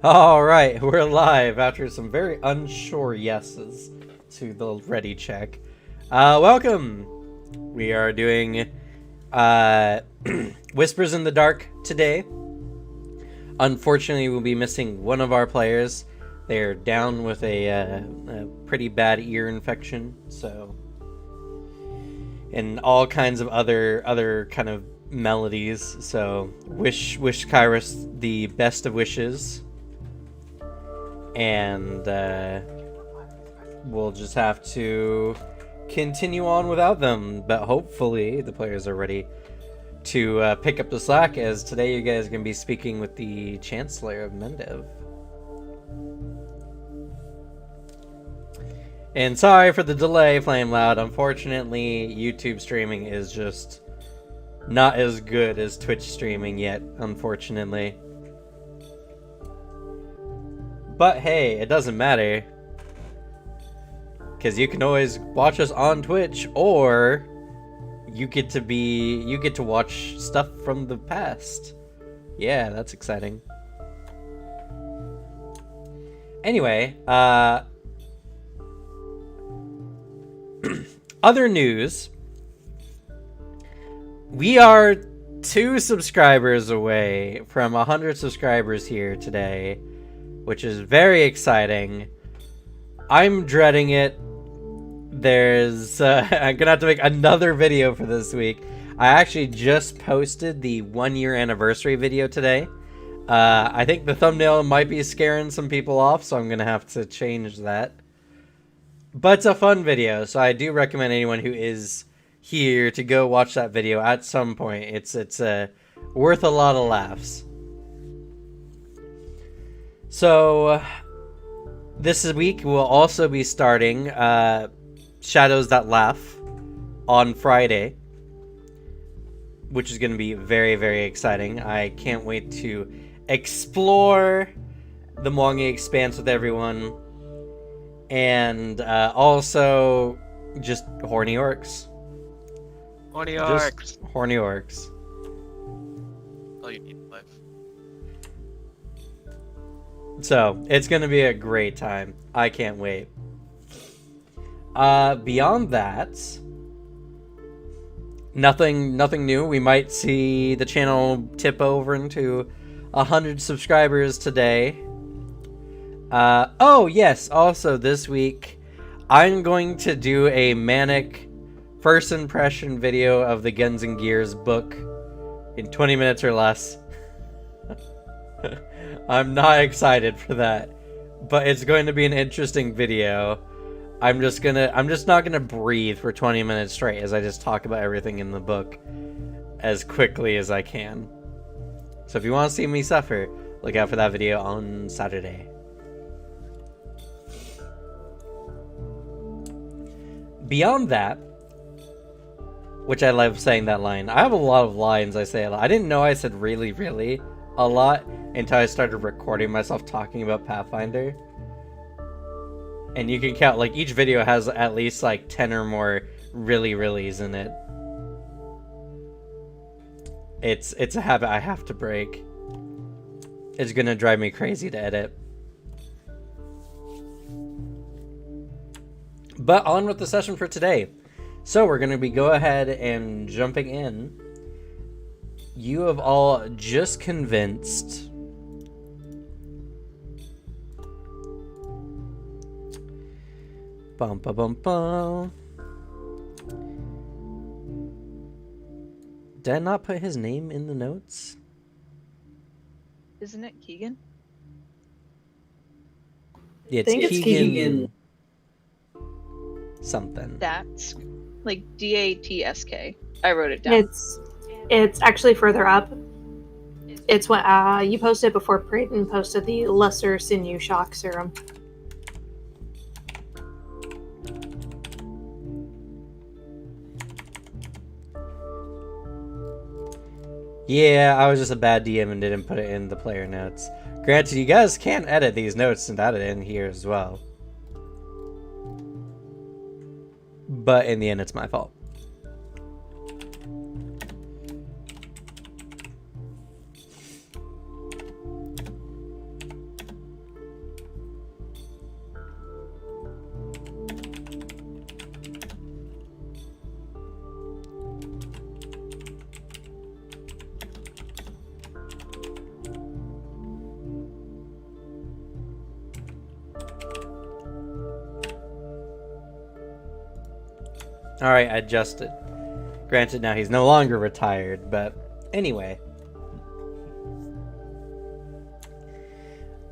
Alright, we're live after some very unsure yeses to the ready check. Welcome! We are doing Whispers in the Dark today. Unfortunately, we'll be missing one of our players. They're down with a pretty bad ear infection, so... and all kinds of other kind of melodies, so wish Kairos the best of wishes. And we'll just have to continue on without them, but hopefully the players are ready to pick up the slack, as today you guys are going to be speaking with the Chancellor of Mendev. And sorry for the delay, Flame Loud. Unfortunately, YouTube streaming is just not as good as Twitch streaming yet, unfortunately. But hey, it doesn't matter, because you can always watch us on Twitch, or you get to watch stuff from the past. Yeah, that's exciting. Anyway, other news. We are 2 subscribers away from 100 subscribers here today, which is very exciting. I'm dreading it. There's I'm gonna have to make another video for this week. I actually just posted the 1-year anniversary video today. I think the thumbnail might be scaring some people off, so I'm gonna have to change that. But it's a fun video, so I do recommend anyone who is here to go watch that video at some point. It's worth a lot of laughs. So, this week we'll also be starting Shadows That Laugh on Friday, which is going to be very, very exciting. I can't wait to explore the Mwangi Expanse with everyone, and also just horny orcs. Horny orcs. Just horny orcs. All you need in life. So, it's going to be a great time. I can't wait. Beyond that, nothing new. We might see the channel tip over into 100 subscribers today. Oh, yes. Also, this week, I'm going to do a manic first impression video of the Guns and Gears book in 20 minutes or less. I'm not excited for that, but it's going to be an interesting video. I'm just not gonna breathe for 20 minutes straight as I just talk about everything in the book as quickly as I can. So if you want to see me suffer, look out for that video on Saturday. Beyond that, which I love saying that line. I have a lot of lines I say a lot. I didn't know I said really, really a lot until I started recording myself talking about Pathfinder. And you can count, like, each video has at least, like, 10 or more really-reallys in it. It's a habit I have to break. It's gonna drive me crazy to edit. But on with the session for today. So we're gonna go ahead and jumping in. You have all just convinced bum bum bum bum. Did I not put his name in the notes? Isn't it Keegan? Yeah, I think it's Keegan. Something. That's like Datsk. I wrote it down. It's actually further up. It's what you posted before Brayden posted the lesser sinew shock serum. Yeah, I was just a bad DM and didn't put it in the player notes. Granted, you guys can edit these notes and add it in here as well. But in the end, it's my fault. Alright, I adjusted. Granted, now he's no longer retired, but anyway.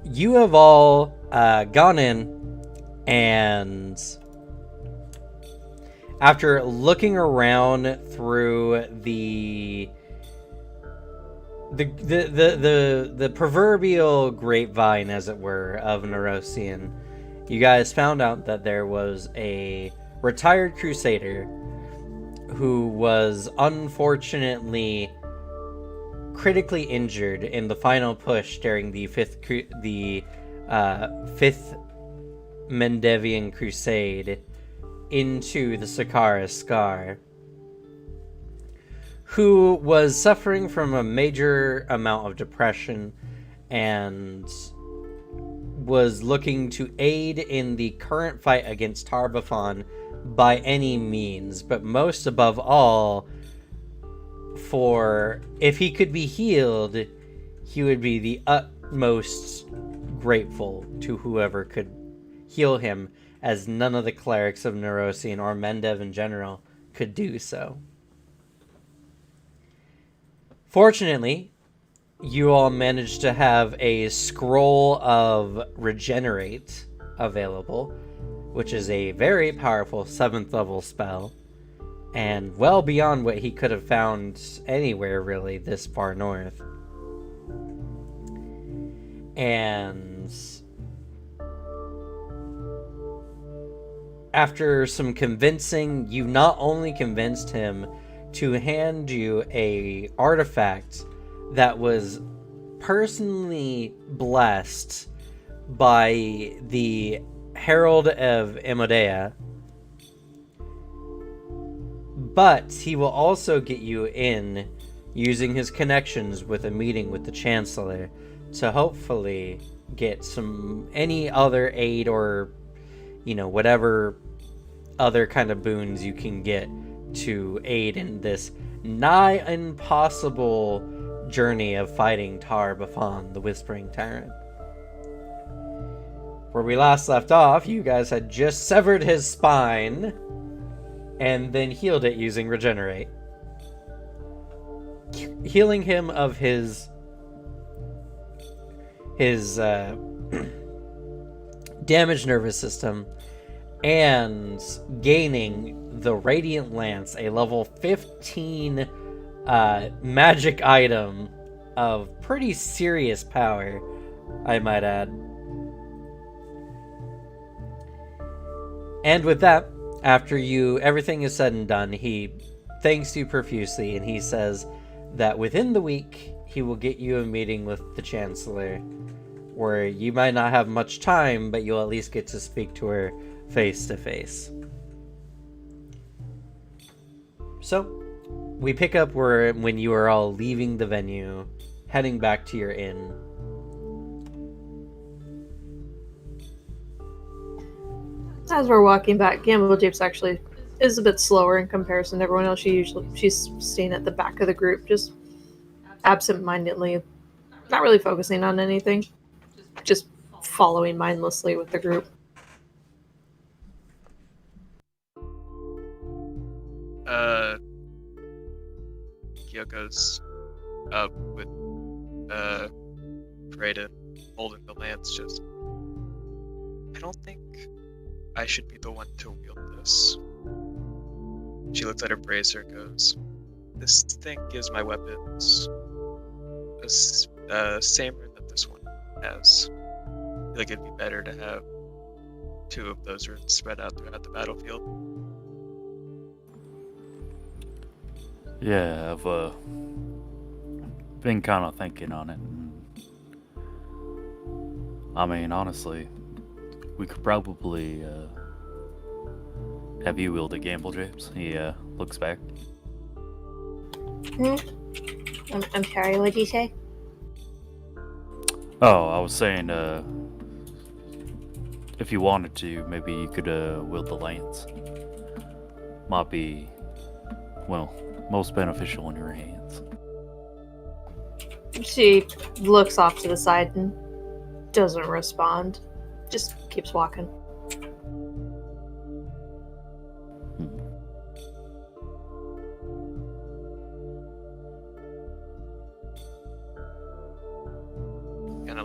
You have all gone in, and after looking around through the proverbial grapevine, as it were, of Nerosian, you guys found out that there was a retired crusader who was unfortunately critically injured in the final push during the fifth Mendevian Crusade into the Sakara Scar, who was suffering from a major amount of depression and was looking to aid in the current fight against Tarbafon by any means, but most above all, for if he could be healed, he would be the utmost grateful to whoever could heal him, as none of the clerics of Nerosian or Mendev in general could do so. Fortunately, you all managed to have a scroll of regenerate available, which is a very powerful 7th level spell, and well beyond what he could have found anywhere really this far north. And after some convincing, you not only convinced him to hand you a artifact that was personally blessed by the Herald of Emodea, but he will also get you in using his connections with a meeting with the Chancellor to hopefully get any other aid or, whatever other kind of boons you can get to aid in this nigh impossible journey of fighting Tar-Baphon, the Whispering Tyrant. Where we last left off, you guys had just severed his spine and then healed it using Regenerate. Healing him of his damaged nervous system and gaining the Radiant Lance, a level 15 magic item of pretty serious power, I might add. And with that, after everything is said and done, he thanks you profusely, and he says that within the week he will get you a meeting with the Chancellor, where you might not have much time, but you'll at least get to speak to her face to face. So, we pick up when you are all leaving the venue, heading back to your inn. As we're walking back, Gamble Japes actually is a bit slower in comparison to everyone else. She's staying at the back of the group, just absent-mindedly, not really focusing on anything, just following mindlessly with the group. Kyoko's up with Brayden holding the lance. Just, I don't think I should be the one to wield this. She looks at her bracer, goes, "This thing gives my weapons the same rune that this one has. I feel like it'd be better to have 2 of those runes spread out throughout the battlefield." Yeah, I've been kind of thinking on it. I mean, honestly, we could probably have you wield a Gamble Japes. He looks back. I'm sorry, what'd you say? Oh, I was saying, if you wanted to, maybe you could wield the lance. Might be, well, most beneficial in your hands. She looks off to the side and doesn't respond. Just keeps walking.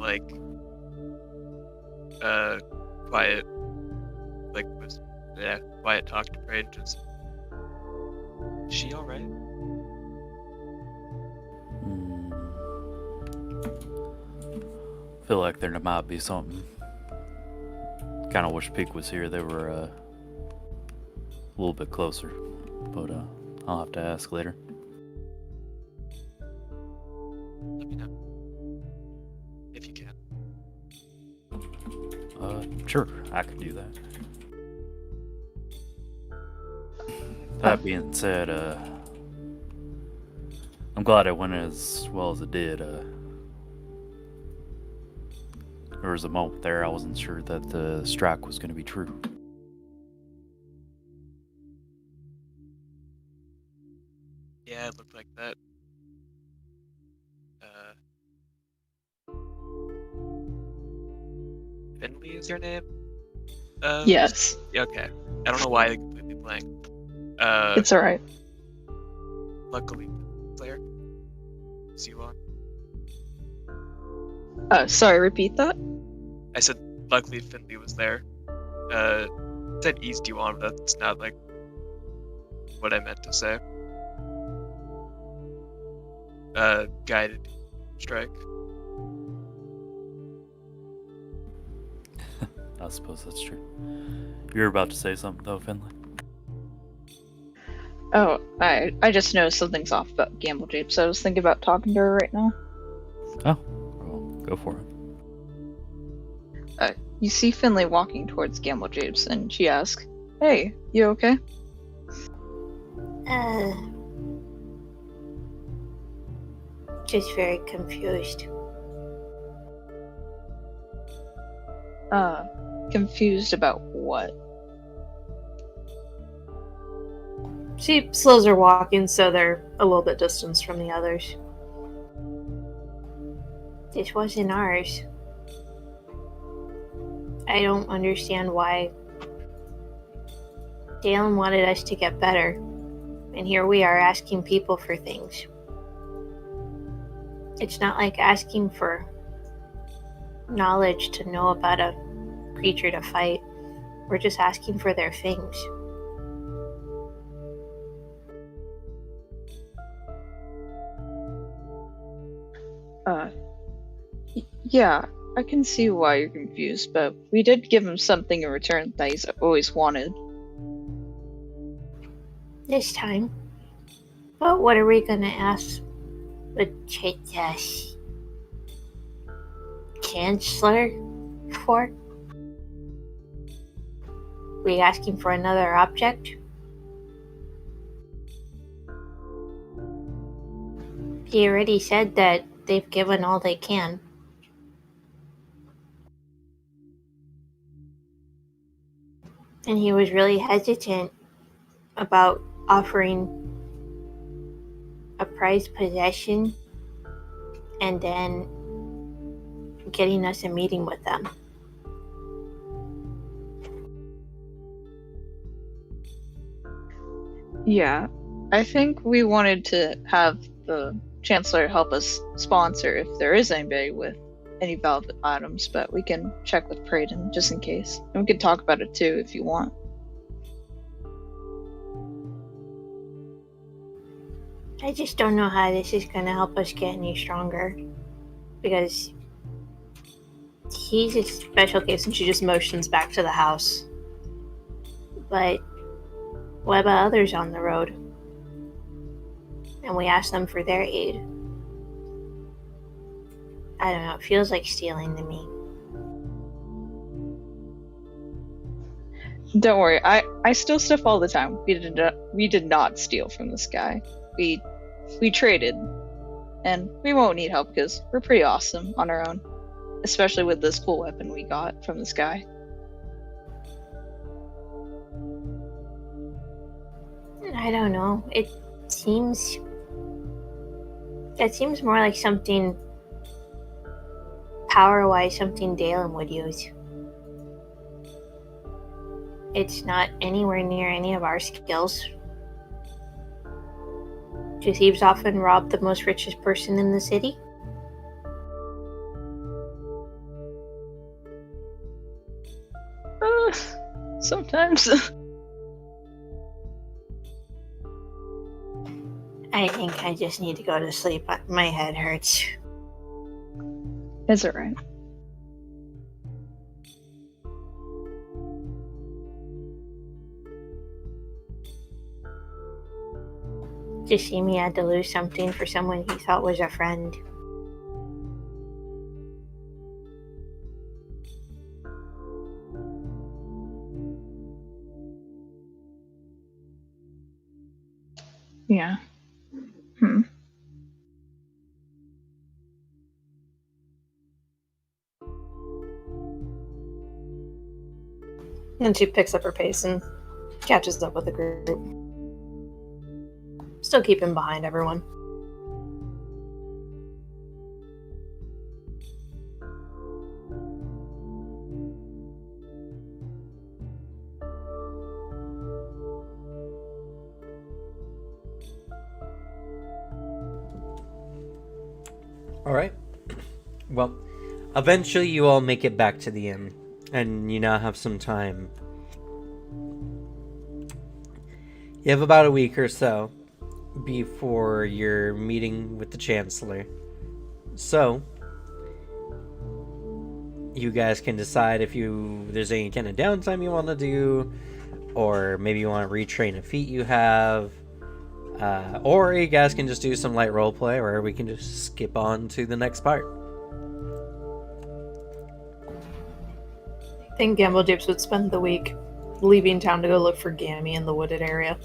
like quiet, like was quiet talk to Prey and just, is she all right? Feel like there might be something. Kind of wish Peak was here. They were a little bit closer, but I'll have to ask later. Let me know if you can. Sure, I could do that. That being said, I'm glad it went as well as it did. There was a moment there I wasn't sure that the strike was going to be true. Yeah, it looked like that. Finley is your name? Yes, Okay. I don't know why I completely blanked. it's alright. Luckily, Claire, is you on? Sorry, repeat that? I said, luckily Finley was there. Said eased you on, but that's not like what I meant to say. Guided strike. I suppose that's true. You're about to say something though, Finley? Oh, I just noticed something's off about Gamble Jape, so I was thinking about talking to her right now. Oh, well, go for it. You see Finley walking towards Gamble Japes, and she asks, "Hey, you okay?" Just very confused. Confused about what? She slows her walking so they're a little bit distanced from the others. This wasn't ours. I don't understand why Dalen wanted us to get better, and here we are asking people for things. It's not like asking for knowledge to know about a creature to fight. We're just asking for their things. Yeah, I can see why you're confused, but we did give him something in return that he's always wanted. This time. But what are we gonna ask the Chancellor for? We asking for another object? He already said that they've given all they can. And he was really hesitant about offering a prized possession and then getting us a meeting with them. Yeah, I think we wanted to have the Chancellor help us sponsor if there is anybody with any valuable items, but we can check with Praden just in case. And we can talk about it too if you want. I just don't know how this is going to help us get any stronger. Because he's a special case. And she just motions back to the house. But what about others on the road? And we ask them for their aid. I don't know, it feels like stealing to me. Don't worry, I steal stuff all the time. We did not steal from this guy. We traded, and we won't need help because we're pretty awesome on our own, especially with this cool weapon we got from this guy. I don't know. That seems more like something power-wise, something Dalen would use. It's not anywhere near any of our skills. Do thieves often rob the most richest person in the city? Sometimes. I think I just need to go to sleep. My head hurts. It's alright. Just see me had to lose something for someone he thought was a friend. Yeah. Hmm. And she picks up her pace and catches up with the group. Still keeping behind everyone. All right. Well, eventually you all make it back to the inn, and you now have some time. You have about a week or so before your meeting with the Chancellor. So, you guys can decide if there's any kind of downtime you want to do, or maybe you want to retrain a feat you have, or you guys can just do some light roleplay, or we can just skip on to the next part. I think Gamble Japes would spend the week leaving town to go look for Gammy in the wooded area.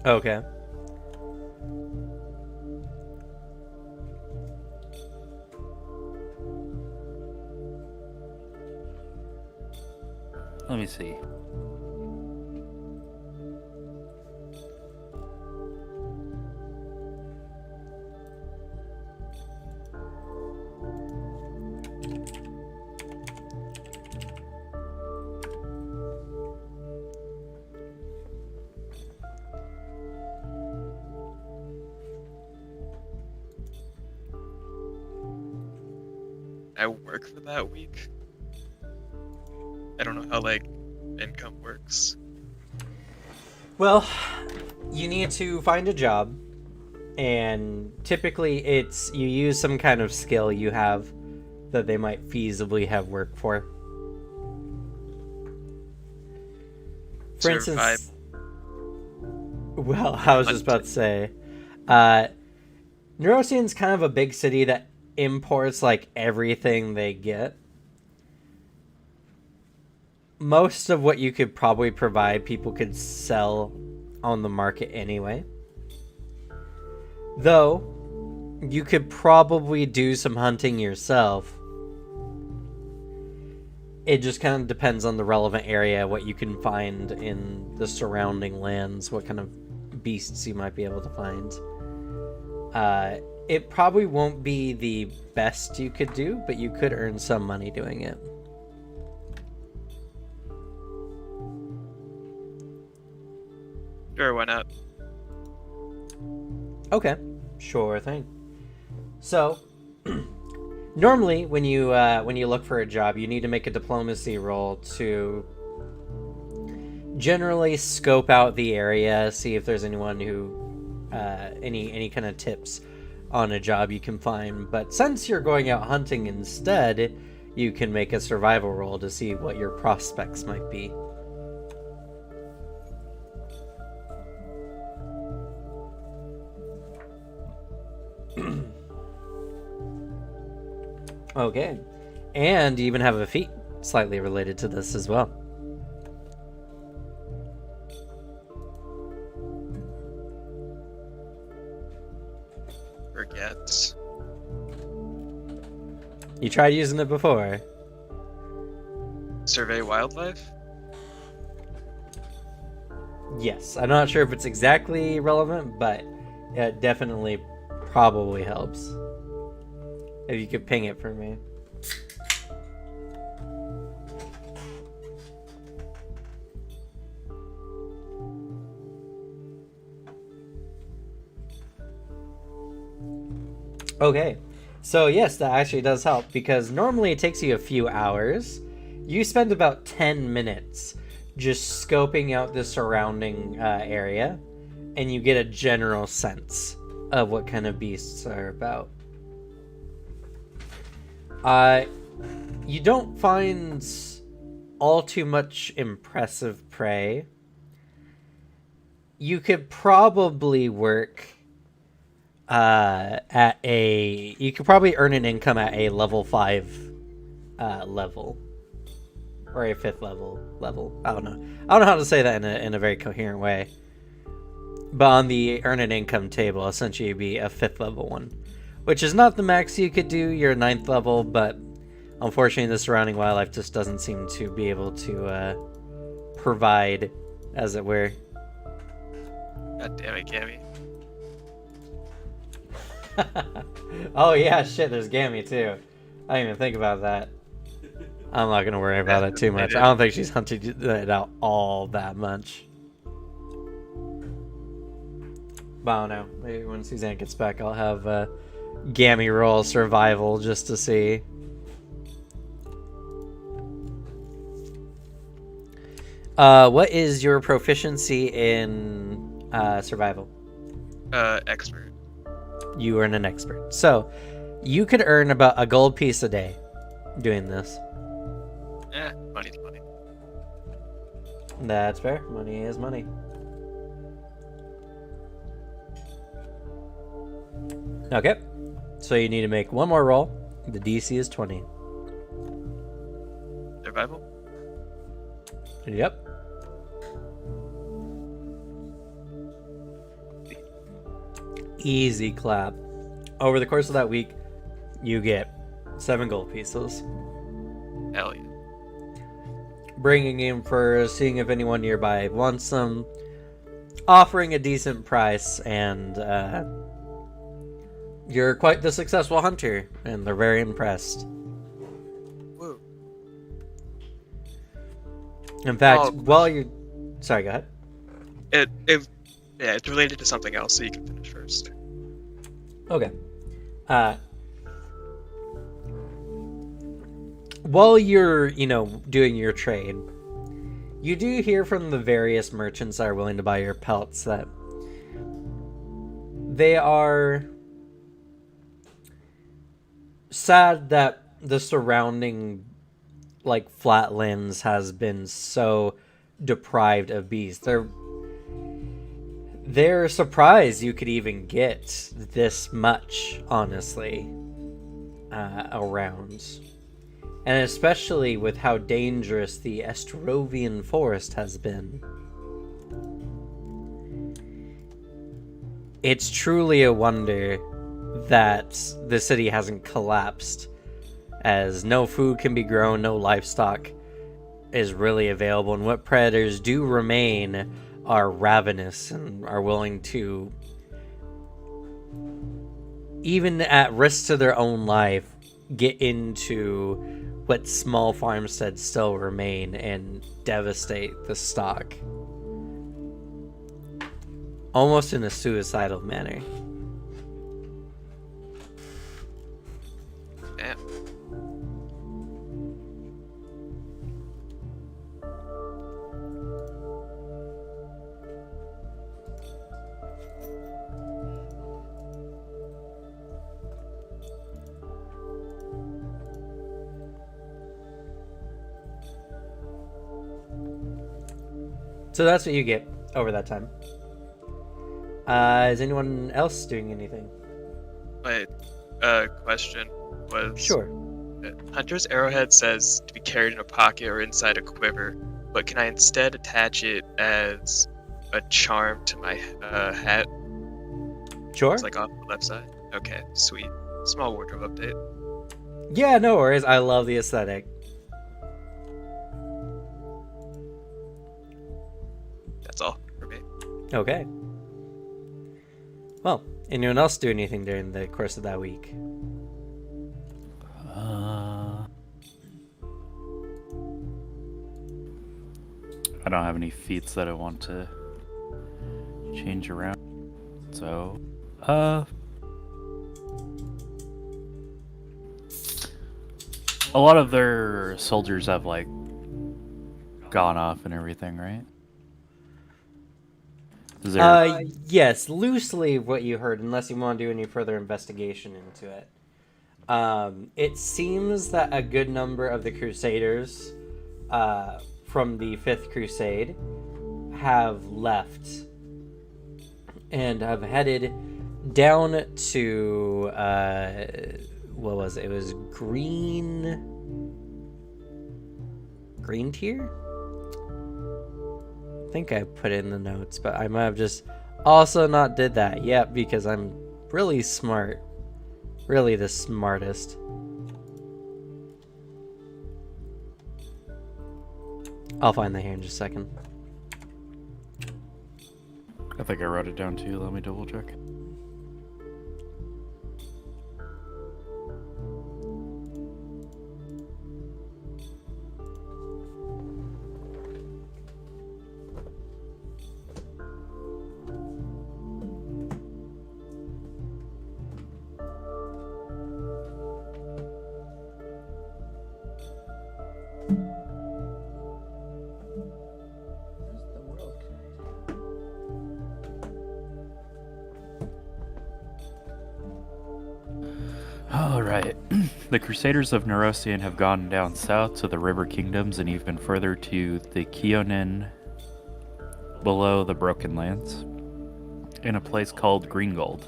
Okay. Let me see. I work for that week. I don't know how like income works. Well, you need to find a job, and typically it's you use some kind of skill you have that they might feasibly have work for. For instance, well, I was just about to say, Neurosian's kind of a big city that imports like everything they get. Most of what you could probably provide, people could sell on the market anyway. Though, you could probably do some hunting yourself. It just kind of depends on the relevant area, what you can find in the surrounding lands, what kind of beasts you might be able to find. It probably won't be the best you could do, but you could earn some money doing it. Sure, why not? Okay, sure thing. So, normally when you look for a job, you need to make a diplomacy roll to generally scope out the area, see if there's anyone who any kind of tips on a job you can find. But since you're going out hunting instead, you can make a survival roll to see what your prospects might be. Okay, and you even have a feat slightly related to this as well. Forget. You tried using it before. Survey wildlife? Yes, I'm not sure if it's exactly relevant, but it definitely probably helps. If you could ping it for me. Okay, So yes, that actually does help, because normally it takes you a few hours. You spend about 10 minutes just scoping out the surrounding area, and you get a general sense of what kind of beasts are about. You don't find all too much impressive prey. You could probably work you could probably earn an income at a level 5 level, or a 5th level. I don't know how to say that in a very coherent way. But on the earn an income table, essentially it'd be a 5th level one, which is not the max you could do. You're 9th level, but unfortunately the surrounding wildlife just doesn't seem to be able to provide, as it were. God damn it, Gammy. Oh yeah, shit, there's Gammy too. I didn't even think about that. I'm not gonna worry about it too much. I don't think she's hunted it out all that much. But I don't know. Maybe when Suzanne gets back, I'll have Gammy roll survival just to see. What is your proficiency in survival? Expert. You earn an expert. So, you could earn about a gold piece a day doing this. Money's money. That's fair. Money is money. Okay. So you need to make one more roll. The DC is 20. Survival? Yep. Easy clap. Over the course of that week, you get 7 gold pieces. Hell yeah. Bringing in for seeing if anyone nearby wants them, offering a decent price, and you're quite the successful hunter, and they're very impressed. Woo. In fact, Oh, while you're... Sorry, go ahead. It's related to something else, so you can finish first. Okay. While you're, doing your trade, you do hear from the various merchants that are willing to buy your pelts that they are sad that the surrounding, flatlands has been so deprived of bees. They're surprised you could even get this much, honestly, around. And especially with how dangerous the Estrovian forest has been. It's truly a wonder that the city hasn't collapsed, as no food can be grown, no livestock is really available, and what predators do remain are ravenous and are willing to, even at risk to their own life, get into what small farmsteads still remain and devastate the stock. Almost in a suicidal manner. Damn. So that's what you get over that time. Is anyone else doing anything? My question was... Sure. Hunter's arrowhead says to be carried in a pocket or inside a quiver, but can I instead attach it as a charm to my hat? Sure. It's off the left side? Okay, sweet. Small wardrobe update. Yeah, no worries. I love the aesthetic. That's all for me. Okay. Well, anyone else do anything during the course of that week? I don't have any feats that I want to change around. So, A lot of their soldiers have, like, gone off and everything, right? Is there... Yes, loosely what you heard, unless you want to do any further investigation into it. It seems that a good number of the Crusaders from the Fifth Crusade have left and have headed down to what was it? It was Green Tier? I think I put it in the notes, but I might have just also not did that yet because I'm really smart. Really the smartest. I'll find that here in just a second. I think I wrote it down too. Let me double check. Alright. The Crusaders of Nerosian have gone down south to the River Kingdoms and even further to the Keonin below the Broken Lands in a place called Greengold.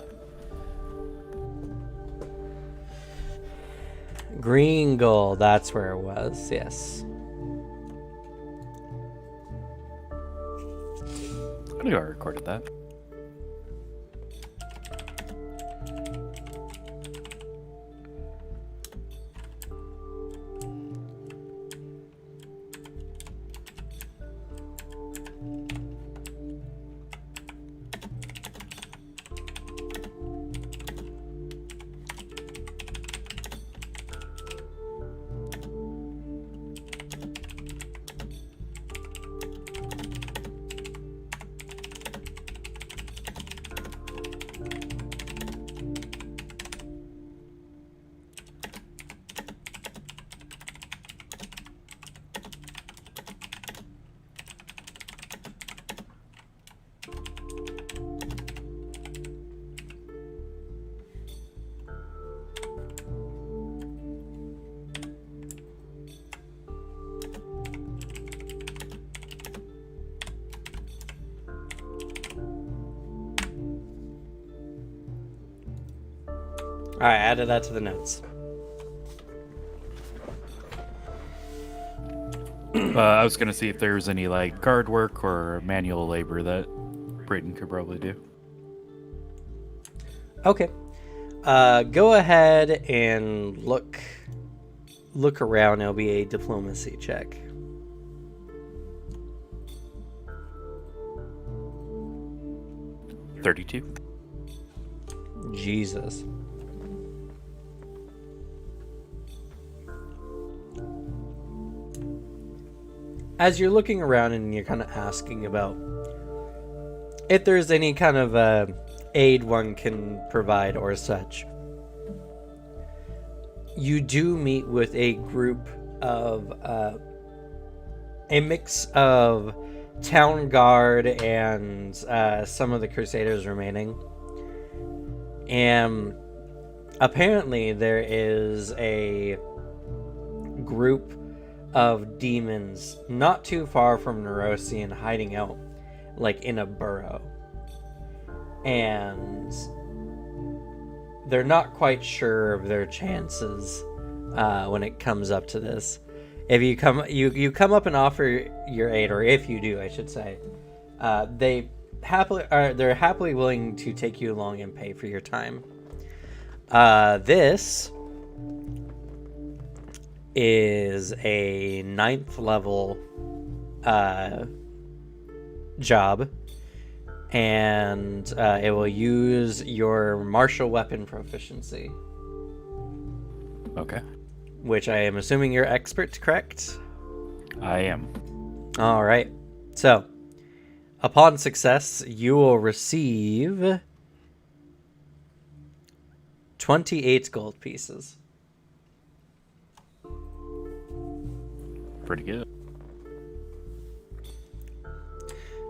Green Gold, that's where it was, yes. I think I recorded that. Alright, added that to the notes. I was gonna see if there was any like guard work or manual labor that Britain could probably do. Okay. Go ahead and look around. It'll be a diplomacy check. $32. Jesus. As you're looking around and you're kind of asking about if there's any kind of aid one can provide or such, you do meet with a group of a mix of town guard and some of the Crusaders remaining. And apparently there is a group of demons not too far from Nerosian hiding out like in a burrow. And they're not quite sure of their chances when it comes up to this. If you come up and offer your aid, or if you do, I should say, they're happily willing to take you along and pay for your time. This is a 9th level job, and it will use your martial weapon proficiency. Okay. Which I am assuming you're expert, correct? I am. All right. So, upon success, you will receive 28 gold pieces. pretty good.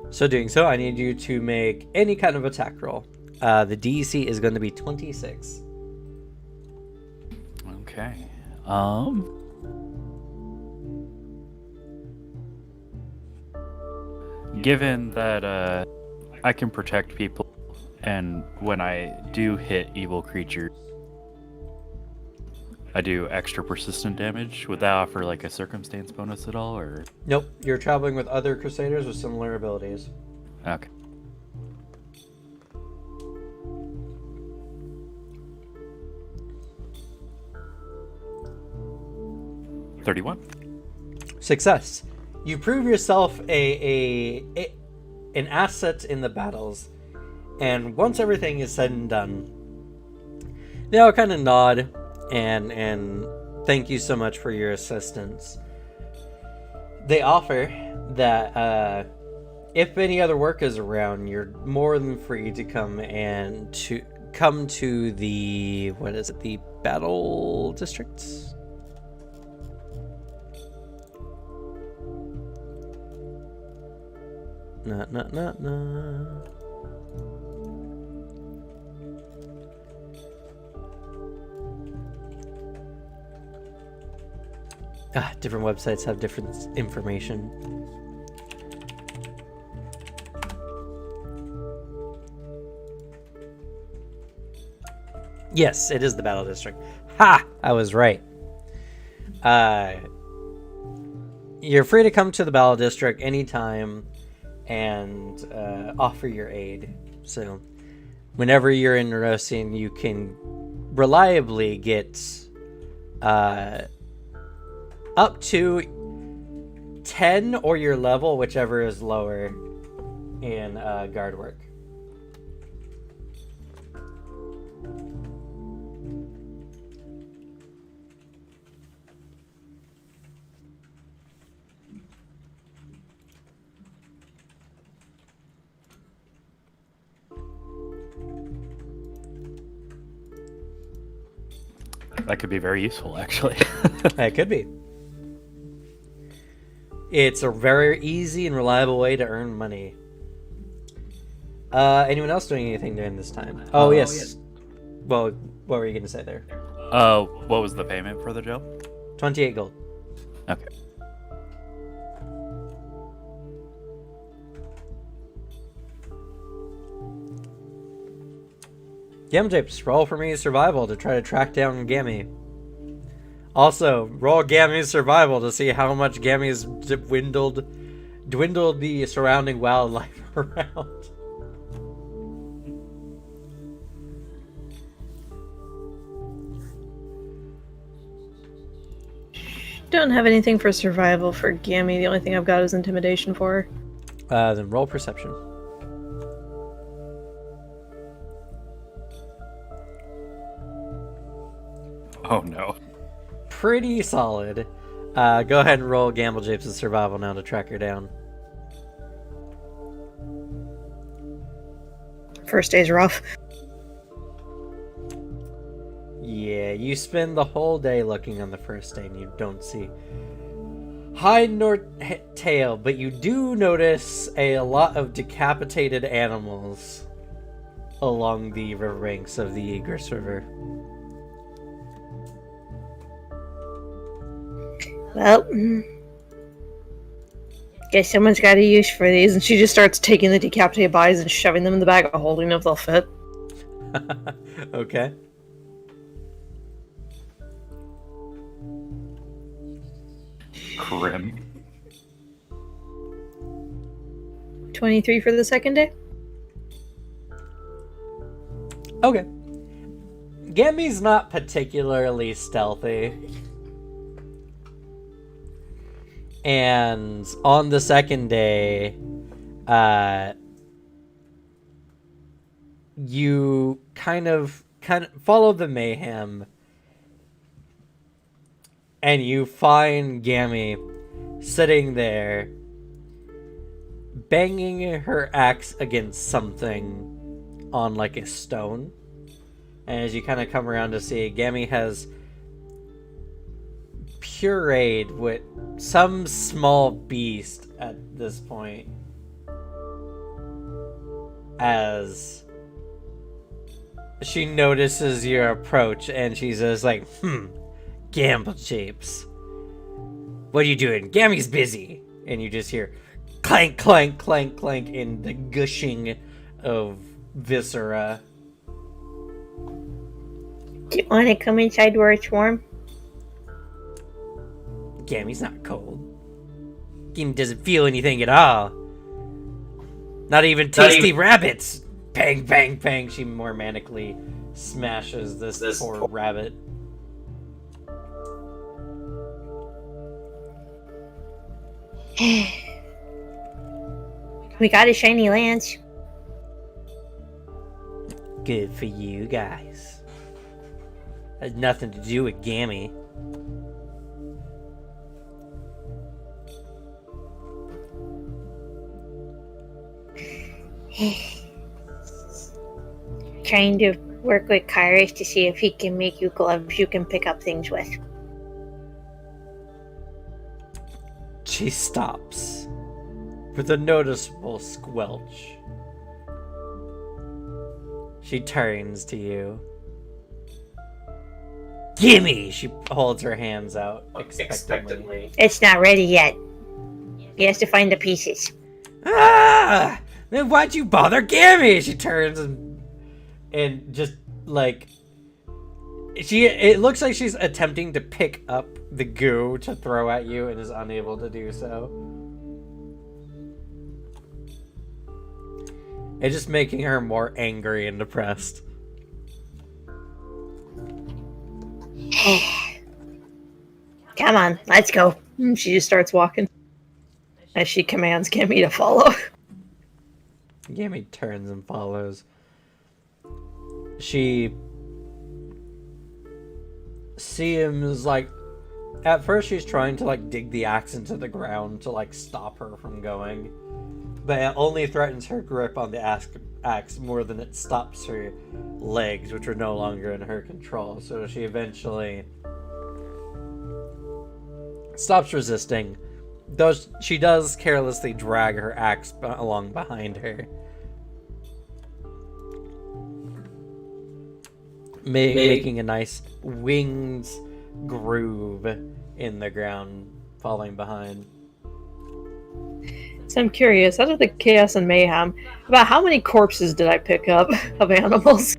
So doing so, I need you to make any kind of attack roll. The DC is going to be 26. Okay. Given that I can protect people, and when I do hit evil creatures, I do extra persistent damage. Would that offer like a circumstance bonus at all, or? Nope, you're traveling with other Crusaders with similar abilities. Okay. $31. Success. You prove yourself an asset in the battles, and once everything is said and done, they all kind of nod and thank you so much for your assistance. They offer that if any other work is around, you're more than free to come to the the battle districts. Nah. Different websites have different information. Yes, it is the battle district. Ha! I was right. You're free to come to the battle district anytime and offer your aid. So whenever you're in Nerosian, you can reliably get up to 10 or your level, whichever is lower, in guard work. That could be very useful, actually. It could be. It's a very easy and reliable way to earn money. Anyone else doing anything during this time? Oh, yes. Well, what were you going to say there? What was the payment for the job? 28 gold. Okay. Gamjapes, roll for me survival to try to track down Gammy. Also, roll Gammy's survival to see how much Gammy's dwindled the surrounding wildlife around. Don't have anything for survival for Gammy. The only thing I've got is intimidation for her. Then roll perception. Oh no. Pretty solid. Go ahead and roll Gamble Japes' survival now to track her down. First day's rough. Yeah, you spend the whole day looking on the first day and you don't see hide nor tail, but you do notice a lot of decapitated animals along the river banks of the Egress River. Well, guess someone's got a use for these. And she just starts taking the decapitated bodies and shoving them in the bag of holding if they'll fit. Okay. Grim. 23 for the second day. Okay. Gammy's not particularly stealthy. And on the second day, you kind of follow the mayhem, and you find Gammy sitting there, banging her axe against something on like a stone. And as you kind of come around to see, Gammy has pureed with some small beast at this point. As she notices your approach and she says like, Gamble Japes. What are you doing? Gammy's busy. And you just hear clank, clank, clank, clank in the gushing of viscera. Do you want to come inside where it's warm? Gammy's not cold. Gammy doesn't feel anything at all. Not even tasty rabbits. Bang, bang, bang. She more manically smashes this poor rabbit. We got a shiny lance. Good for you guys. Has nothing to do with Gammy. Trying to work with Kairos to see if he can make you gloves you can pick up things with. She stops with a noticeable squelch. She turns to you. Gimme! She holds her hands out expectantly. It's not ready yet. He has to find the pieces. Ah! Then why'd you bother Gammy? She turns and just like it looks like she's attempting to pick up the goo to throw at you and is unable to do so. It's just making her more angry and depressed. Come on, let's go. She just starts walking as she commands Gammy to follow. Gammy turns and follows. She seems like at first she's trying to like dig the axe into the ground to like stop her from going, but it only threatens her grip on the axe more than it stops her legs, which are no longer in her control. So she eventually stops resisting, though she does carelessly drag her axe along behind her, making a nice winged groove in the ground, falling behind. So I'm curious, out of the chaos and mayhem, about how many corpses did I pick up of animals?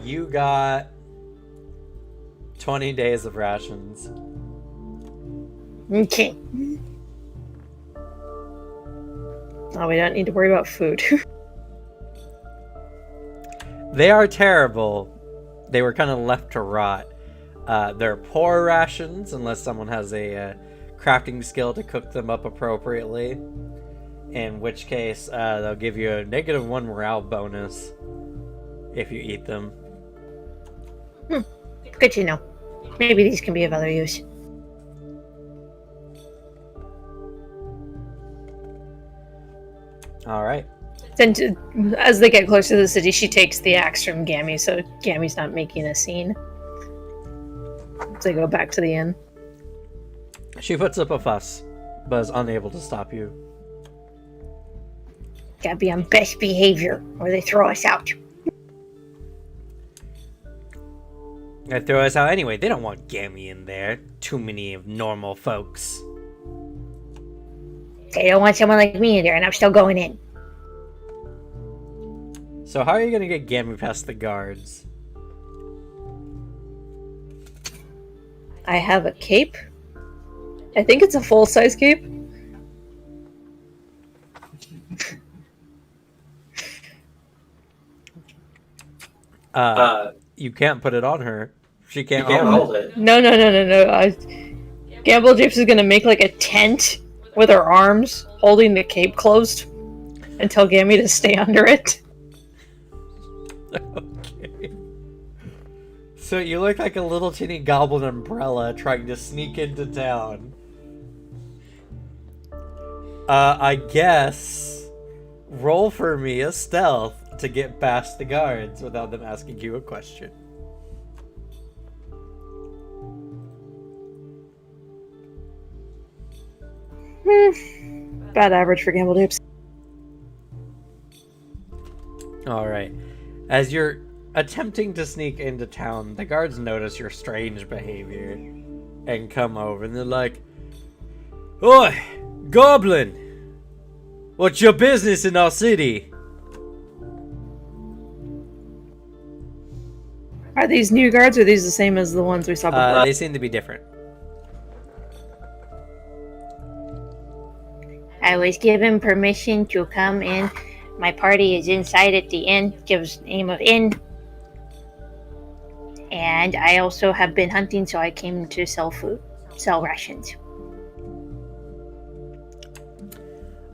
You got 20 days of rations. Okay. Oh, we don't need to worry about food. They are terrible. They were kind of left to rot. They're poor rations unless someone has a crafting skill to cook them up appropriately. In which case, they'll give you a -1 morale bonus if you eat them. Good to know. Maybe these can be of other use. All right. Then, as they get closer to the city, she takes the axe from Gammy, so Gammy's not making a scene. So they go back to the inn. She puts up a fuss, but is unable to stop you. Gotta be on best behavior, or they throw us out. They throw us out anyway. They don't want Gammy in there. Too many of normal folks. They don't want someone like me in there, and I'm still going in. So how are you gonna get Gammy past the guards? I have a cape. I think it's a full-size cape. You can't put it on her. She can't hold it. No. Gamble Japes is gonna make like a tent with her arms holding the cape closed and tell Gammy to stay under it. Okay. So you look like a little teeny goblin umbrella trying to sneak into town. I guess roll for me a stealth to get past the guards without them asking you a question. Bad average for gamble dips. All right. As you're attempting to sneak into town, the guards notice your strange behavior and come over, and they're like, "Oi, Goblin! What's your business in our city?" Are these new guards, or are these the same as the ones we saw before? They seem to be different. I was given permission to come in. My party is inside at the inn. Gives name of inn. And I also have been hunting, so I came to sell food, sell rations.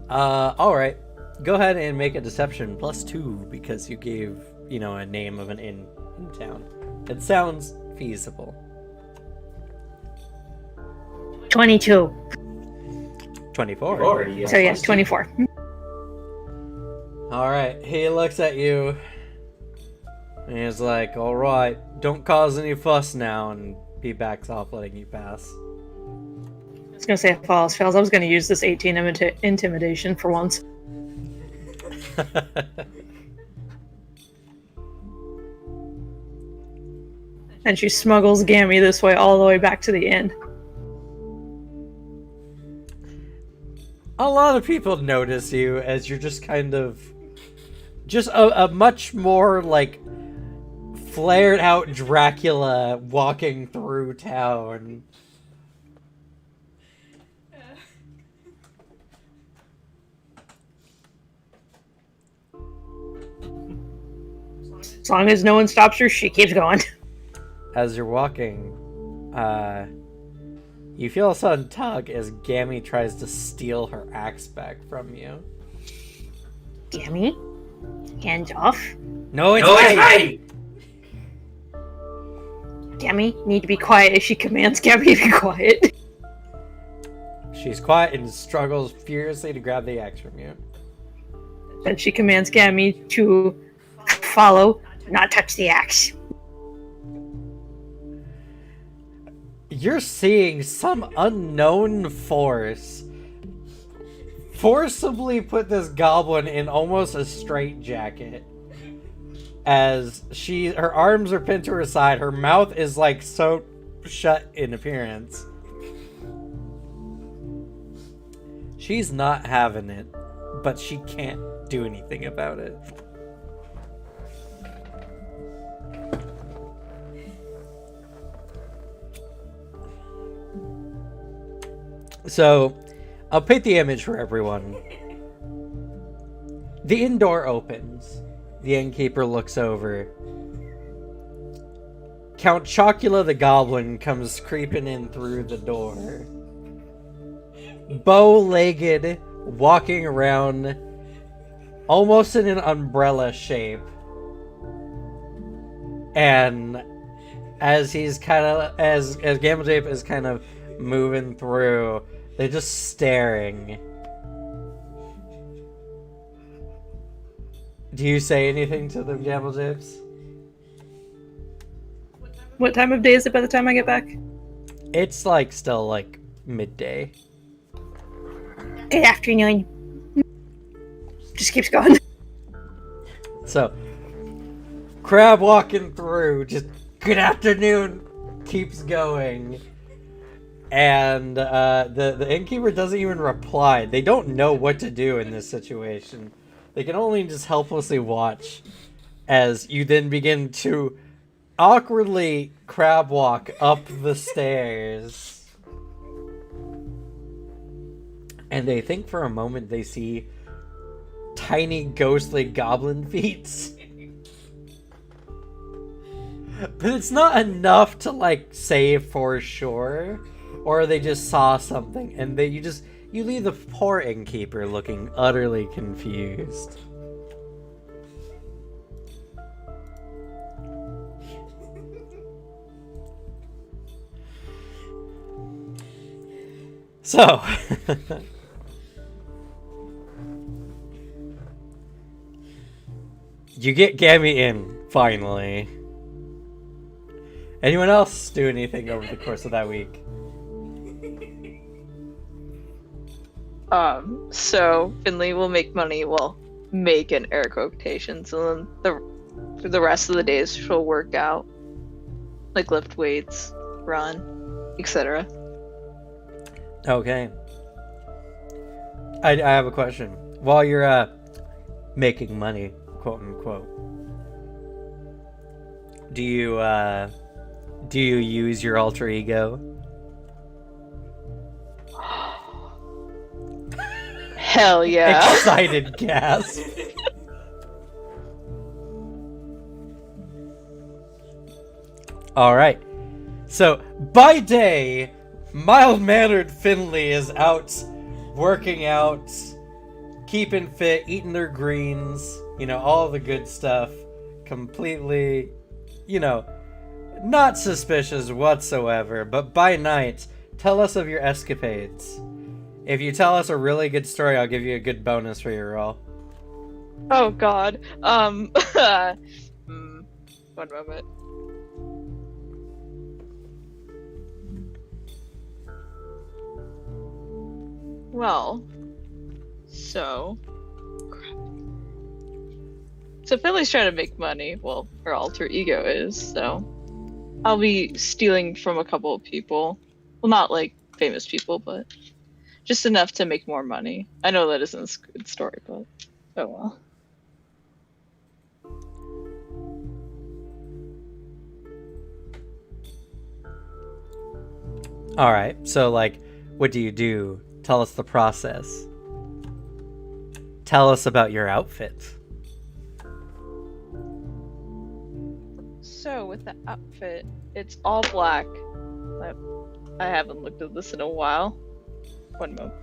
All right. Go ahead and make a deception +2 because you gave, a name of an inn in town. It sounds feasible. 22. 24. So yeah, 24. All right. He looks at you and he's like, "All right, don't cause any fuss now," and he backs off, letting you pass. I was gonna say if all else fails, I was gonna use this 18 intimidation for once. And she smuggles Gammy this way all the way back to the inn. A lot of people notice you as you're just kind of just a much more like flared out Dracula walking through town. As long as no one stops her, she keeps going. As you're walking, you feel a sudden tug as Gammy tries to steal her axe back from you. Gammy? Hands off. No, it's mine! Gammy? Need to be quiet if she commands Gammy to be quiet. She's quiet and struggles furiously to grab the axe from you. Then she commands Gammy to follow, not touch the axe. You're seeing some unknown force forcibly put this goblin in almost a straitjacket. As her arms are pinned to her side, her mouth is like so shut in appearance. She's not having it, but she can't do anything about it. So, I'll paint the image for everyone. The inn door opens. The innkeeper looks over. Count Chocula the Goblin comes creeping in through the door. Bow-legged, walking around, almost in an umbrella shape. And as he's kind of, as Gambletape is kind of moving through, they're just staring. Do you say anything to them, Gambletips? What time of day is it by the time I get back? It's like still like midday. Good afternoon. Just keeps going. So, Crab walking through, just good afternoon, keeps going. And the innkeeper doesn't even reply. They don't know what to do in this situation. They can only just helplessly watch as you then begin to awkwardly crab walk up the stairs. And they think for a moment they see tiny ghostly goblin feet. But it's not enough to like say for sure. Or they just saw something and you leave the poor innkeeper looking utterly confused. So, you get Gammy in, finally. Anyone else do anything over the course of that week? So Finley will make money, well, make in air quotations, and then for the rest of the days she'll work out, like lift weights, run, etc. Okay. I have a question. While you're making money, quote unquote, do you use your alter ego? Hell yeah. Excited gasp. All right. So by day, mild-mannered Finley is out working out, keeping fit, eating their greens, all the good stuff. Completely, not suspicious whatsoever. But by night, tell us of your escapades. If you tell us a really good story, I'll give you a good bonus for your roll. Oh god. One moment. Well, so Philly's trying to make money. Well, her alter ego is, so I'll be stealing from a couple of people. Well, not like famous people, but just enough to make more money. I know that isn't a good story, but oh well. All right. So, what do you do? Tell us the process. Tell us about your outfit. So with the outfit, it's all black. I haven't looked at this in a while. One moment.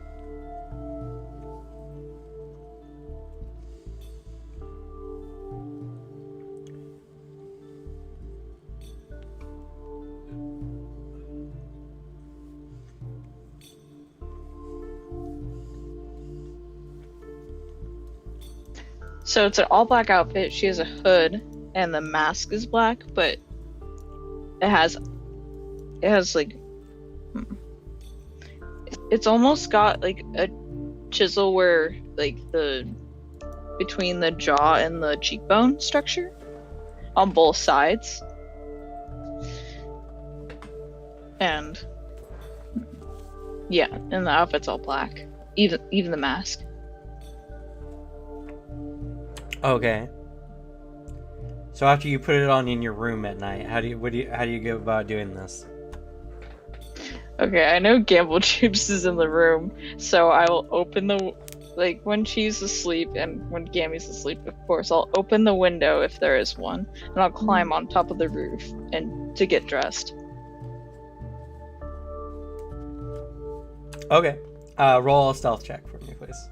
So it's an all black outfit. She has a hood and the mask is black, but it has like it's almost got like a chisel where like the between the jaw and the cheekbone structure on both sides. And yeah, and the outfit's all black. Even the mask. Okay. So after you put it on in your room at night, how do you go about doing this? Okay, I know Gamble Chips is in the room, so I will open when she's asleep and when Gammy's asleep, of course, I'll open the window if there is one, and I'll climb on top of the roof and to get dressed. Okay. Roll a stealth check for me, please.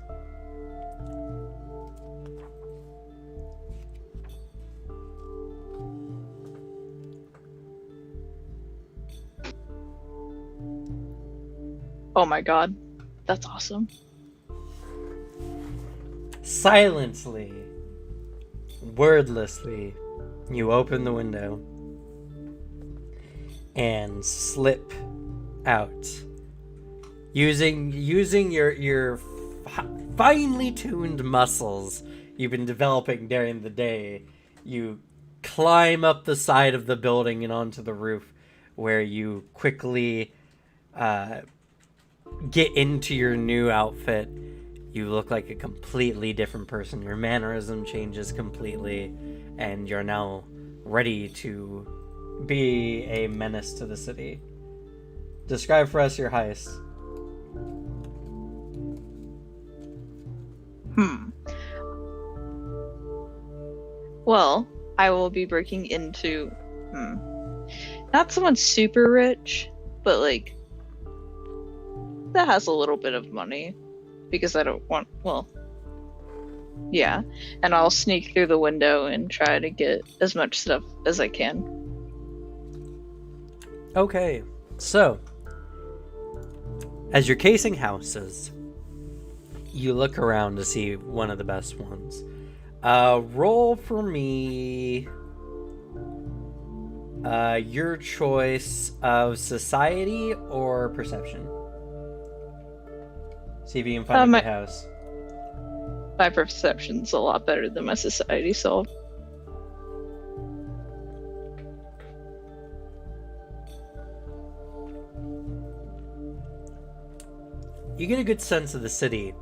Oh my god, that's awesome. Silently, wordlessly, you open the window and slip out. Using your finely tuned muscles you've been developing during the day, you climb up the side of the building and onto the roof, where you quickly get into your new outfit. You look like a completely different person. Your mannerism changes completely, and you're now ready to be a menace to the city. Describe for us your heist. Well, I will be breaking into not someone super rich, but like that has a little bit of money, because I don't want, well, yeah, and I'll sneak through the window and try to get as much stuff as I can. Okay, so as you're casing houses, you look around to see one of the best ones. Roll for me your choice of society or perception. See if you can find a my- good house. My perception's a lot better than my society, so You get a good sense of the city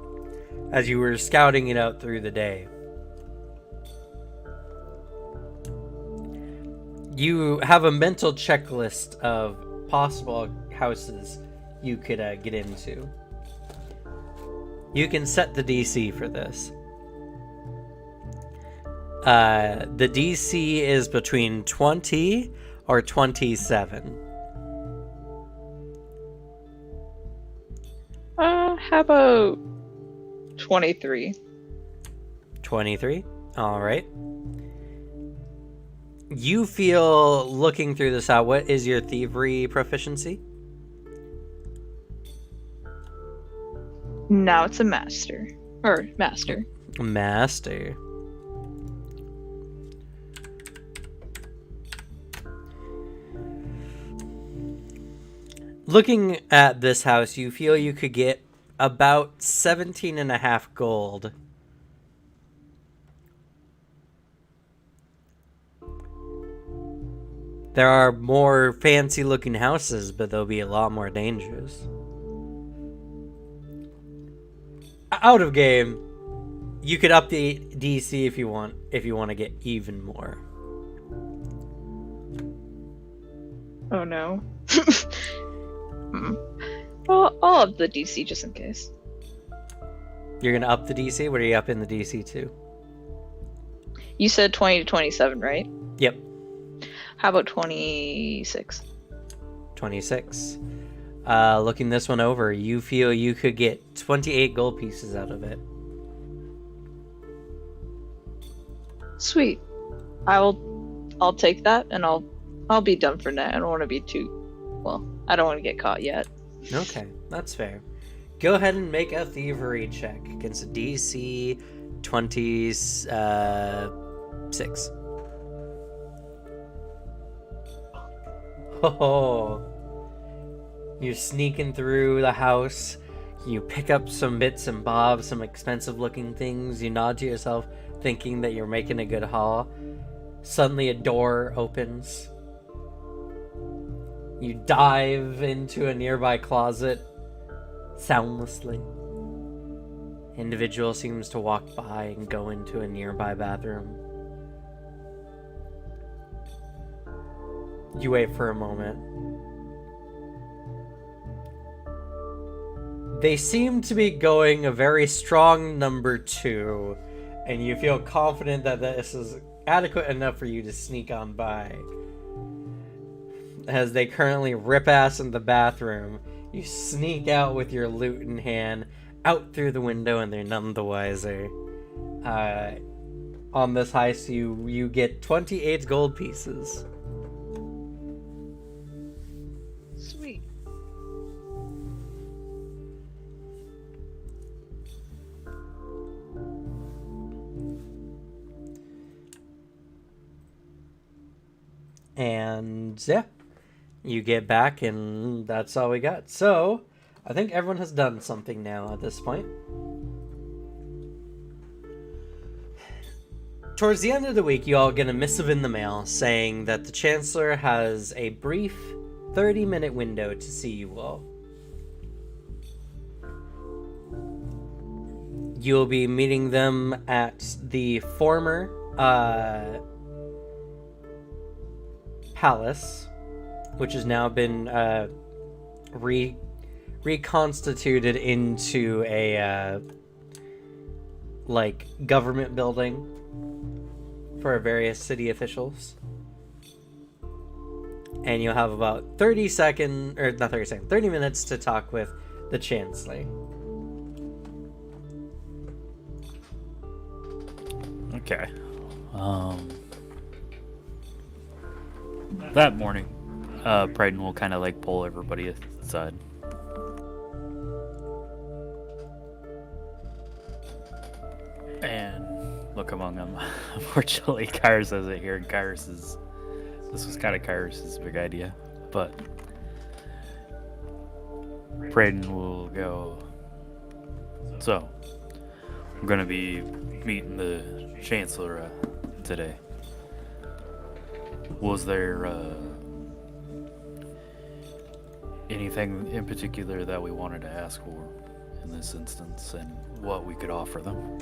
as you were scouting it out through the day. You have a mental checklist of possible houses you could get into. You can set the DC for this. The DC is between 20 or 27. how about 23? 23? Alright. You feel, looking through this out, what is your thievery proficiency? Now it's a master. Or master. Master. Looking at this house, you feel you could get about 17.5 gold. There are more fancy looking houses, but they'll be a lot more dangerous. Out of game, you could up the DC if you want to get even more. Oh no. Well, I'll up the DC just in case. You're gonna up the DC? What are you up in the DC to? You said 20 to 27, right? Yep. How about 26? 26. Looking this one over, you feel you could get 28 gold pieces out of it. Sweet. I'll take that and I'll be done for now. I don't want to be I don't want to get caught yet. Okay, that's fair. Go ahead and make a thievery check against a DC 26. Oh, you're sneaking through the house. You pick up some bits and bobs, some expensive looking things. You nod to yourself, thinking that you're making a good haul. Suddenly a door opens. You dive into a nearby closet soundlessly. Individual seems to walk by and go into a nearby bathroom. You wait for a moment. They seem to be going a very strong number 2, and you feel confident that this is adequate enough for you to sneak on by. As they currently rip ass in the bathroom, you sneak out with your loot in hand, out through the window, and they're none the wiser. On this heist, you get 28 gold pieces. Sweet. And yeah, you get back, and that's all we got. So, I think everyone has done something now at this point. Towards the end of the week, you all get a missive in the mail saying that the Chancellor has a brief 30-minute window to see you all. You'll be meeting them at the former palace, which has now been reconstituted into a government building for various city officials. And you'll have about 30 minutes to talk with the Chancellor. Okay. That morning, Brighton will kind of pull everybody aside. And look among them. Unfortunately, Kyrus isn't here, and this was kind of Kyrus's big idea. But Braden will go, So, I'm gonna be meeting the Chancellor today. Was there anything in particular that we wanted to ask for in this instance, and what we could offer them?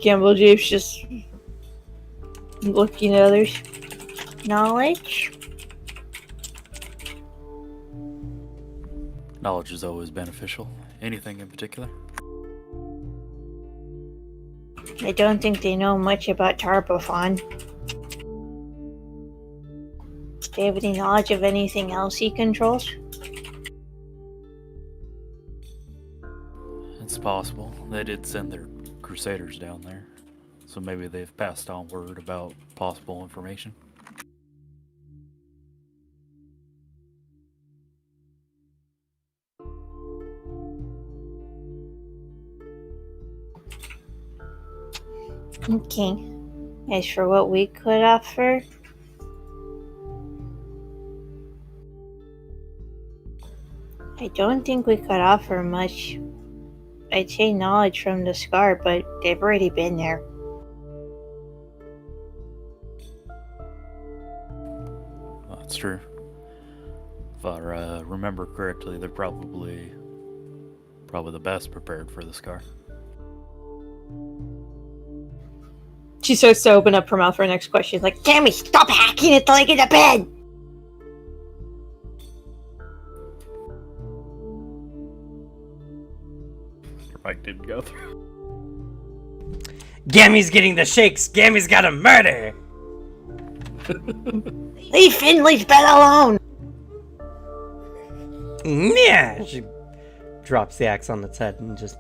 Gamble Jeeps just looking at others. Knowledge? Knowledge is always beneficial. Anything in particular? I don't think they know much about Tarbophon. Do they have any knowledge of anything else he controls? It's possible. They did send their crusaders down there, so maybe they've passed on word about possible information. Okay. As for what we could offer, I don't think we could offer much. I'd say knowledge from the Scar, but they've already been there. That's true. If I remember correctly, they're probably the best prepared for the Scar. She starts to open up her mouth for her next question. She's like, Tammy, stop hacking at the leg of the bed! Your mic didn't go through. Gammy's getting the shakes. Gammy's got a murder. Leave Finley's bed alone! Yeah. She drops the axe on its head and just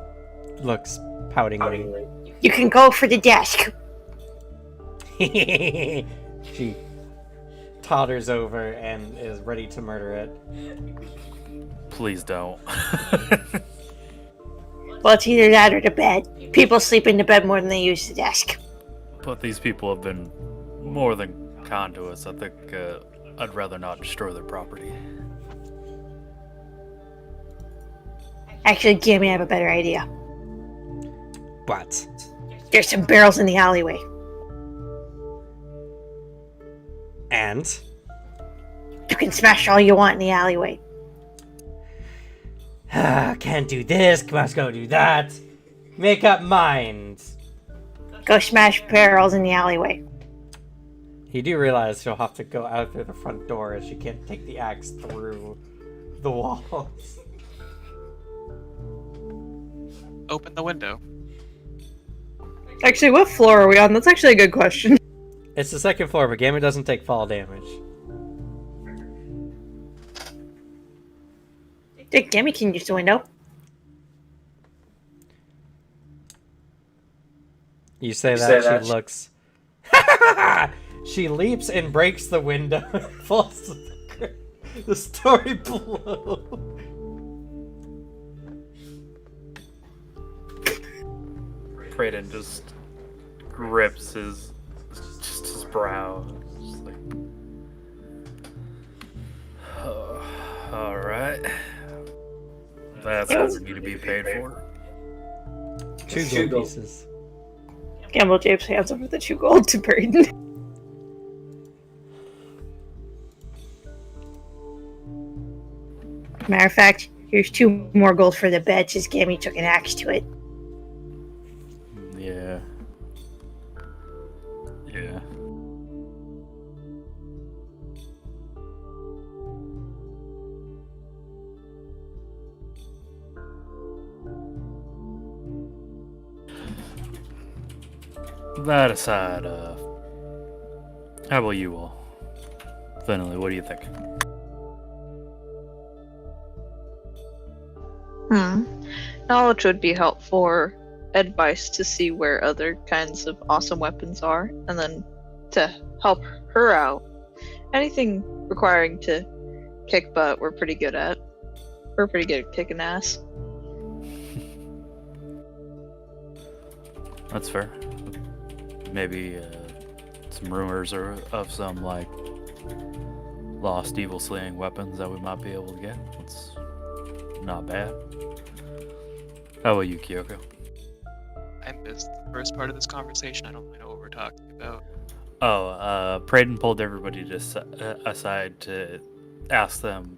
looks poutingly. You can go for the desk. She totters over and is ready to murder it. Please don't. Well, it's either that or the bed. People sleep in the bed more than they use the desk. But these people have been more than kind to us. I think I'd rather not destroy their property. Actually, Gimme, I have a better idea. What? There's some barrels in the alleyway. And? You can smash all you want in the alleyway. Can't do this, must go do that. Make up minds. Go smash barrels in the alleyway. You do realize she'll have to go out through the front door as she can't take the axe through the walls. Open the window. actually, what floor are we on? That's actually a good question. It's the second floor, but Gamma doesn't take fall damage. Gimme can use the window. You say that, she looks... She leaps and breaks the window and falls to the story below. Kraden just grips his brow. Just like, all right. That's what we need to be paid for. 2 gold pieces. Gamble James hands over the 2 gold to Braden. Matter of fact, here's 2 more gold for the bed since Gimme took an axe to it. Yeah. Yeah. That aside, how about you all? Finally, what do you think? Knowledge would be helpful for advice to see where other kinds of awesome weapons are, and then to help her out. Anything requiring to kick butt, we're pretty good at. We're pretty good at kicking ass. That's fair. Maybe some rumors of some like lost evil slaying weapons that we might be able to get. It's not bad. How about you, Kyoko? I missed the first part of this conversation. I don't really know what we're talking about. Oh, Praden pulled everybody aside to ask them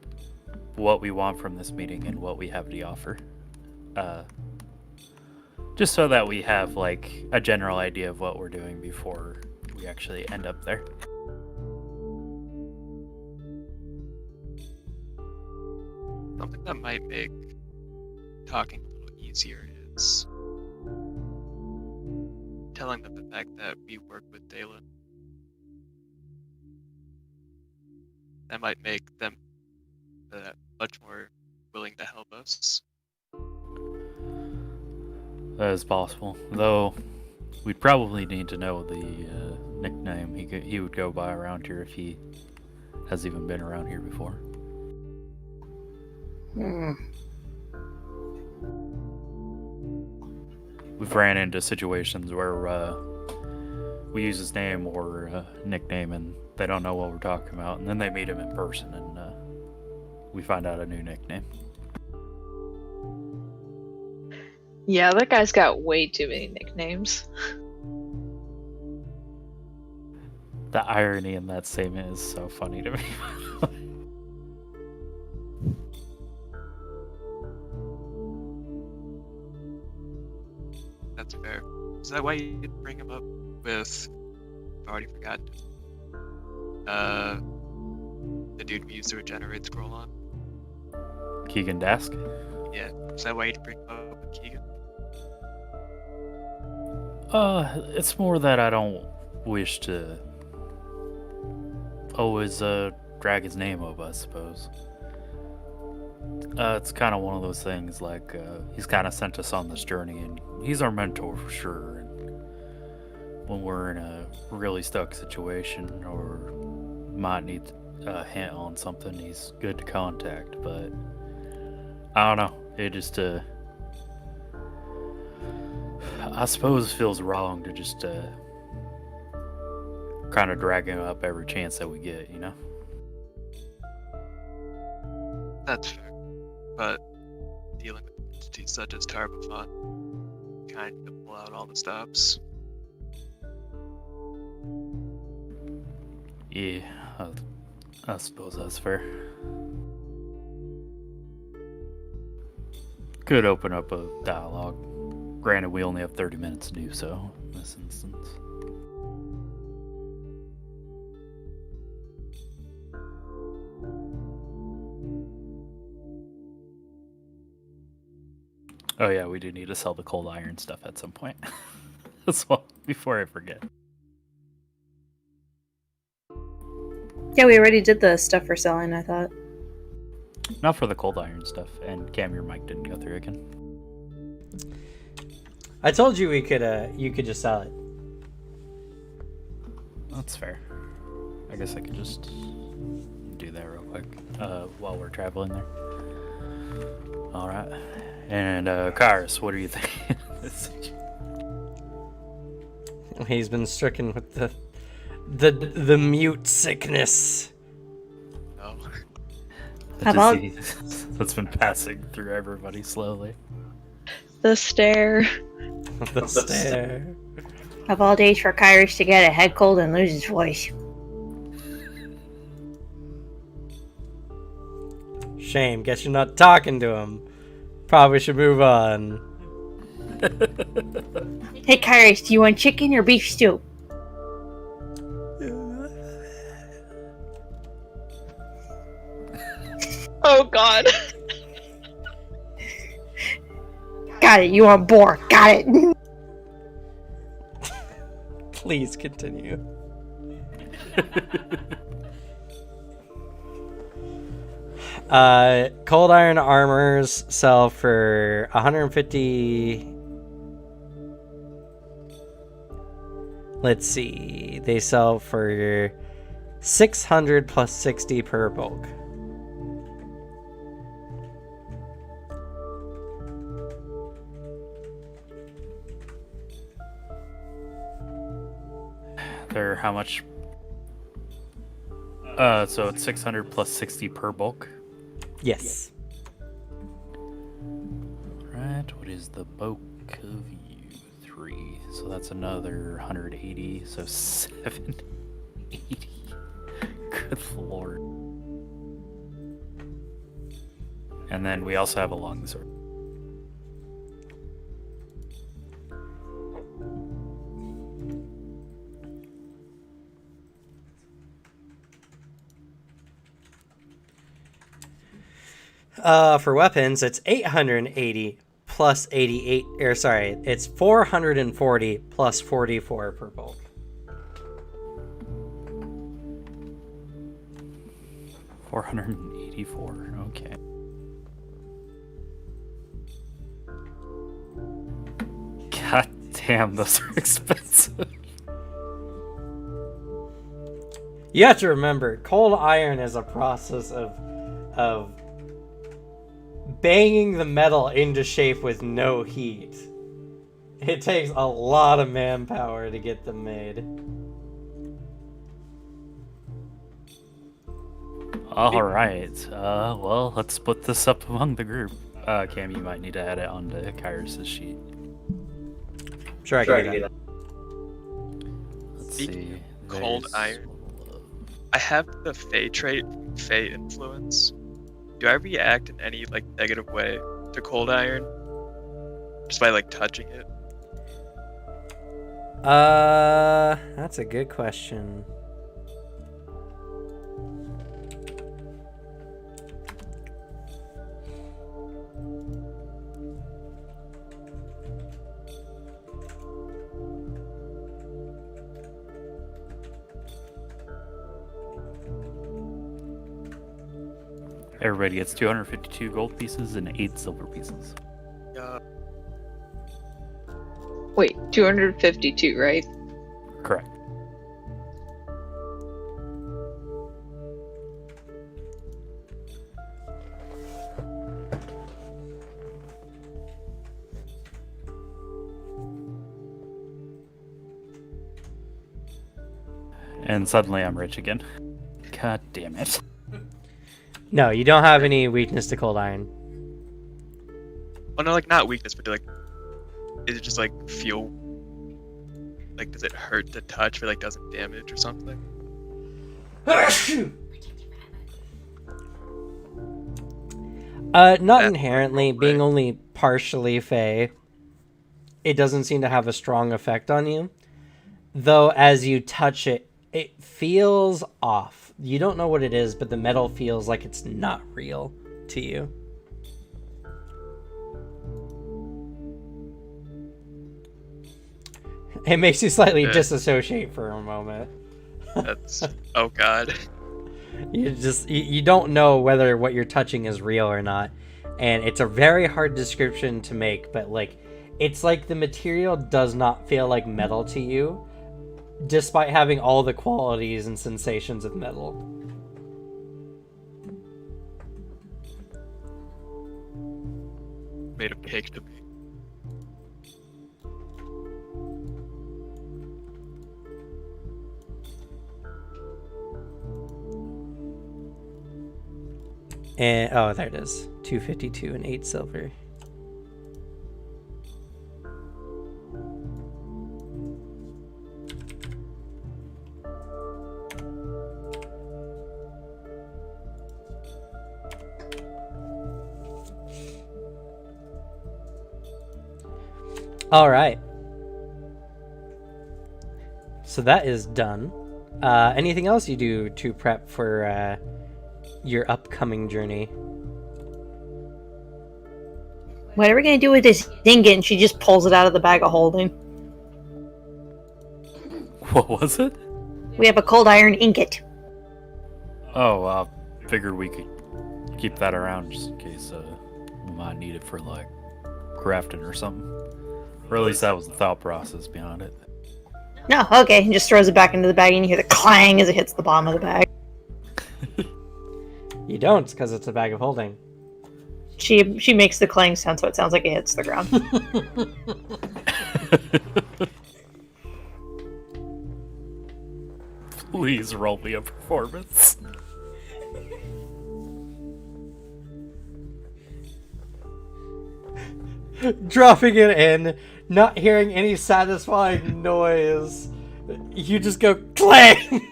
what we want from this meeting and what we have to offer. Just so that we have like a general idea of what we're doing before we actually end up there. Something that might make talking a little easier is telling them the fact that we work with Dalen. That might make them much more willing to help us. That is possible, though. We'd probably need to know the nickname he would go by around here if he has even been around here before. We've ran into situations where we use his name or nickname and they don't know what we're talking about, and then they meet him in person and we find out a new nickname. Yeah, that guy's got way too many nicknames. The irony in that statement is so funny to me. That's fair. Is that why you didn't bring him up with... I've already forgotten. The dude we used to regenerate scroll on? Keegan Dask? Yeah. Is that why you didn't bring him up with Keegan? It's more that I don't wish to always drag his name up, I suppose. It's kind of one of those things, like, he's kind of sent us on this journey, and he's our mentor for sure. And when we're in a really stuck situation or might need a hint on something, he's good to contact, but I don't know. It just, I suppose it feels wrong to just, kind of drag him up every chance that we get, you know? That's fair. But dealing with entities such as Tarbafon, kind of pull out all the stops. Yeah, I suppose that's fair. Could open up a dialogue. Granted, we only have 30 minutes to do so in this instance. Oh yeah, we do need to sell the cold iron stuff at some point. That's all, before I forget. Yeah, we already did the stuff for selling, I thought. Not for the cold iron stuff, and Cam, your mic didn't go through again. I told you we could. You could just sell it. That's fair. I guess I could just do that real quick while we're traveling there. All right. And Kairos, what are you thinking? He's been stricken with the mute sickness. No. The How about- disease that's been passing through everybody slowly. The stare. The stare. Of all days for Kairos to get a head cold and lose his voice. Shame. Guess you're not talking to him. Probably should move on. Hey Kairos, do you want chicken or beef stew? Oh god. Got it, you want boar. Got it. Please continue. Cold iron armors sell for 150. Let's see. They sell for 600 plus 60 per bulk. They're how much? So it's 600 plus 60 per bulk. Yes. Right. What is the bulk of you? 3. So that's another 180. So 780. Good lord. And then we also have a longsword. For weapons, it's 880 plus 88, or sorry, it's 440 plus 44 per bulk. $484. Okay. God damn, those are expensive. You have to remember, cold iron is a process of banging the metal into shape with no heat. It takes a lot of manpower to get them made. All right. Well, let's split this up among the group. Cam, you might need to add it onto Kyrus' sheet. Sure, I can do that. Let's see. Cold There's- iron. I have the Fey trait, Fey influence. Do I react in any like negative way to cold iron just by like touching it? That's a good question. Everybody gets 252 gold pieces and 8 silver pieces. Wait, 252, right? Correct. And suddenly I'm rich again. God damn it. No, you don't have any weakness to cold iron. Oh no, like not weakness, but like, is it just like feel? Like, does it hurt to touch, but like doesn't damage or something? Not inherently. Being only partially Fey, it doesn't seem to have a strong effect on you. Though, as you touch it, it feels off. You don't know what it is, but the metal feels like it's not real to you. It makes you slightly disassociate for a moment. That's oh god. You don't know whether what you're touching is real or not, and it's a very hard description to make, but like it's like the material does not feel like metal to you, despite having all the qualities and sensations of metal. Made of cake to me. And oh, there it is. 252 and 8 silver. All right. So that is done. Anything else you do to prep for your upcoming journey? What are we gonna do with this ingot? And she just pulls it out of the bag of holding. What was it? We have a cold iron ingot. Oh, figured we could keep that around just in case we might need it for like crafting or something. Or at least that was the thought process behind it. No, okay. And just throws it back into the bag, and you hear the clang as it hits the bottom of the bag. You don't, because it's a bag of holding. She makes the clang sound, so it sounds like it hits the ground. Please roll me a performance. Dropping it in, not hearing any satisfying noise. You just go clang!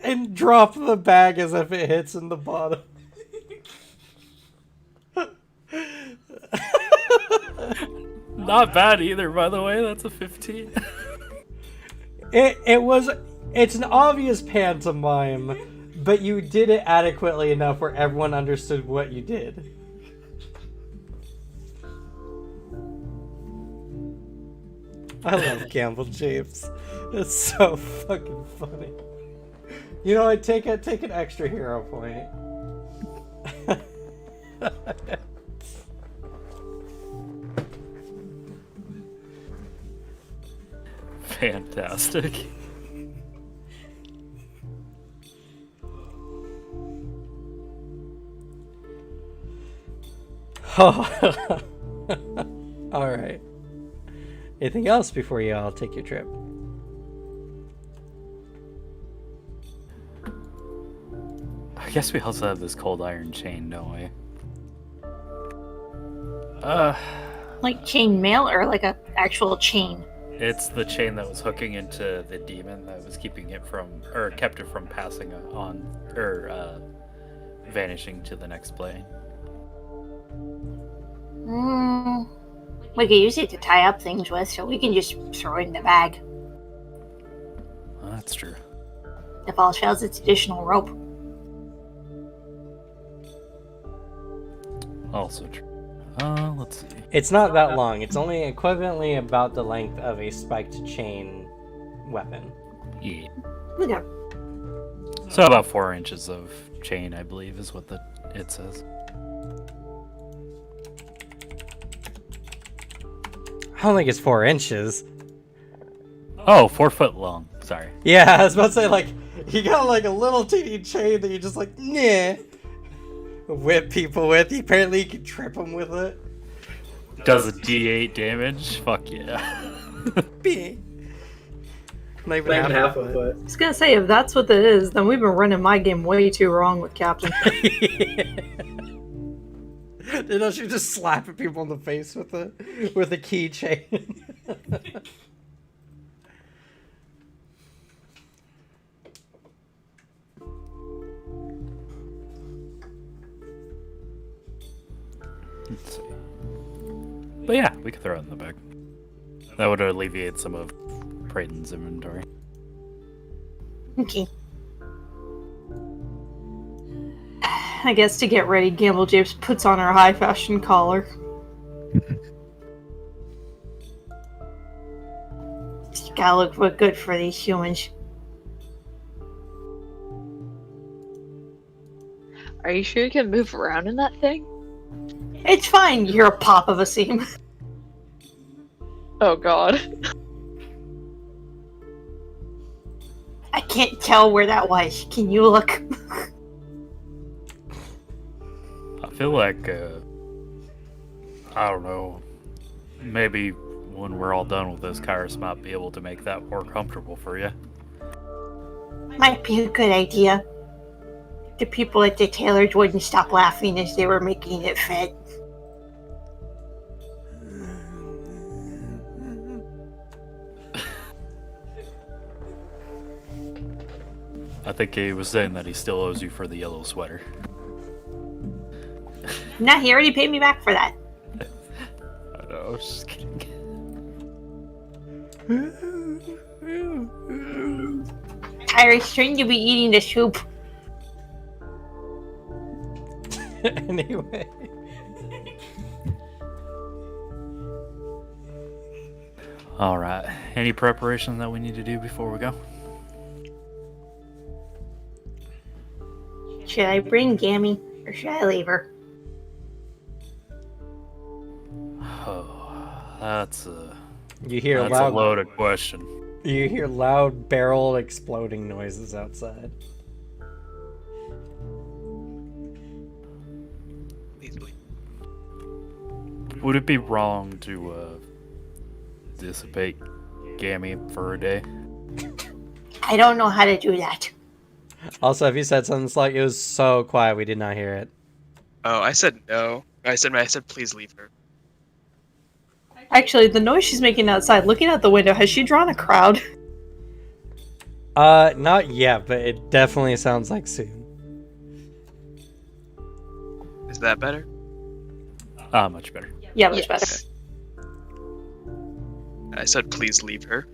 And drop the bag as if it hits in the bottom. Not bad either, by the way. That's a 15. It's an obvious pantomime, but you did it adequately enough where everyone understood what you did. I love Campbell Japes. It's so fucking funny. You know what? Take an extra hero point. Fantastic. Oh. All right. Anything else before you all take your trip? I guess we also have this cold iron chain, don't we? Like chain mail or like a actual chain? It's the chain that was hooking into the demon that was keeping it from, or kept it from passing on, or vanishing to the next plane. We could use it to tie up things with, so we can just throw it in the bag. Well, that's true. If all fails, it's additional rope. Also true. Let's see. It's not that long. It's only equivalently about the length of a spiked chain weapon. Yeah. Okay. So about 4 inches of chain, I believe, is what it says. I don't think it's 4 inches. Oh, 4 foot long. Sorry. Yeah, I was about to say, like, you got like a little teeny chain that you just like, nah, whip people with. Apparently you can trip them with it. Does a D8 damage? Fuck yeah. Bing. Not even half of it. I was gonna say, if that's what it is, then we've been running my game way too wrong with Captain. You know, she just slapping people in the face with a keychain. Let's see. But yeah, we could throw it in the bag. That would alleviate some of Prayden's inventory. Okay. I guess to get ready, Gamble Japes puts on her high fashion collar. Just gotta look good for these humans. Are you sure you can move around in that thing? It's fine, you're a pop of a seam. Oh god. I can't tell where that was. Can you look? I feel like, I don't know, maybe when we're all done with this, Kairos might be able to make that more comfortable for you. Might be a good idea. The people at the tailors wouldn't stop laughing as they were making it fit. I think he was saying that he still owes you for the yellow sweater. Nah, he already paid me back for that. I know, I was just kidding. Iris, shouldn't you be eating the soup? Anyway. Alright, any preparation that we need to do before we go? Should I bring Gammy, or should I leave her? Oh, that's a That's a loaded question. You hear loud barrel exploding noises outside. Please leave. Would it be wrong to dissipate Gammy for a day? I don't know how to do that. Also, if you said something like it was so quiet, we did not hear it. Oh, I said no. I said please leave her. Actually, the noise she's making outside, looking out the window, has she drawn a crowd? Not yet, but it definitely sounds like soon. Is that better? Much better. Yeah, much Yes. better. I said please leave her.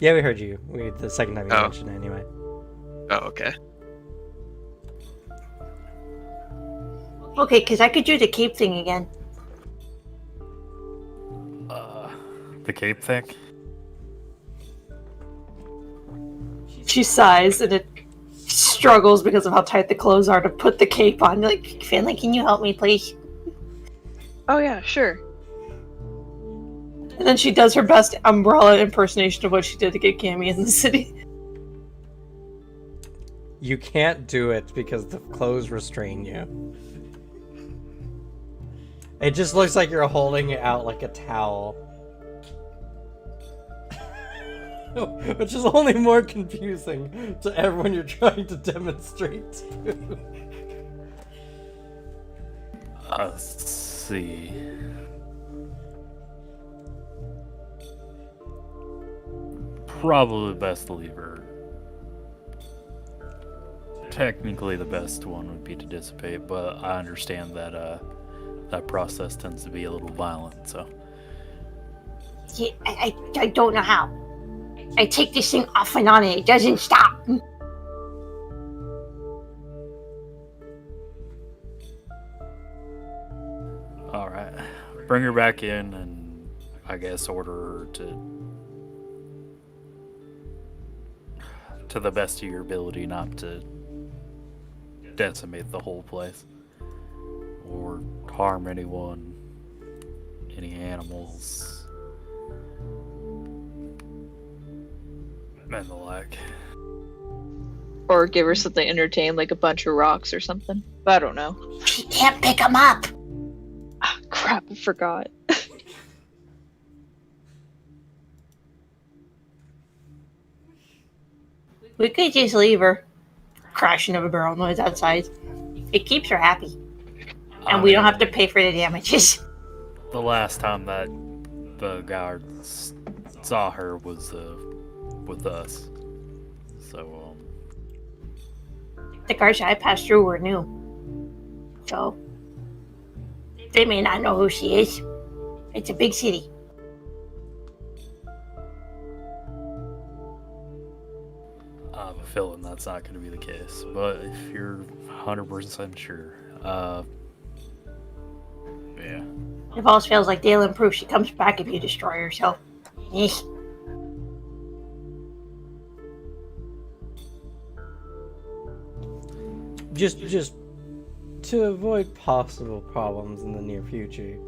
Yeah, we heard you. The second time you Oh. mentioned it anyway. Oh, okay. Okay, because I could do the cape thing again. The cape thing? She sighs and it struggles because of how tight the clothes are to put the cape on. Like, Finley, can you help me, please? Oh yeah, sure. and then she does her best umbrella impersonation of what she did to get Cammy in the city. You can't do it because the clothes restrain you. It just looks like you're holding it out like a towel. Which is only more confusing to everyone you're trying to demonstrate to. Let's see. Probably best to leave her. Technically, the best one would be to dissipate, but I understand that that process tends to be a little violent. So Yeah, I don't know how. I take this thing off and on and it doesn't stop. all right, bring her back in, and I guess order her to the best of your ability, not to decimate the whole place or harm anyone, any animals, and the like. Or give her something to entertain, like a bunch of rocks or something. But I don't know. She can't pick them up. Ah, crap, I forgot. We could just leave her. Crashing of a barrel noise outside. It keeps her happy. And we don't have to pay for the damages. The last time that the guards saw her was with us. So The guards I passed through were new. So, they may not know who she is. It's a big city. I have a feeling that's not going to be the case. But if you're 100% sure, yeah. If all else fails like Dale and Proof, she comes back if you destroy her, so. Eh. Just to avoid possible problems in the near future.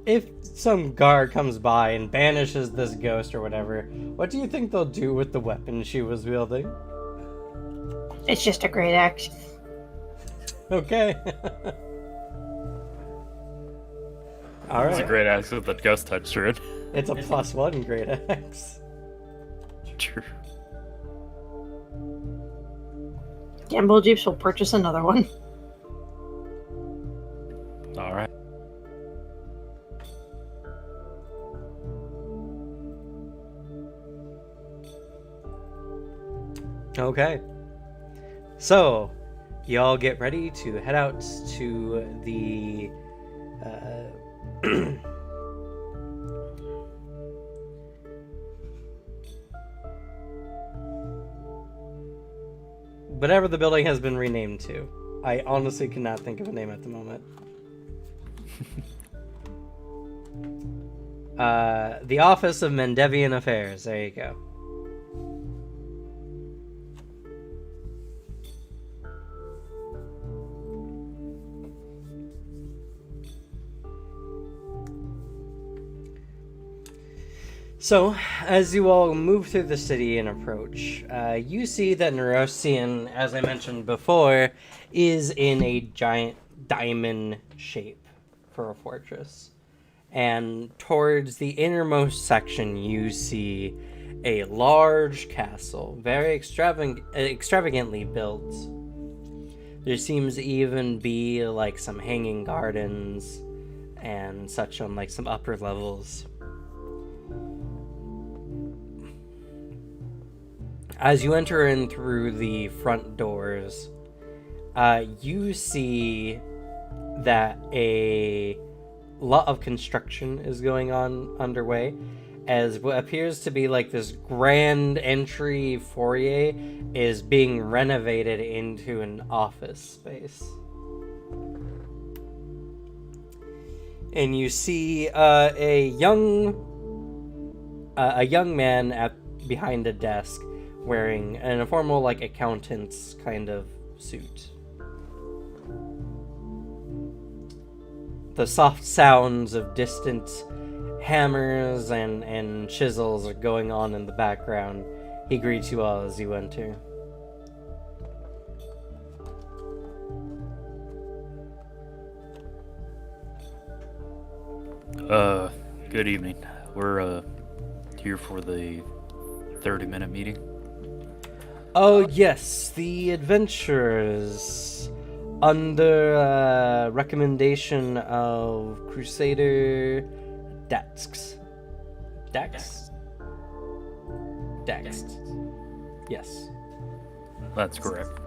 If some guard comes by and banishes this ghost or whatever, what do you think they'll do with the weapon she was wielding? It's just a great axe. Okay. It's a Alright. great accident that Ghost touched her in. It's a +1 great axe. True. Gamble Jeeps will purchase another one. Alright. Okay. So, y'all get ready to head out to the whatever the building has been renamed to. I honestly cannot think of a name at the moment. The Office of Mendevian Affairs. There you go. So, as you all move through the city and approach, you see that Neurosian, as I mentioned before, is in a giant diamond shape for a fortress. And towards the innermost section, you see a large castle, very extravagantly built. There seems to even be like some hanging gardens and such on like some upper levels. As you enter in through the front doors, you see that a lot of construction is going on underway, as what appears to be like this grand entry foyer is being renovated into an office space. And you see a young man behind a desk wearing an informal like accountant's kind of suit. The soft sounds of distant hammers and chisels are going on in the background. He greets you all as you enter. Good evening. We're here for the 30-minute meeting. Oh yes, the adventurers, under recommendation of Crusader Dax. Dax? Dax. Yes. That's correct.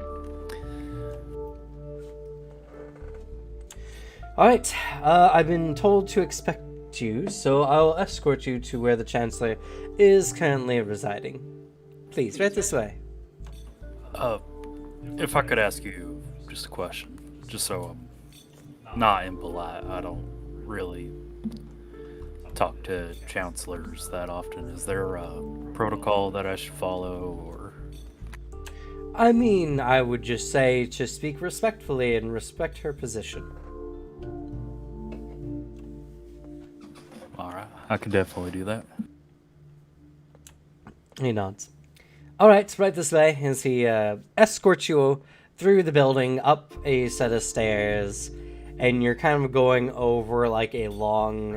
Alright, I've been told to expect you, so I'll escort you to where the Chancellor is currently residing. Please, right this way. If I could ask you just a question, just so I'm not impolite. I don't really talk to chancellors that often. Is there a protocol that I should follow, or? I mean, I would just say to speak respectfully and respect her position. Alright, I can definitely do that. He nods. Alright, right this way, as he escorts you through the building, up a set of stairs, and you're kind of going over like a long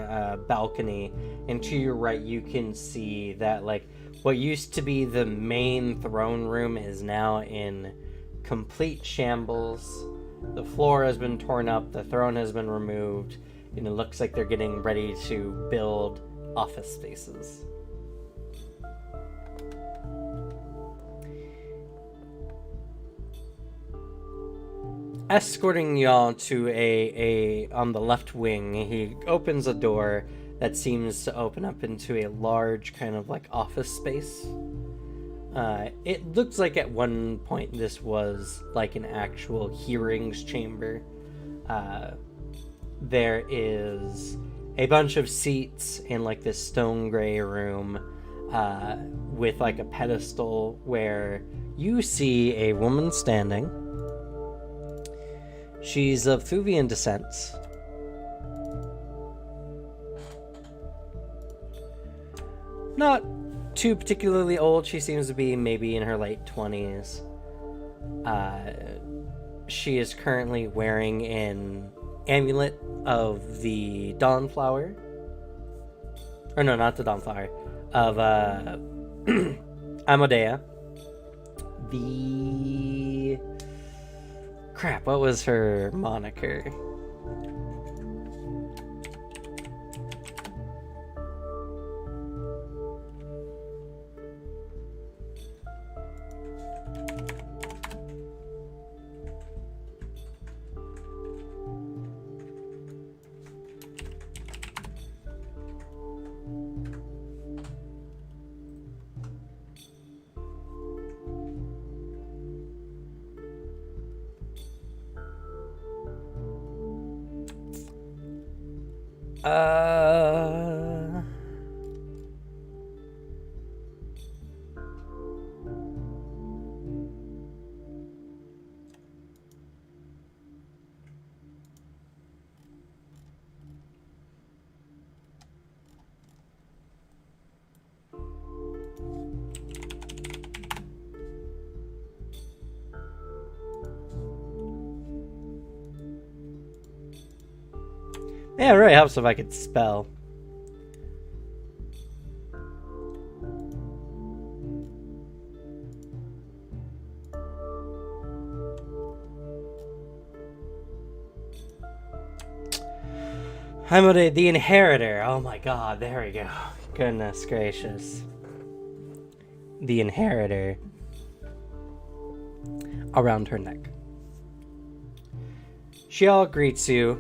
balcony, and to your right you can see that like what used to be the main throne room is now in complete shambles. The floor has been torn up, the throne has been removed, and it looks like they're getting ready to build office spaces. Escorting y'all to a on the left wing, he opens a door that seems to open up into a large kind of like office space. It looks like at one point this was like an actual hearings chamber. There is a bunch of seats in like this stone gray room with like a pedestal where you see a woman standing. She's of Thuvian descent. Not too particularly old. She seems to be maybe in her late 20s. She is currently wearing an amulet of the Dawnflower. Or no, not the Dawnflower. Of Amadea. The... Crap, what was her moniker? Yeah, it really helps if I could spell. Hamode, the Inheritor. Oh my god, there we go. Goodness gracious. The Inheritor. Around her neck. She all greets you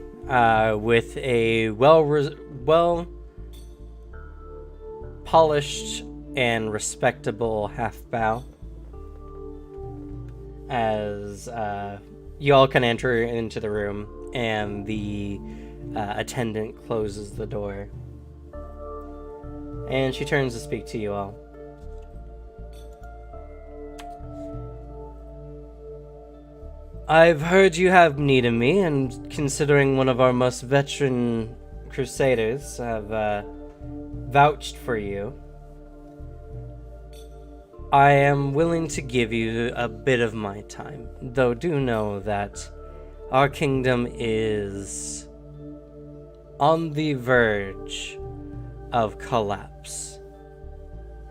with a well polished and respectable half bow. As you all can enter into the room, and the attendant closes the door. And she turns to speak to you all. I've heard you have need of me, and considering one of our most veteran crusaders have vouched for you, I am willing to give you a bit of my time, though do know that our kingdom is on the verge of collapse,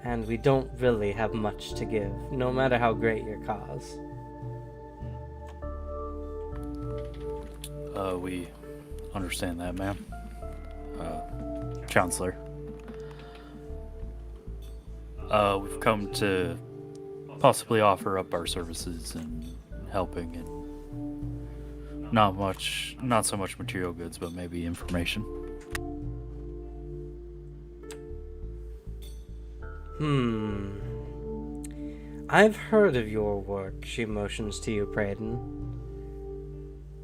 and we don't really have much to give, no matter how great your cause. We understand that, ma'am. Chancellor. We've come to possibly offer up our services in helping, and not so much material goods, but maybe information. I've heard of your work, she motions to you, Praden.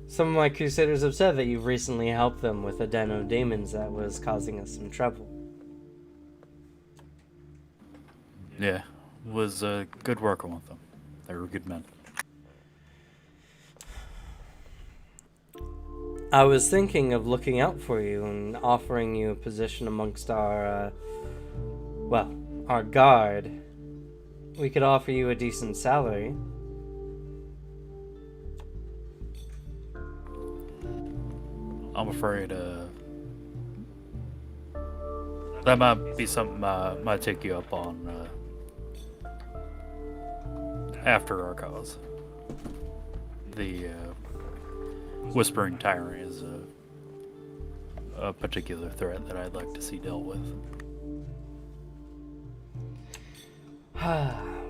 Some of my crusaders have said that you've recently helped them with a den of demons that was causing us some trouble. Yeah, was good working with them. They were good men. I was thinking of looking out for you and offering you a position amongst our guard. We could offer you a decent salary. I'm afraid that might be something I might take you up on after our cause. The Whispering Tyrant is a particular threat that I'd like to see dealt with.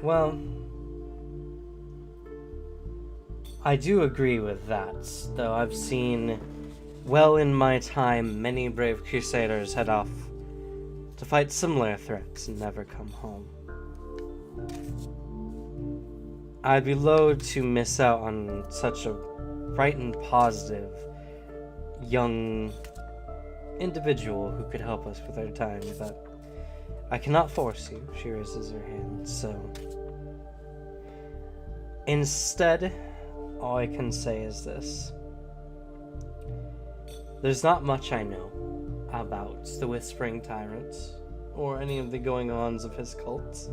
Well, I do agree with that, though I've seen, well in my time, many brave crusaders head off to fight similar threats and never come home. I'd be loath to miss out on such a bright and positive young individual who could help us with our time, but I cannot force you. She raises her hand, so instead, all I can say is this. There's not much I know about the Whispering Tyrant or any of the going-ons of his cult.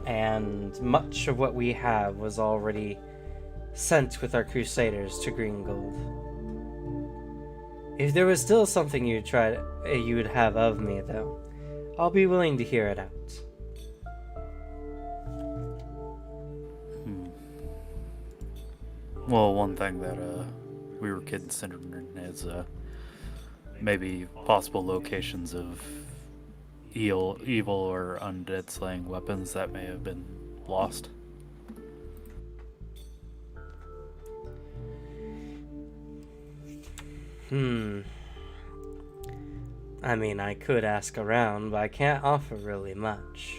And much of what we have was already sent with our crusaders to Greengold. If there was still something you would have of me, though, I'll be willing to hear it out. Well, one thing that we were considering is maybe possible locations of evil or undead slaying weapons that may have been lost. I mean, I could ask around, but I can't offer really much.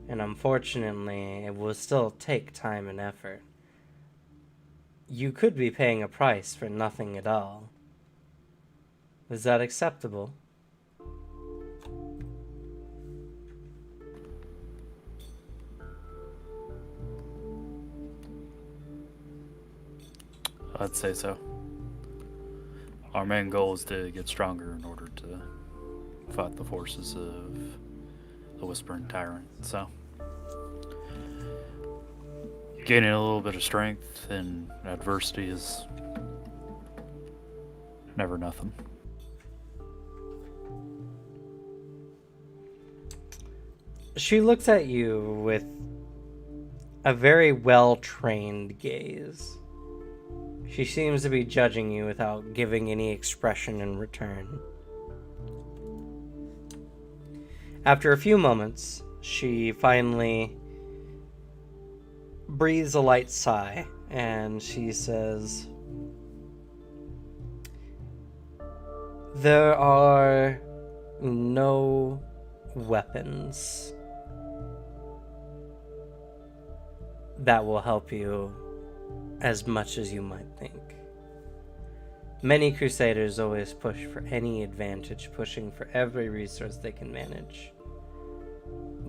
And unfortunately, it will still take time and effort. You could be paying a price for nothing at all. Is that acceptable? I'd say so. Our main goal is to get stronger in order to fight the forces of the Whispering Tyrant, so gaining a little bit of strength in adversity is never nothing. She looks at you with a very well-trained gaze. She seems to be judging you without giving any expression in return. After a few moments, she finally breathes a light sigh, and she says, "There are no weapons that will help you as much as you might think. Many crusaders always push for any advantage, pushing for every resource they can manage.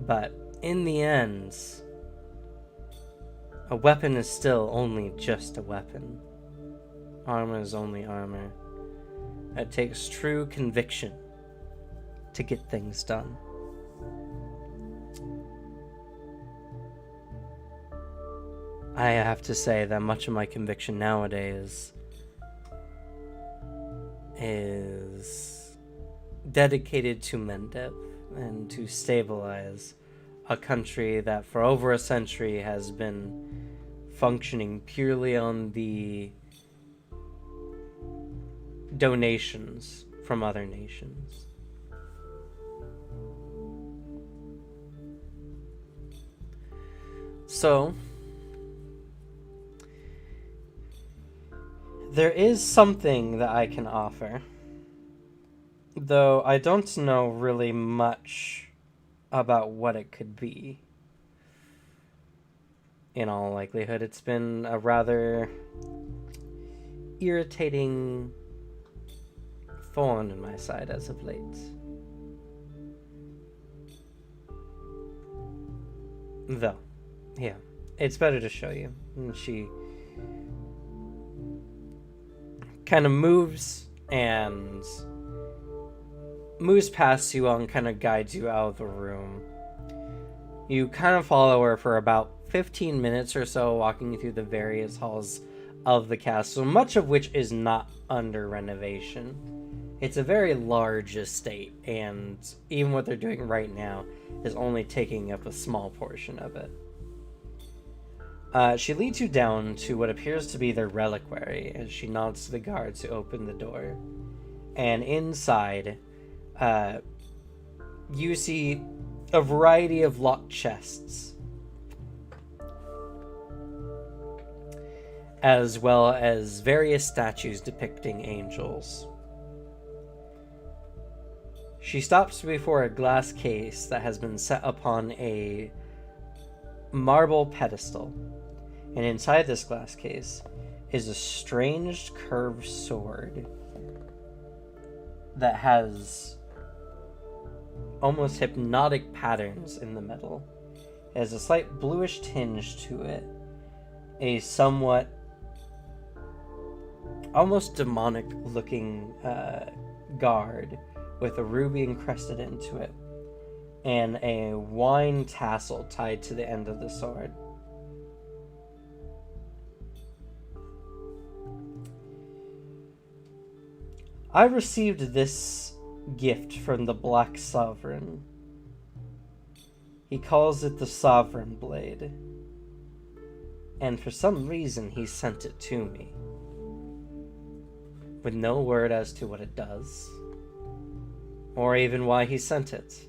But in the end, a weapon is still only just a weapon. Armor is only armor. It takes true conviction to get things done." I have to say that much of my conviction nowadays is dedicated to Mendev and to stabilize a country that for over a century has been functioning purely on the donations from other nations. So, there is something that I can offer, though I don't know really much about what it could be. In all likelihood, it's been a rather irritating thorn in my side as of late. Though, yeah, it's better to show you. And she kind of moves past you and kind of guides you out of the room. You kind of follow her for about 15 minutes or so, walking through the various halls of the castle, much of which is not under renovation. It's a very large estate, and even what they're doing right now is only taking up a small portion of it. She leads you down to what appears to be their reliquary, as she nods to the guards to open the door. And inside, you see a variety of locked chests, as well as various statues depicting angels. She stops before a glass case that has been set upon a marble pedestal. And inside this glass case is a strange curved sword that has almost hypnotic patterns in the metal. It has a slight bluish tinge to it, a somewhat almost demonic looking guard with a ruby encrusted into it, and a wine tassel tied to the end of the sword. I received this gift from the Black Sovereign. He calls it the Sovereign Blade, and for some reason he sent it to me, with no word as to what it does, or even why he sent it.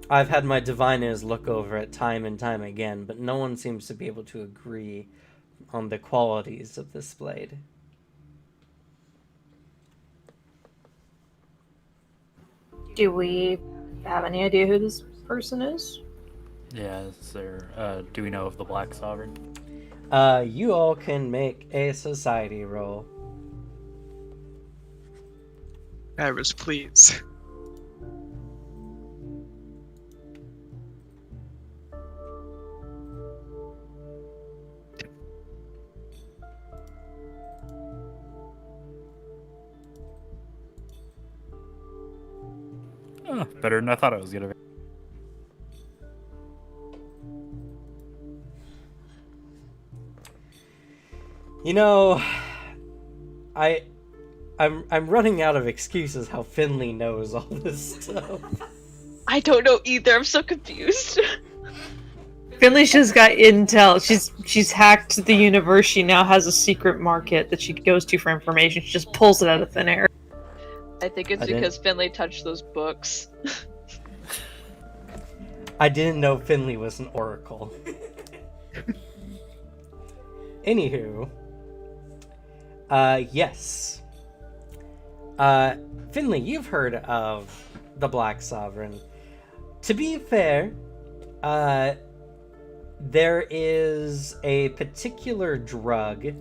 I've had my diviners look over it time and time again, but no one seems to be able to agree on the qualities of this blade. Do we have any idea who this person is? Yeah, is there, do we know of the Black Sovereign? You all can make a society roll. Iris, please. Oh, better than I thought I was gonna be. You know, I'm running out of excuses how Finley knows all this stuff. I don't know either. I'm so confused. Finley's just got intel. She's hacked the universe. She now has a secret market that she goes to for information. She just pulls it out of thin air. I think it's because Finley touched those books. I didn't know Finley was an oracle. Anywho, yes. Finley, you've heard of the Black Sovereign. To be fair, there is a particular drug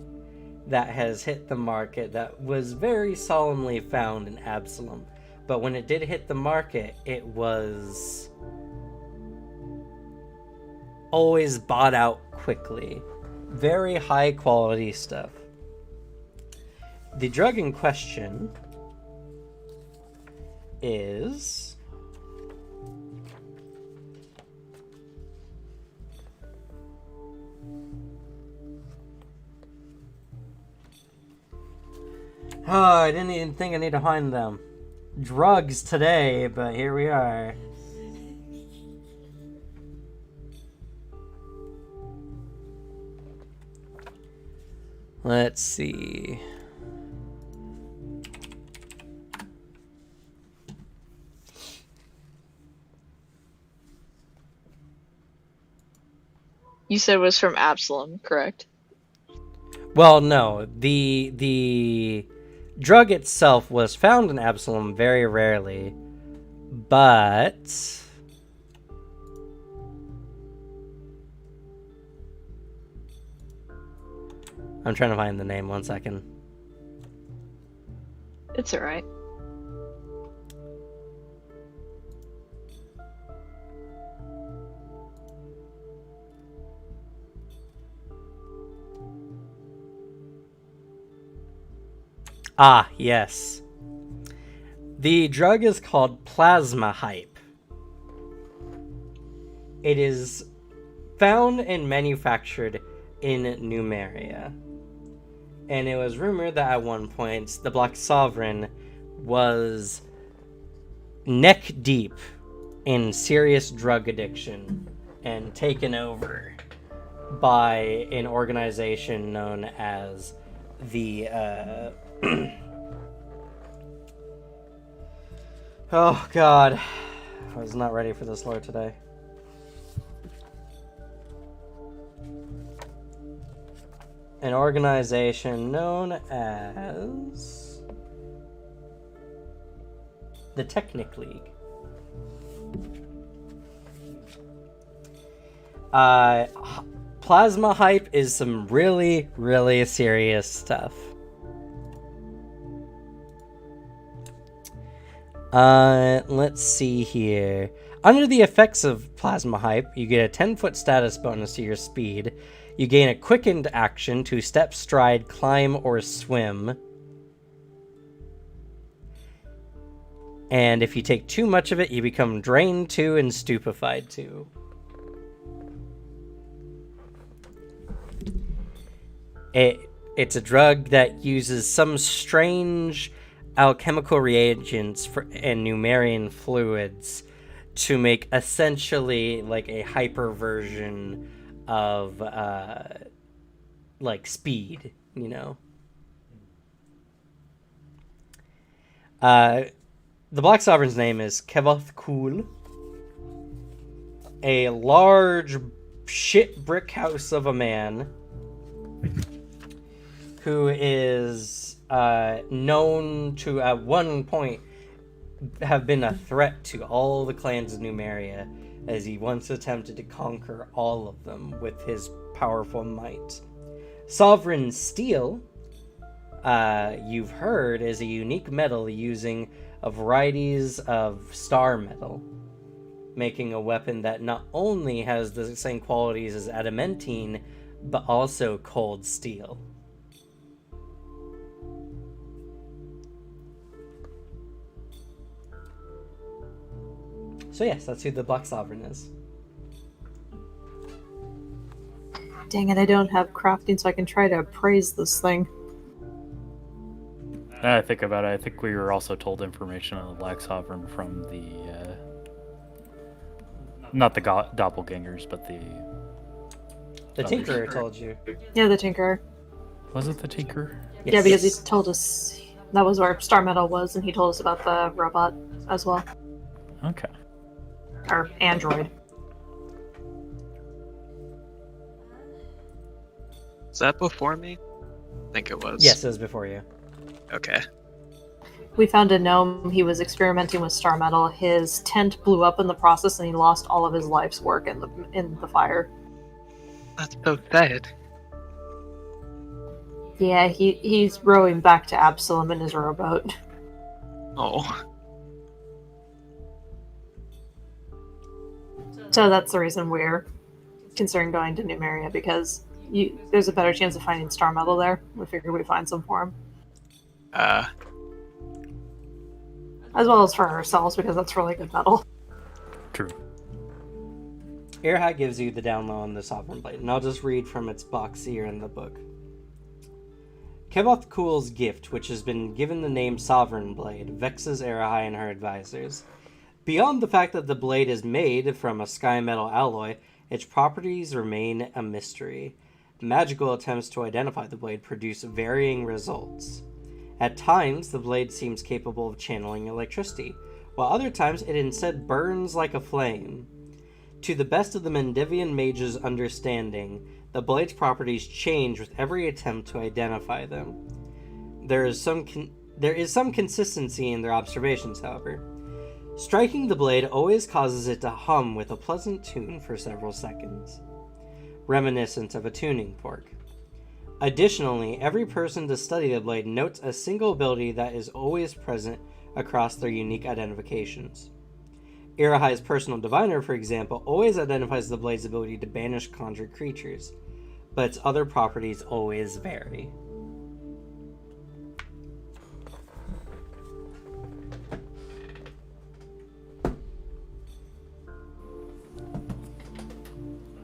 that has hit the market that was very solemnly found in Absalom. But when it did hit the market, it was always bought out quickly. Very high quality stuff. The drug in question is I didn't even think I need to find them. Drugs today, but here we are. Let's see. You said it was from Absalom, correct? Well, no. The drug itself was found in Absalom very rarely, but I'm trying to find the name. 1 second. It's alright. Ah, yes. The drug is called plasma hype. It is found and manufactured in Numeria. And it was rumored that at one point the Black Sovereign was neck deep in serious drug addiction and taken over by an organization known as the oh god, I was not ready for this lore today. An organization known as the Technic League. Plasma hype is some really, really serious stuff. Let's see here. Under the effects of plasma hype, you get a 10-foot status bonus to your speed. You gain a quickened action to step, stride, climb, or swim. And if you take too much of it, you become drained 2 and stupefied 2. It's a drug that uses some strange alchemical reagents and Numerian fluids to make essentially like a hyper version of like speed, you know. The Black Sovereign's name is Kevoth Kul, a large shit brick house of a man who is known to at one point have been a threat to all the clans of Numeria, as he once attempted to conquer all of them with his powerful might. Sovereign Steel, you've heard, is a unique metal using a varieties of star metal, making a weapon that not only has the same qualities as adamantine, but also cold steel. So yes, that's who the Black Sovereign is. Dang it, I don't have crafting, so I can try to appraise this thing. I think about it. I think we were also told information on the Black Sovereign from the, not the doppelgangers, but the The Oh, Tinkerer sure. told you. Yeah, the Tinkerer. Was it the Tinker? Yeah, because he told us that was where Star Metal was, and he told us about the robot as well. Okay. Or android. Is that before me? I think it was. Yes, it was before you. Okay. We found a gnome. He was experimenting with Star Metal. His tent blew up in the process, and he lost all of his life's work in the fire. That's so sad. Yeah, he's rowing back to Absalom in his rowboat. Oh. So that's the reason we're considering going to Numeria, because there's a better chance of finding Star Metal there. We figured we'd find some for him. As well as for ourselves, because that's really good metal. True. Irha gives you the down low on the Sovereign Blade, and I'll just read from its box here in the book. Kevoth Cool's gift, which has been given the name Sovereign Blade, vexes Erahai and her advisors. Beyond the fact that the blade is made from a sky metal alloy, its properties remain a mystery. Magical attempts to identify the blade produce varying results. At times, the blade seems capable of channeling electricity, while other times it instead burns like a flame. To the best of the Mendivian mage's understanding, the blade's properties change with every attempt to identify them. There is some consistency in their observations, however. Striking the blade always causes it to hum with a pleasant tune for several seconds, reminiscent of a tuning fork. Additionally, every person to study the blade notes a single ability that is always present across their unique identifications. Irahai's personal diviner, for example, always identifies the blade's ability to banish conjured creatures, but its other properties always vary.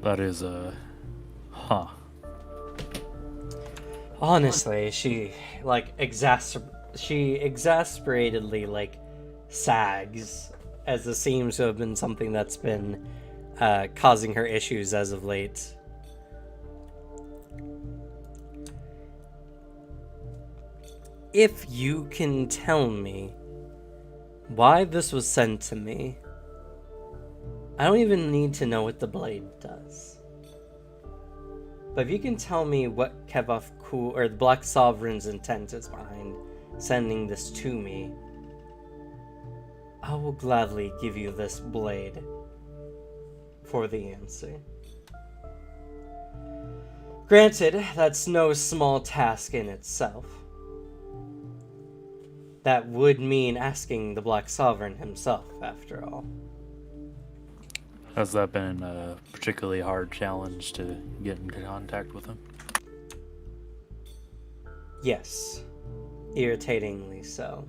That is, huh. Honestly, she exasperatedly sags, as this seems to have been something that's been causing her issues as of late. If you can tell me why this was sent to me, I don't even need to know what the blade does. But if you can tell me what Kevoth Cool or the Black Sovereign's intent is behind sending this to me, I will gladly give you this blade for the answer. Granted, that's no small task in itself. That would mean asking the Black Sovereign himself, after all. Has that been a particularly hard challenge to get into contact with him? Yes, irritatingly so.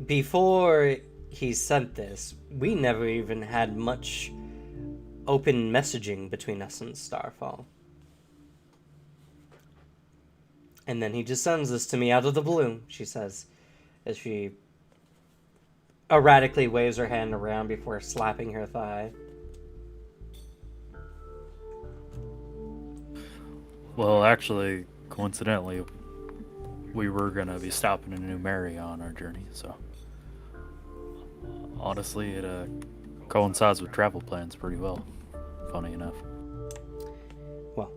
Before he sent this, we never even had much open messaging between us and Starfall. And then he just sends this to me out of the blue, she says, as she erratically waves her hand around before slapping her thigh. Well, actually, coincidentally, we were going to be stopping in Numeria on our journey, so honestly, it coincides with travel plans pretty well, funny enough. Well,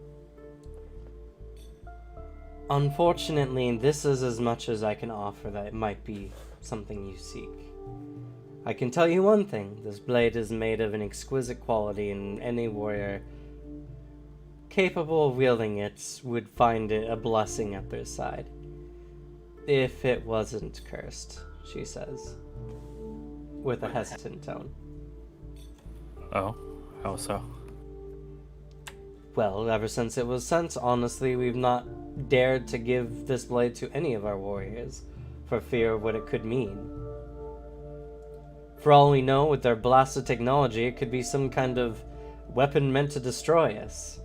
unfortunately, this is as much as I can offer that it might be something you seek. I can tell you one thing, this blade is made of an exquisite quality, and any warrior capable of wielding it would find it a blessing at their side. If it wasn't cursed, she says, with a hesitant tone. Oh, how so? Well, ever since it was sent, honestly, we've not dared to give this blade to any of our warriors, for fear of what it could mean. For all we know, with their blasted technology, it could be some kind of weapon meant to destroy us.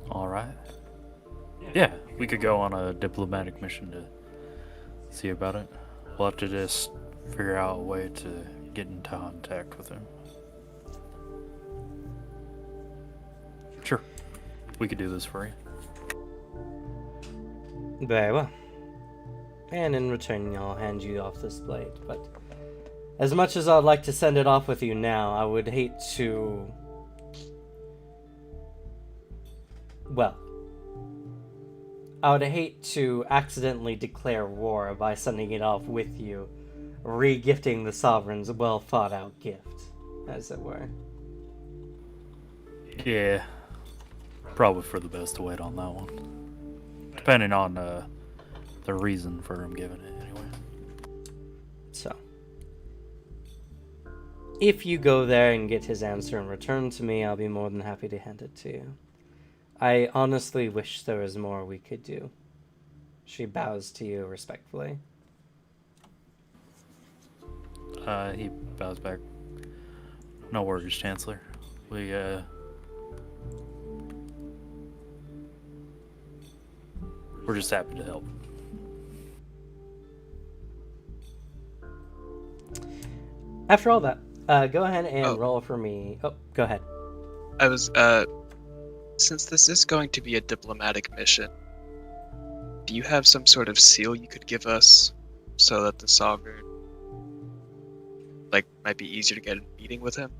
Alright. Yeah, we could go on a diplomatic mission to see about it. We'll have to just figure out a way to get in contact with him. Sure. We could do this for you. Very well. And in return, I'll hand you off this blade. But as much as I'd like to send it off with you now, I would hate to... Well, I would hate to accidentally declare war by sending it off with you, re-gifting the Sovereign's well-thought-out gift, as it were. Yeah. Probably for the best to wait on that one. Depending on the reason for him giving it, anyway. So, if you go there and get his answer and return to me, I'll be more than happy to hand it to you. I honestly wish there was more we could do. She bows to you respectfully. He bows back. No worries, Chancellor. We're just happy to help. After all that, go ahead and roll for me. Oh, go ahead. I was, since this is going to be a diplomatic mission, do you have some sort of seal you could give us so that the Sovereign, might be easier to get a meeting with him?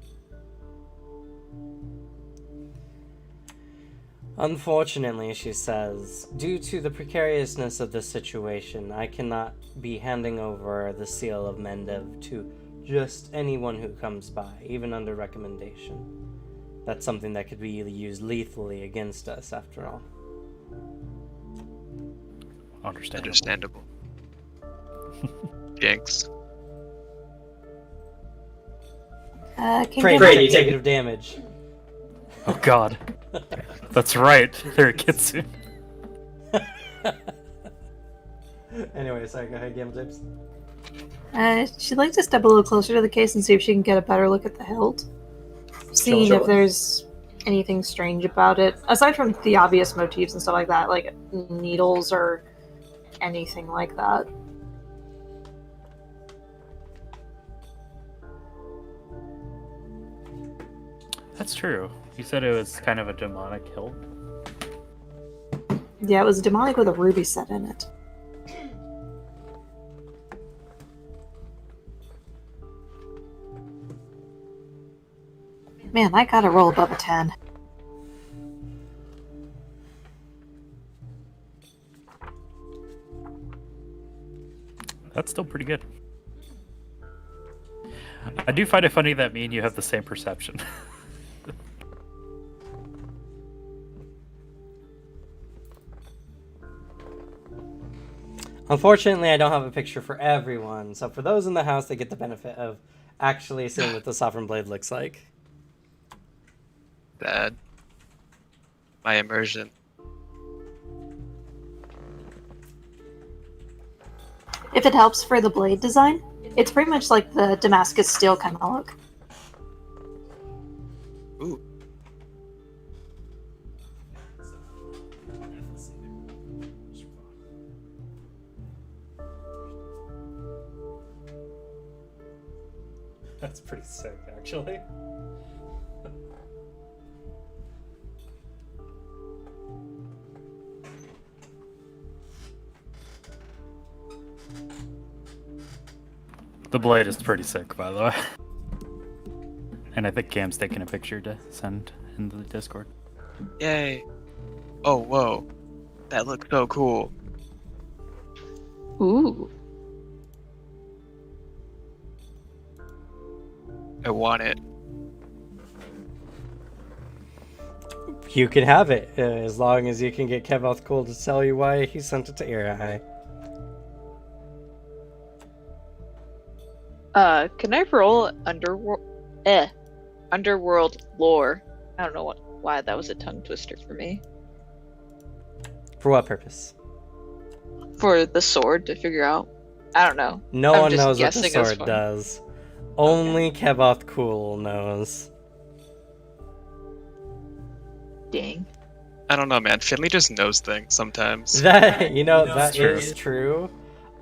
Unfortunately, she says, due to the precariousness of this situation, I cannot be handing over the seal of Mendev to just anyone who comes by, even under recommendation. That's something that could be used lethally against us, after all. Understandable. Jinx. Pray negative damage. Oh god. That's right. There it gets you. Anyway, sorry, go ahead, Gamble Tips. She'd like to step a little closer to the case and see if she can get a better look at the hilt. Seeing Sure. if there's anything strange about it. Aside from the obvious motifs and stuff like that, like needles or anything like that. That's true. You said it was kind of a demonic hilt. Yeah, it was demonic with a ruby set in it. Man, I gotta roll above a 10. That's still pretty good. I do find it funny that me and you have the same perception. Unfortunately, I don't have a picture for everyone, so for those in the house, they get the benefit of actually seeing what the Sovereign Blade looks like. Bad. My immersion. If it helps for the blade design, it's pretty much like the Damascus steel kind of look. Ooh. That's pretty sick, actually. The blade is pretty sick, by the way. And I think Cam's taking a picture to send into the Discord. Yay. Oh, whoa. That looks so cool. Ooh. I want it. You can have it, as long as you can get Kevoth Cool to tell you why he sent it to Irahai. Can I roll underworld lore? I don't know why that was a tongue twister for me. For what purpose? For the sword to figure out. I don't know. No I'm one just knows what the guessing as sword fun. does. Only Kevoth Cool knows. Dang. I don't know, man. Finley just knows things sometimes. That that That's true. is true.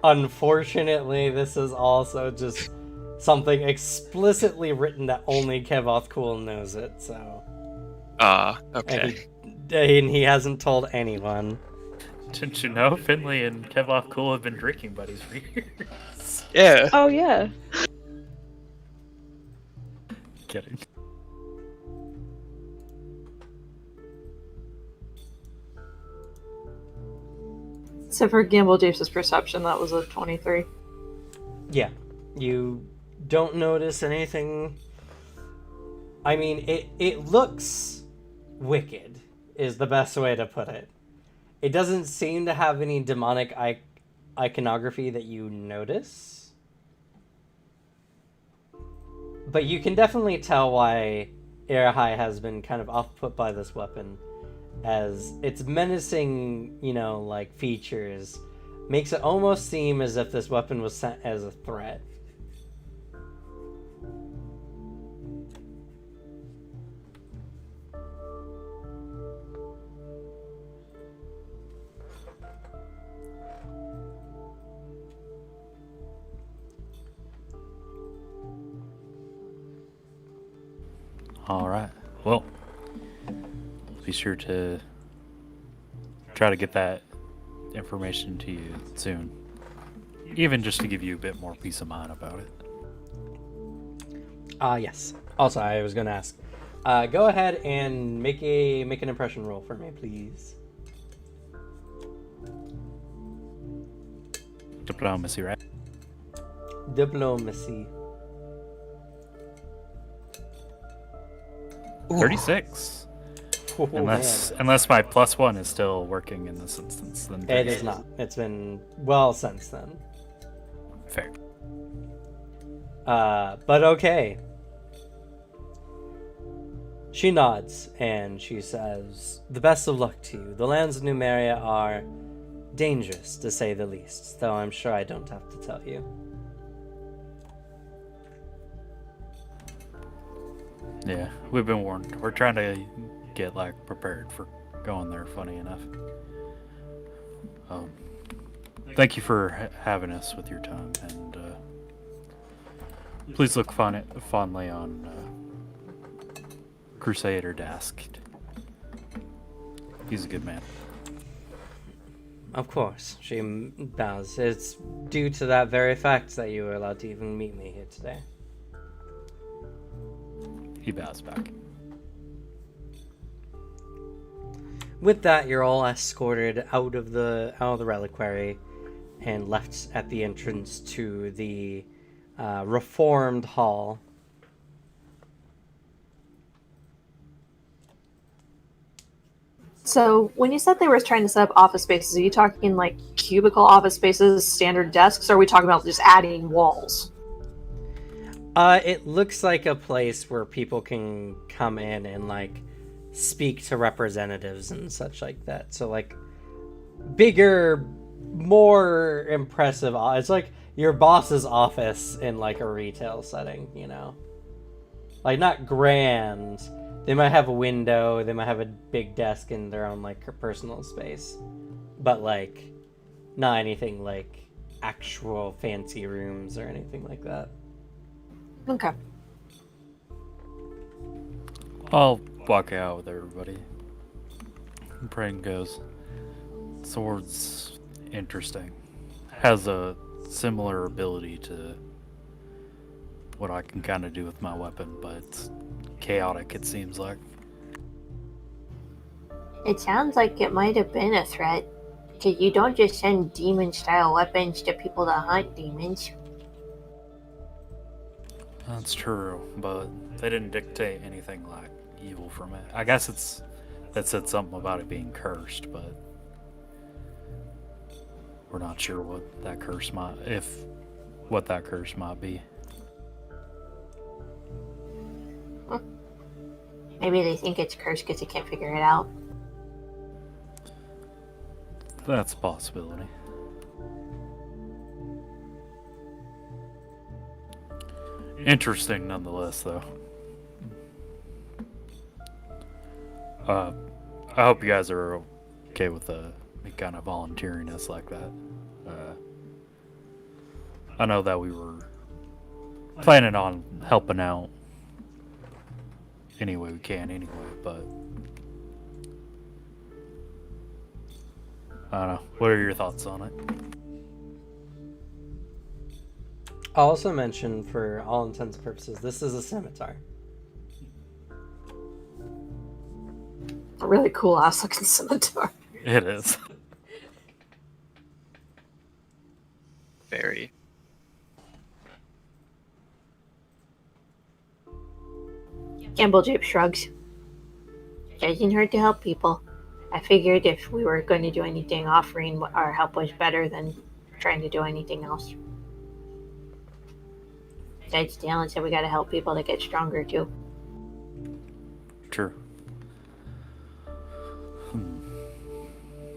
Unfortunately, this is also just something explicitly written that only Kevoth Cool knows it. So, Okay. and he hasn't told anyone. Didn't you know Finley and Kevloff Cool have been drinking buddies for years? Yeah. Oh yeah. Kidding. So for Gamble Japes' perception, that was a 23. Yeah, you don't notice anything. I mean, it looks wicked, is the best way to put it. It doesn't seem to have any demonic iconography that you notice. But you can definitely tell why Erahai has been kind of off-put by this weapon, as its menacing, like, features makes it almost seem as if this weapon was sent as a threat. Alright. Well, be sure to try to get that information to you soon. Even just to give you a bit more peace of mind about it. Yes. Also, I was going to ask. Go ahead and make an impression roll for me, please. Diplomacy, right? Diplomacy. 36. Oh, Unless my +1 is still working in this instance, then man. It is not. It's been well since then. Fair. But okay. She nods and she says, "The best of luck to you. The lands of Numeria are dangerous, to say the least, though I'm sure I don't have to tell you." Yeah, we've been warned. We're trying to get prepared for going there. Funny enough. Thank you for having us with your time, and please look fondly on Crusader Dask. He's a good man. Of course, she bows. It's due to that very fact that you were allowed to even meet me here today. He bows back. With that, you're all escorted out of the reliquary and left at the entrance to the reformed hall. So when you said they were trying to set up office spaces, are you talking like cubicle office spaces, standard desks, or are we talking about just adding walls? It looks like a place where people can come in and speak to representatives and such like that. So bigger, more impressive. It's like your boss's office in a retail setting, not grand. They might have a window, they might have a big desk in their own personal space, but not anything like actual fancy rooms or anything like that. Okay. I'll walk out with everybody. Brain goes, sword's interesting. Has a similar ability to what I can kind of do with my weapon, but it's chaotic, it seems like. It sounds like it might have been a threat, because you don't just send demon-style weapons to people that hunt demons. That's true, but they didn't dictate anything evil from it. I guess that said something about it being cursed, but we're not sure what that curse might be. Maybe they think it's cursed because they can't figure it out. That's a possibility. Interesting nonetheless, though. I hope you guys are okay with me kind of volunteering us like that. I know that we were planning on helping out any way we can anyway, but I don't know. What are your thoughts on it? I'll also mention, for all intents and purposes, this is a scimitar. A really cool ass looking scimitar. It is. Very. Gamble Jape shrugs. Doesn't hurt to help people. I figured if we were going to do anything, offering our help was better than trying to do anything else. Besides, Dallin said we gotta help people to get stronger too. True.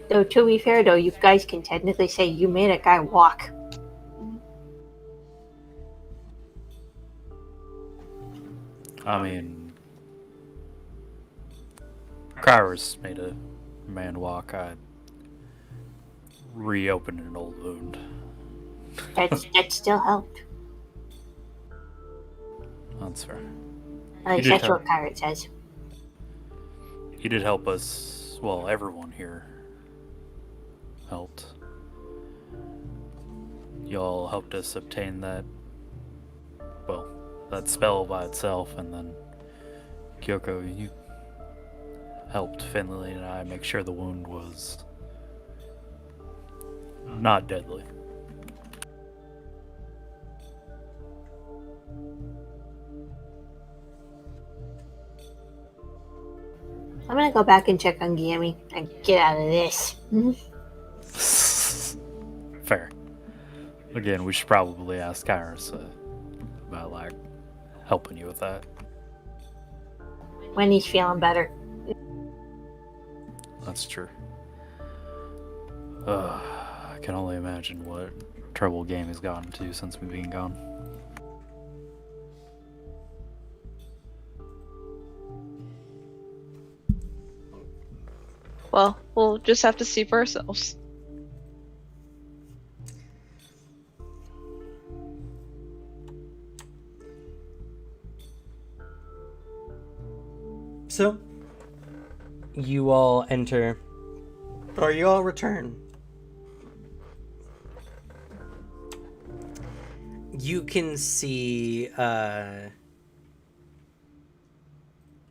Though, to be fair though, you guys can technically say you made a guy walk. I mean, Kyrus made a man walk. I reopened an old wound. That still helped. That's fair. At least did that's help. what Pirate says. You did help us. Well, everyone here helped. Y'all helped us obtain that. Well, that spell by itself, and then Kyoko, you helped Finley and I make sure the wound was not deadly. I'm gonna go back and check on Giami and get out of this. Fair. Again, we should probably ask Kyrus about, like, helping you with that. When he's feeling better. That's true. I can only imagine what trouble Game has gotten to since we've been gone. Well, we'll just have to see for ourselves. So, you all enter, or you all return. You can see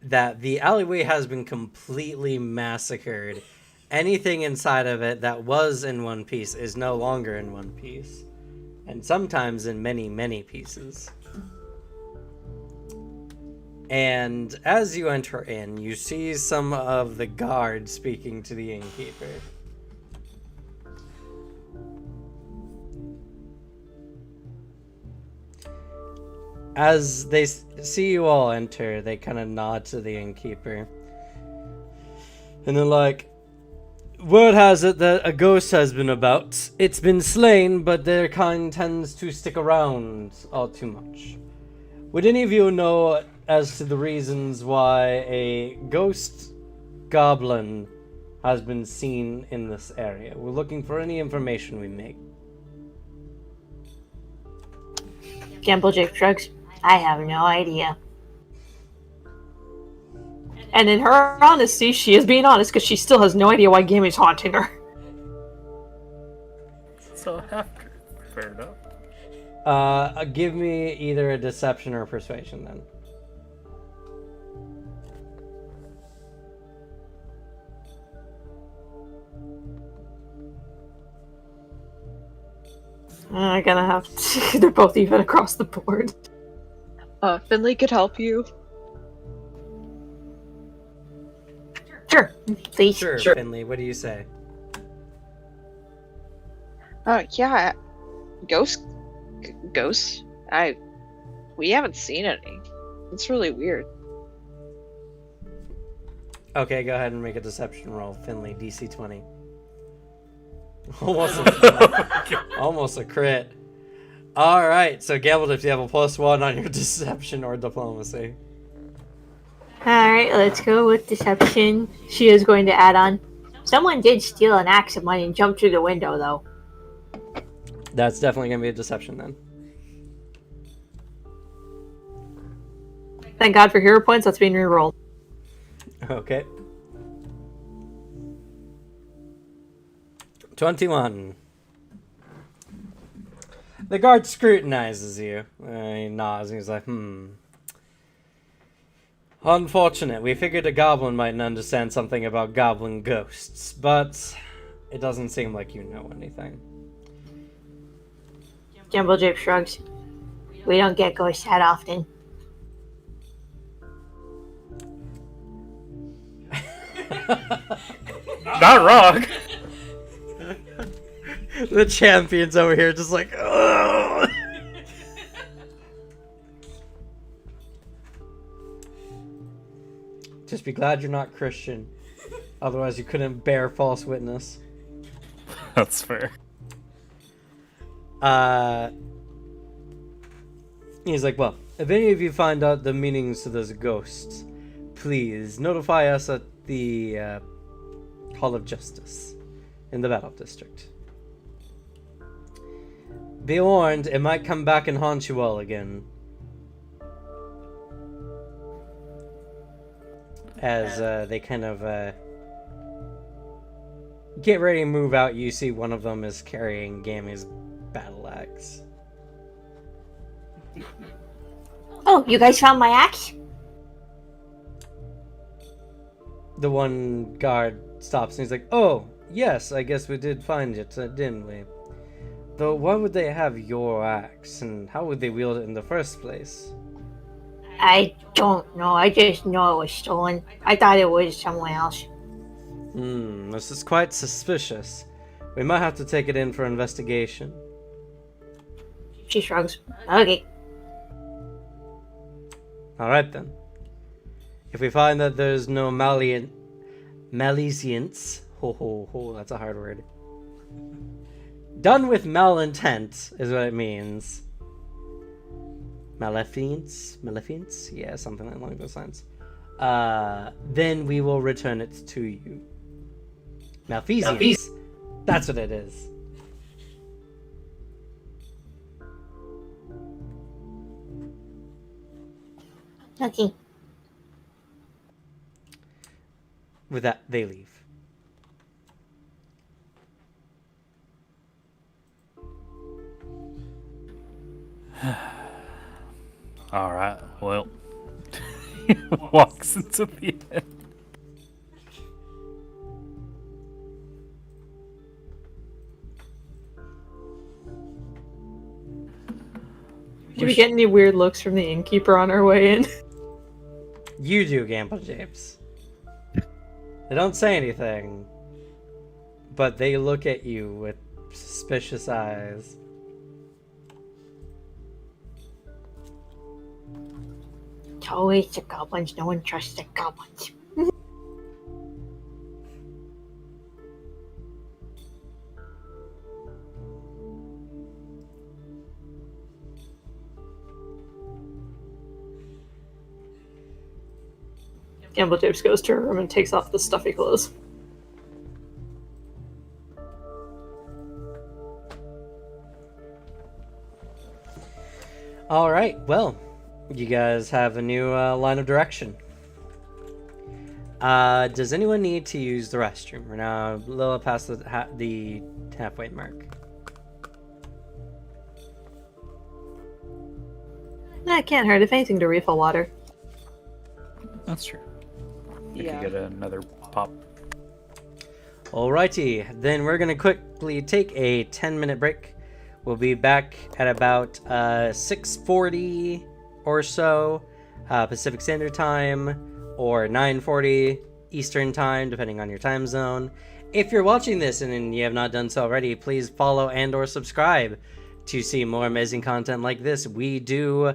that the alleyway has been completely massacred. Anything inside of it that was in one piece is no longer in one piece, and sometimes in many, many pieces. And as you enter in, you see some of the guards speaking to the innkeeper. As they see you all enter, they kind of nod to the innkeeper. And they're like, "Word has it that a ghost has been about. It's been slain, but their kind tends to stick around all too much. Would any of you know as to the reasons why a ghost goblin has been seen in this area? We're looking for any information we make." Gamble Jape shrugs. I have no idea. And in her honesty, she is being honest because she still has no idea why Gami's haunting her. So after, fair enough. Give me either a deception or a persuasion then. I'm gonna have to. They're both even across the board. Finley could help you. Sure, please. Sure, Finley, what do you say? Yeah. Ghosts? We haven't seen any. It's really weird. Okay, go ahead and make a deception roll, Finley, DC 20. Almost a crit. Alright, so Gamble, if you have a +1 on your deception or diplomacy. Alright, let's go with deception. She is going to add on. Someone did steal an axe of mine and jump through the window, though. That's definitely going to be a deception then. Thank God for hero points, that's being rerolled. Okay. 21. The guard scrutinizes you. He nods and he's like, Unfortunate. We figured a goblin might understand something about goblin ghosts, but it doesn't seem like you know anything. Jumbo Jape shrugs. We don't get ghosts that often. Not wrong. The champion's over here just like, ugh. Just be glad you're not Christian. Otherwise you couldn't bear false witness. That's fair. He's like, well, if any of you find out the meanings to those ghosts, please notify us at the Hall of Justice in the Battle District. Be warned, it might come back and haunt you all again. As they kind of get ready to move out, you see one of them is carrying Gammy's battle axe. Oh, you guys found my axe? The one guard stops and he's like, oh, yes, I guess we did find it, didn't we? Though why would they have your axe, and how would they wield it in the first place? I don't know. I just know it was stolen. I thought it was someone else. This is quite suspicious. We might have to take it in for investigation. She shrugs. Okay. Alright then. If we find that there's no malisience, that's a hard word. Done with malintent is what it means. Maleficence? Yeah, something along those lines. Then we will return it to you. Malfeasance. That's what it is. Okay. With that, they leave. Alright, well. He walks into the inn. Did we get any weird looks from the innkeeper on our way in? You do, Gamble Japes. They don't say anything, but they look at you with suspicious eyes. It's always the goblins. No one trusts the goblins. Gamble Japes goes to her room and takes off the stuffy clothes. Alright, well, you guys have a new line of direction. Does anyone need to use the restroom? We're now a little past the halfway mark. That can't hurt, if anything, to refill water. That's true. You Yeah. could get another pop. Alrighty, then we're gonna quickly take a 10-minute break. We'll be back at about 6:40 or so Pacific Standard Time, or 9:40 Eastern Time, depending on your time zone. If you're watching this and you have not done so already, please follow and or subscribe to see more amazing content like this. We do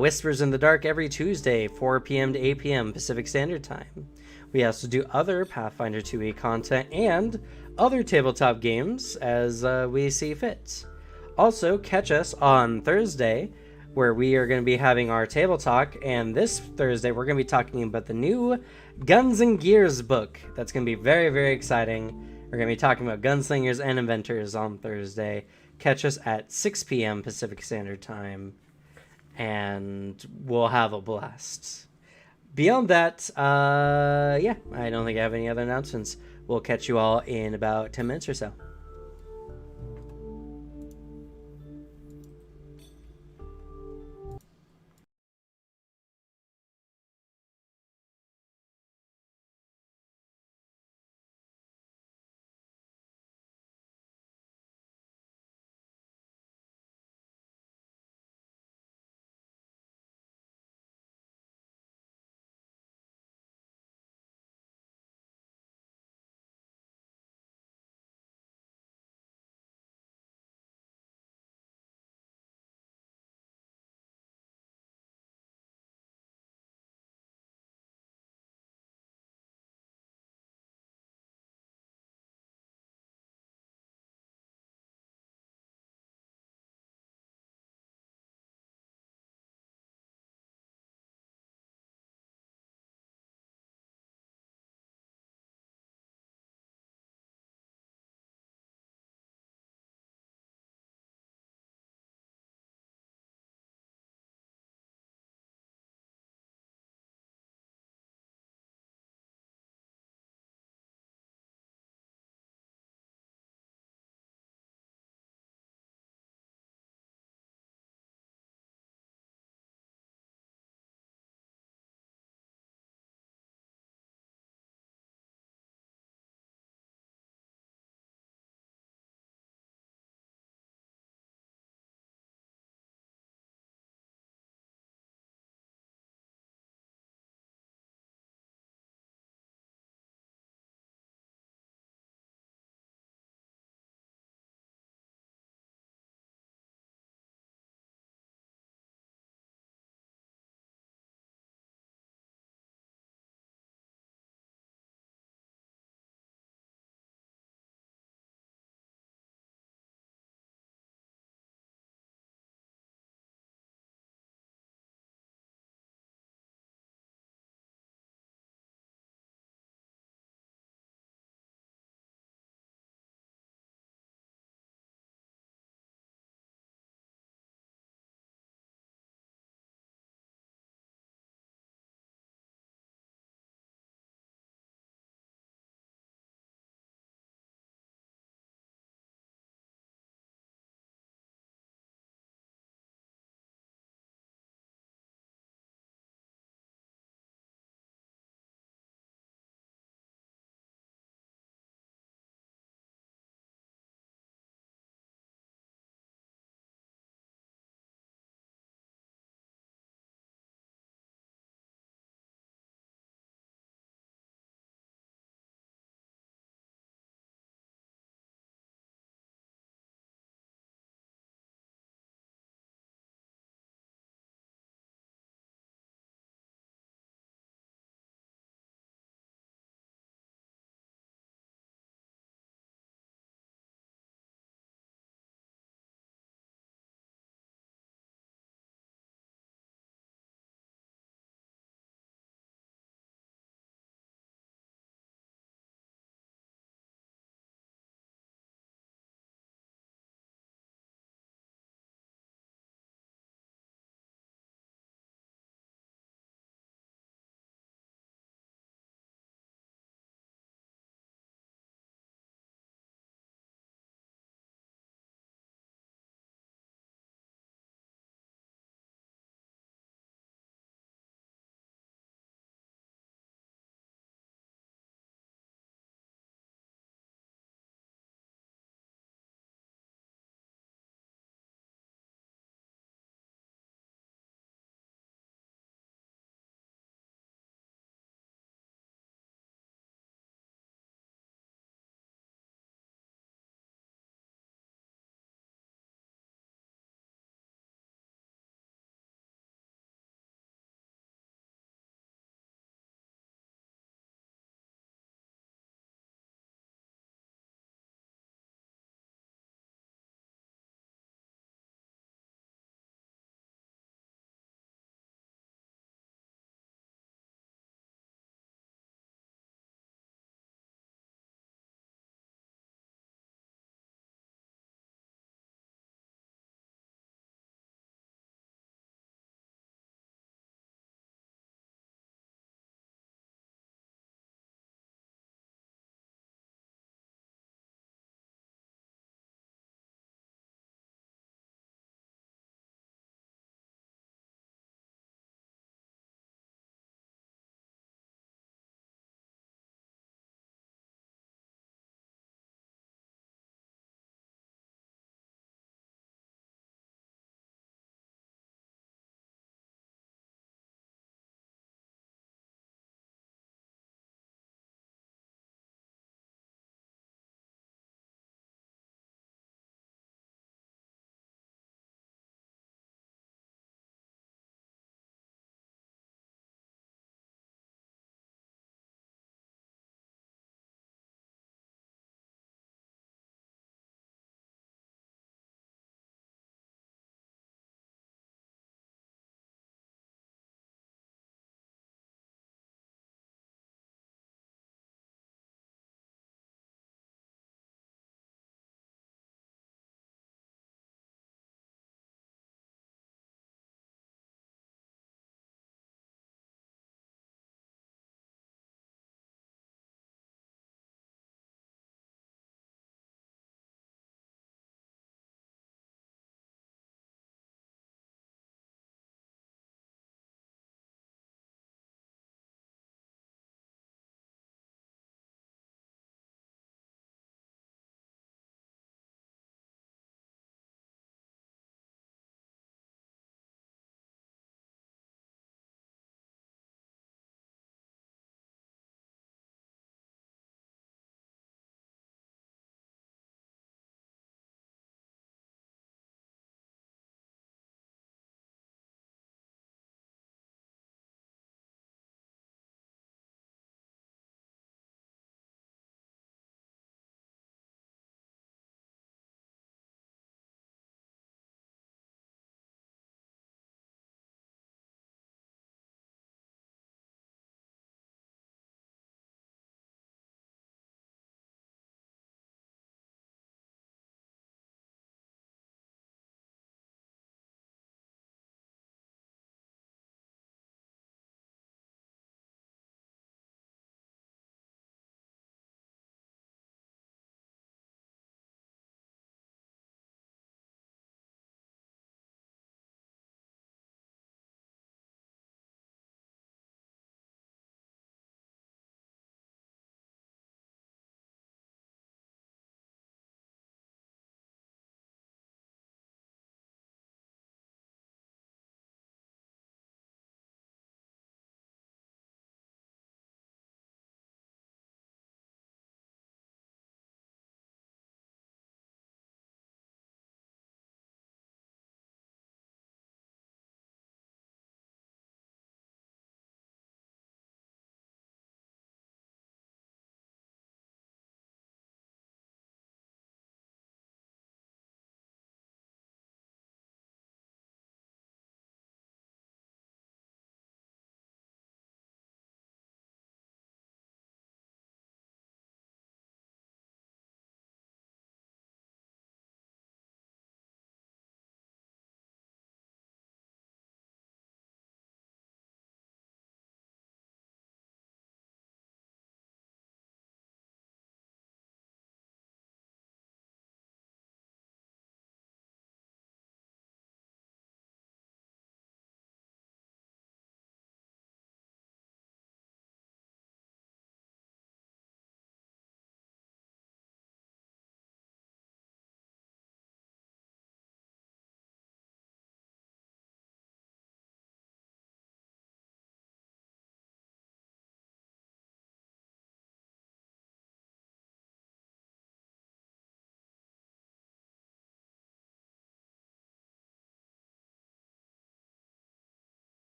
Whispers in the Dark every Tuesday, 4 p.m. to 8 p.m. Pacific Standard Time. We also do other Pathfinder 2e content and other tabletop games as we see fit. Also, catch us on Thursday, where we are going to be having our table talk. And this Thursday, we're going to be talking about the new Guns and Gears book. That's going to be very, very exciting. We're going to be talking about gunslingers and inventors on Thursday. Catch us at 6 p.m. Pacific Standard Time, and we'll have a blast. Beyond that, yeah, I don't think I have any other announcements. We'll catch you all in about 10 minutes or so.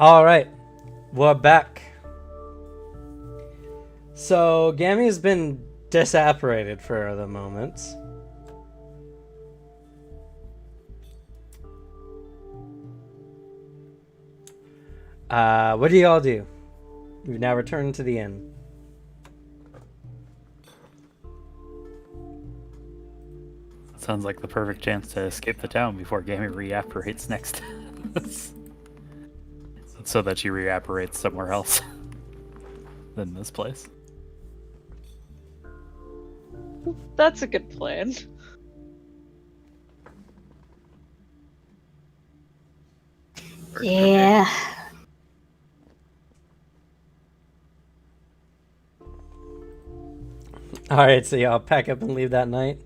All right, we're back. So Gammy's been disapparated for the moment. What do y'all do? We've now returned to the inn. Sounds like the perfect chance to escape the town before Gammy reapparates next. So that she reapparates somewhere else than this place. That's a good plan. Worked for me. Yeah. All right, so y'all pack up and leave that night.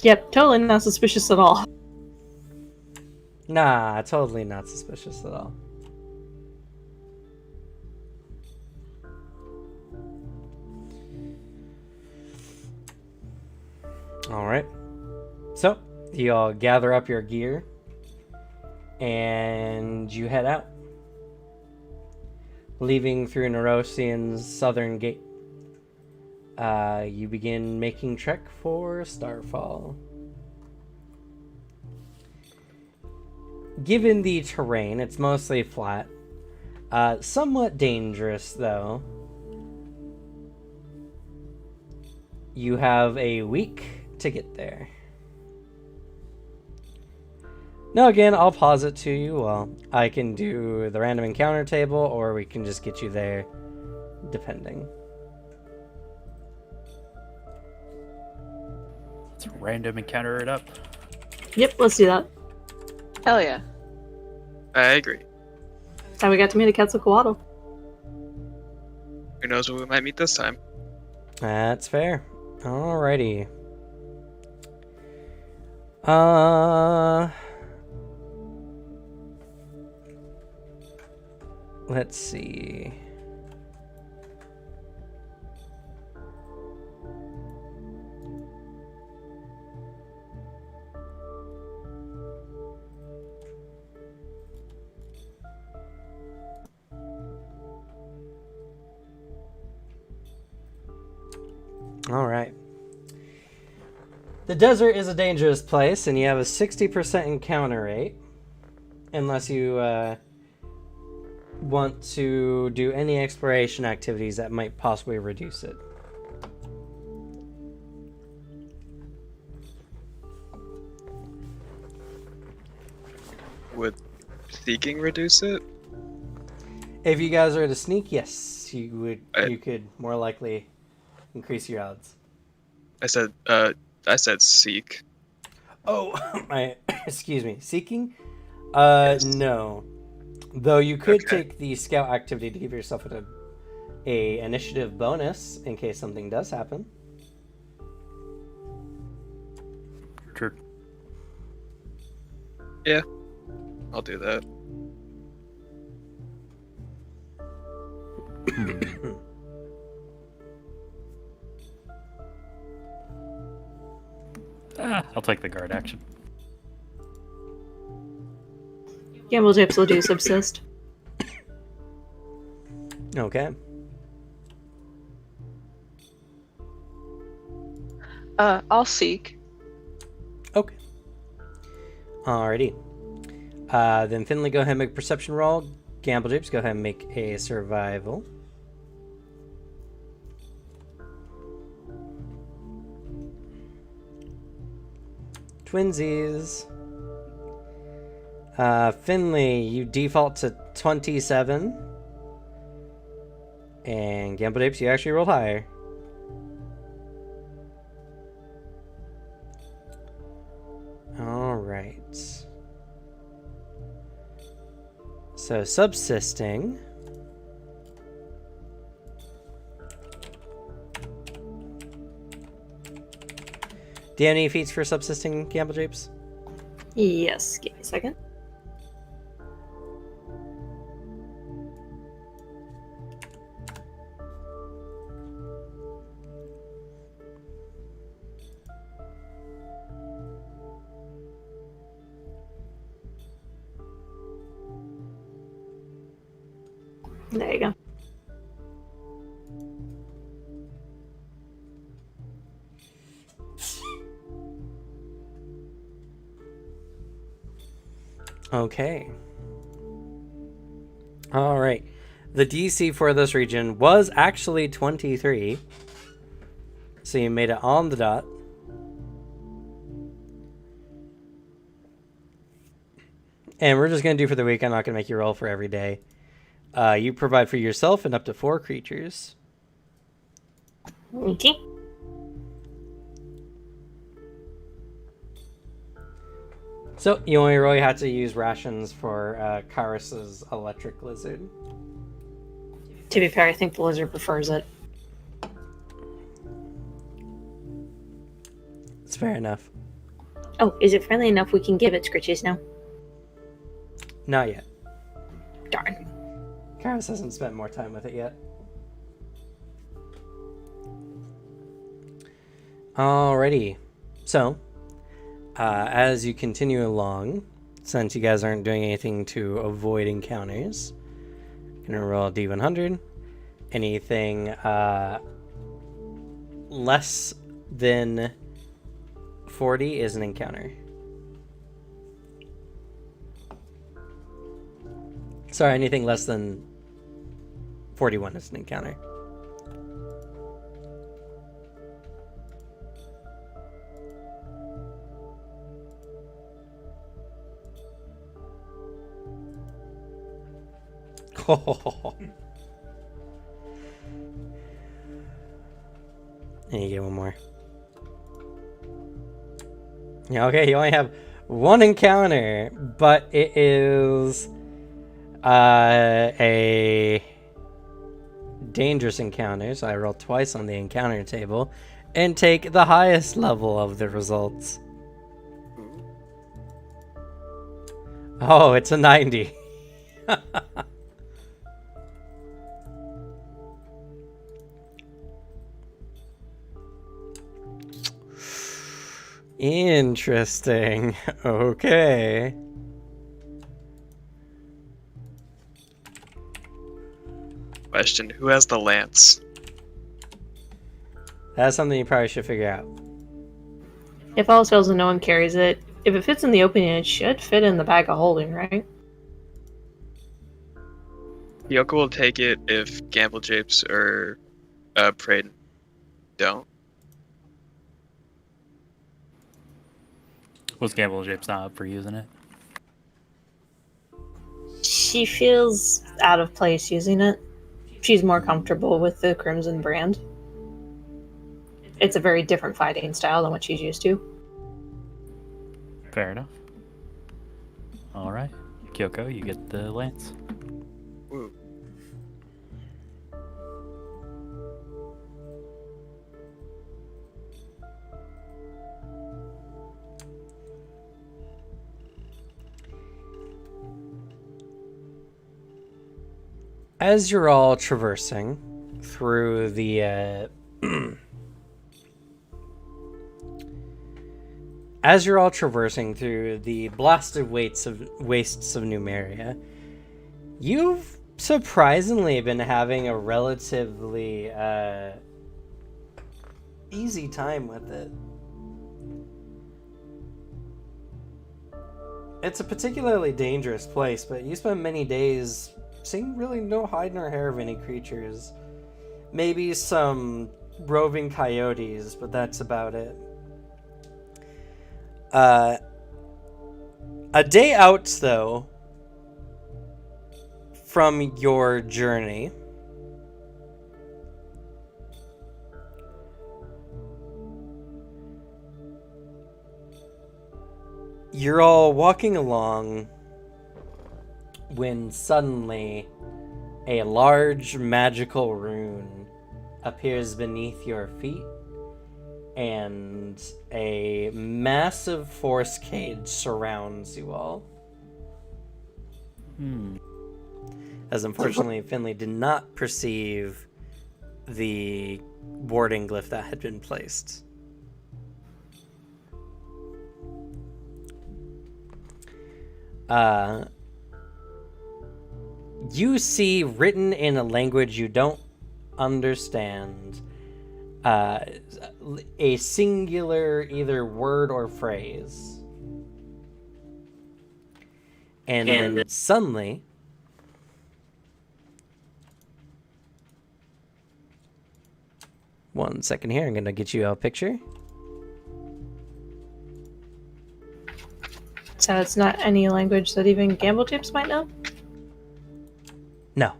Yep, totally not suspicious at all. Nah, totally not suspicious at all. All right. So, you all gather up your gear and you head out, leaving through Nerosian's southern gate. You begin making trek for Starfall. Given the terrain, it's mostly flat. Somewhat dangerous, though. You have a week to get there. Now again, I'll pause it to you. Well, I can do the random encounter table, or we can just get you there, depending. Let's random encounter it up. Yep, let's do that. Hell yeah. I agree. That's how we got to meet a Quetzalcoatl. Who knows what we might meet this time? That's fair. Alrighty. Let's see. All right. The desert is a dangerous place, and you have a 60% encounter rate. Unless you want to do any exploration activities that might possibly reduce it. Would seeking reduce it? If you guys are to sneak, yes, you would. I- You could more likely increase your odds. I said seek. Oh, excuse me. Seeking? Yes. No. Though you could Okay. take the scout activity to give yourself a initiative bonus in case something does happen. Sure. I'll do that. I'll take the guard action. Gamble Japes will do subsist. Okay. I'll seek. Okay. Alrighty. Then Finley, go ahead and make a perception roll. Gamble Japes, go ahead and make a survival. Twinsies. Finley, you default to 27. And Gamble Japes, you actually rolled higher. Alright. So, subsisting. Do you have any feats for subsisting, Gamble Japes? Yes, give me a second. There you go. Okay. All right. The DC for this region was actually 23. So you made it on the dot. And we're just going to do for the week. I'm not going to make you roll for every day. You provide for yourself and up to 4 creatures. Okay. So you only really had to use rations for Karis's electric lizard. To be fair, I think the lizard prefers it. It's fair enough. Oh, is it friendly enough we can give it scritches now? Not yet. Darn. Karis hasn't spent more time with it yet. Alrighty. So, as you continue along, since you guys aren't doing anything to avoid encounters, I'm gonna roll a D100. Anything less than 40 is an encounter. Sorry, anything less than 41 is an encounter. And you get one more. Yeah, okay, you only have one encounter, but it is a dangerous encounter, so I roll twice on the encounter table and take the highest level of the results. Oh, it's a 90. Interesting. Okay. Question: who has the lance? That's something you probably should figure out. If all else fails and no one carries it, if it fits in the opening, it should fit in the bag of holding, right? Yoko will take it if Gamble Japes or Praden don't. Was Gamble Japes not up for using it? She feels out of place using it. She's more comfortable with the Crimson brand. It's a very different fighting style than what she's used to. Fair enough. Alright. Kyoko, you get the lance. Ooh. As you're all traversing through the as you're all traversing through the blasted wastes of Numeria, you've surprisingly been having a relatively easy time with it. It's a particularly dangerous place, but you spend many days seeing really no hide nor hair of any creatures. Maybe some roving coyotes, but that's about it. A day out, though, from your journey, you're all walking along when suddenly a large magical rune appears beneath your feet and a massive force cage surrounds you all. As unfortunately Finley did not perceive the warding glyph that had been placed. you see written in a language you don't understand a singular either word or phrase. And then suddenly, one second here, I'm going to get you a picture. So it's not any language that even Gamble Tips might know? No.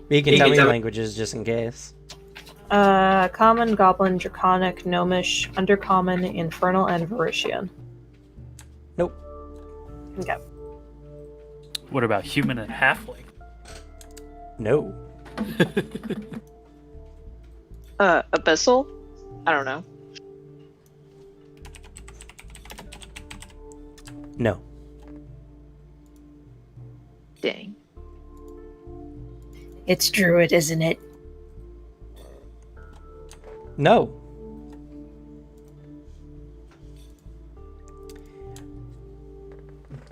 You can tell me the languages just in case. Common, Goblin, Draconic, Gnomish, Undercommon, Infernal, and Veritian. Nope. Okay. What about human and halfling? No. Abyssal? I don't know. No. Dang. It's Druid, isn't it? No.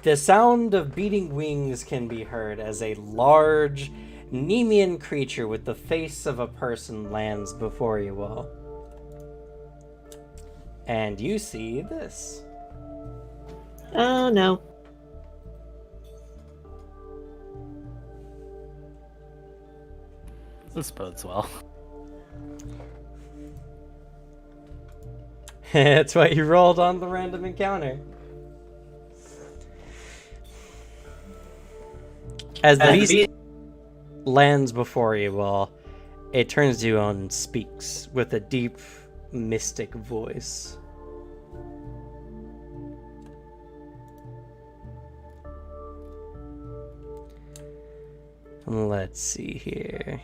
The sound of beating wings can be heard as a large Nemean creature with the face of a person lands before you all. And you see this. Oh no. This bodes well. That's what you rolled on the random encounter. As the beast lands before you all, it turns to you and speaks with a deep, mystic voice. Let's see here.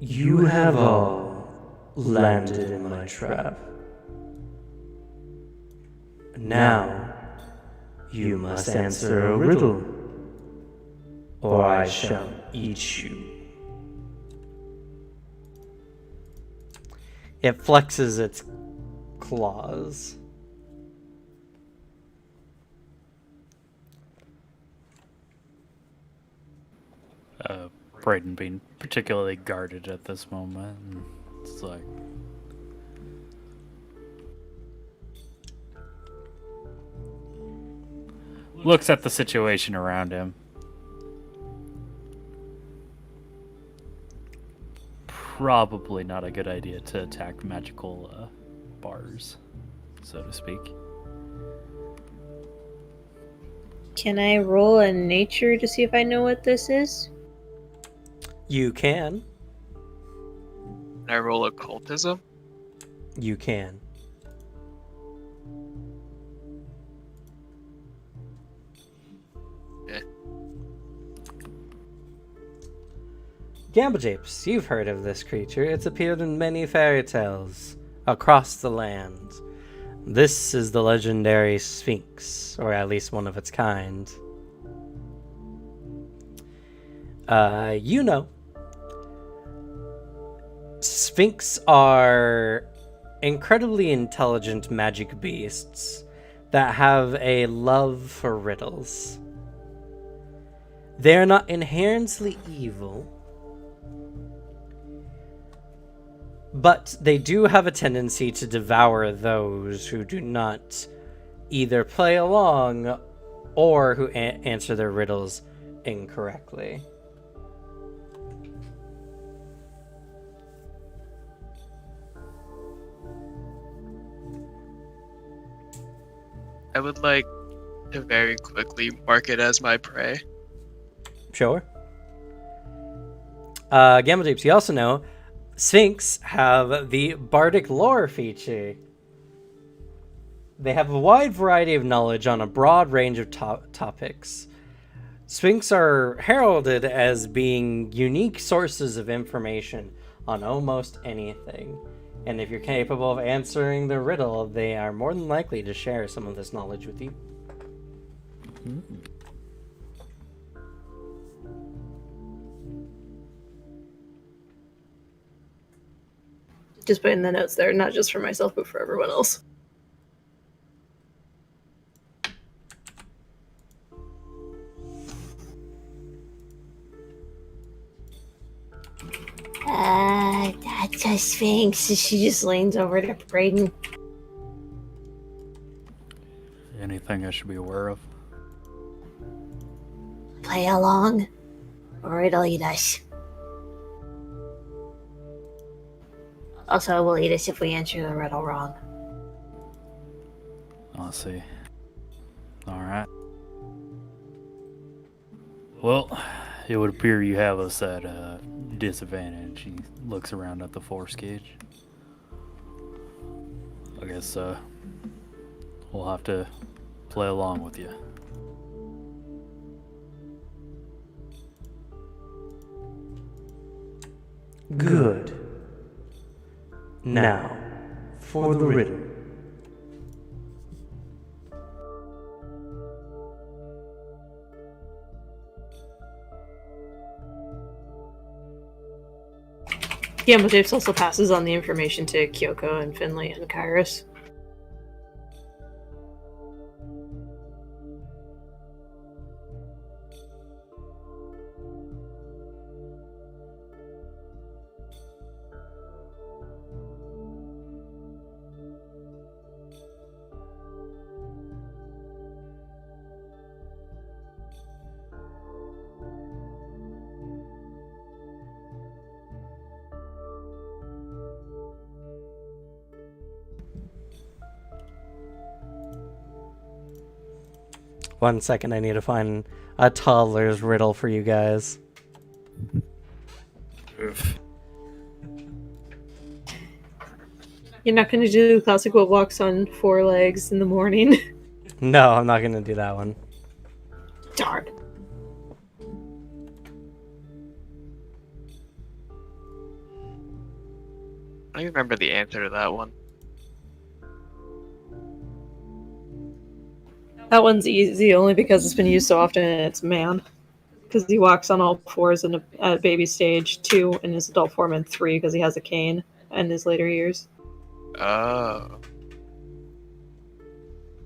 You have all landed in my trap. Now, you must answer a riddle, or I shall eat you. It flexes its claws. Brayden being particularly guarded at this moment. And it's like... looks at the situation around him. Probably not a good idea to attack magical bars, so to speak. Can I roll a nature to see if I know what this is? You can. Can I roll occultism? You can. Yeah. Gambajapes, you've heard of this creature. It's appeared in many fairy tales across the land. This is the legendary Sphinx, or at least one of its kind. You know, Sphinx are incredibly intelligent magic beasts that have a love for riddles. They are not inherently evil, but they do have a tendency to devour those who do not either play along or who answer their riddles incorrectly. I would like to very quickly mark it as my prey. Sure. Gamma Japes, you also know Sphinx have the bardic lore feature. They have a wide variety of knowledge on a broad range of topics. Sphinx are heralded as being unique sources of information on almost anything. And if you're capable of answering the riddle, they are more than likely to share some of this knowledge with you. Just putting the notes there, not just for myself, but for everyone else. That's a sphinx. She just leans over to Brayden. Anything I should be aware of? Play along, or it'll eat us. Also, it will eat us if we answer the riddle wrong. Let's see. Alright. Well, it would appear you have us at a disadvantage. He looks around at the force gauge. I guess we'll have to play along with you. Good. Now, for the riddle. Gamble Japes also passes on the information to Kyoko and Finley and Kairos. One second, I need to find a toddler's riddle for you guys. You're not going to do classic what walks on 4 legs in the morning? No, I'm not going to do that one. Darn. I don't even remember the answer to that one. That one's easy only because it's been used so often and it's man. Because he walks on all 4s in at baby stage, 2 in his adult form, and 3 because he has a cane in his later years. Oh.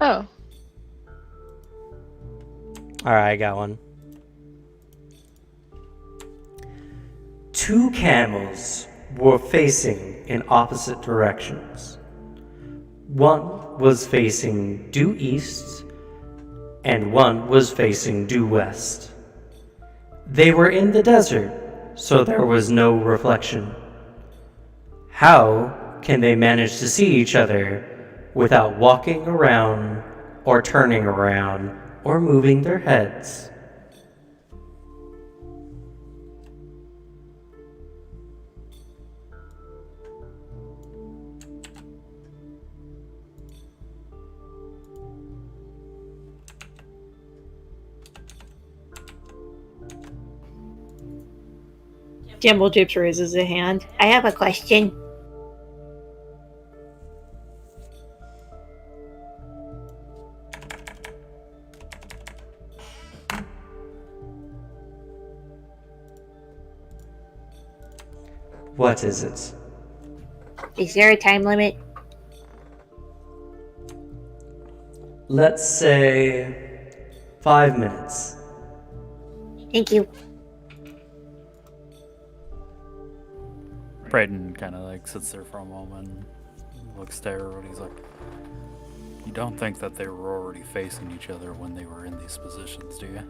Oh. Alright, I got one. 2 camels were facing in opposite directions. One was facing due east, and one was facing due west. They were in the desert, so there was no reflection. How can they manage to see each other without walking around or turning around or moving their heads? Gamble Japes raises a hand. I have a question. What is it? Is there a time limit? Let's say 5 minutes. Thank you. Braden kind of like sits there for a moment, looks to everybody. He's like, "You don't think that they were already facing each other when they were in these positions, do you?"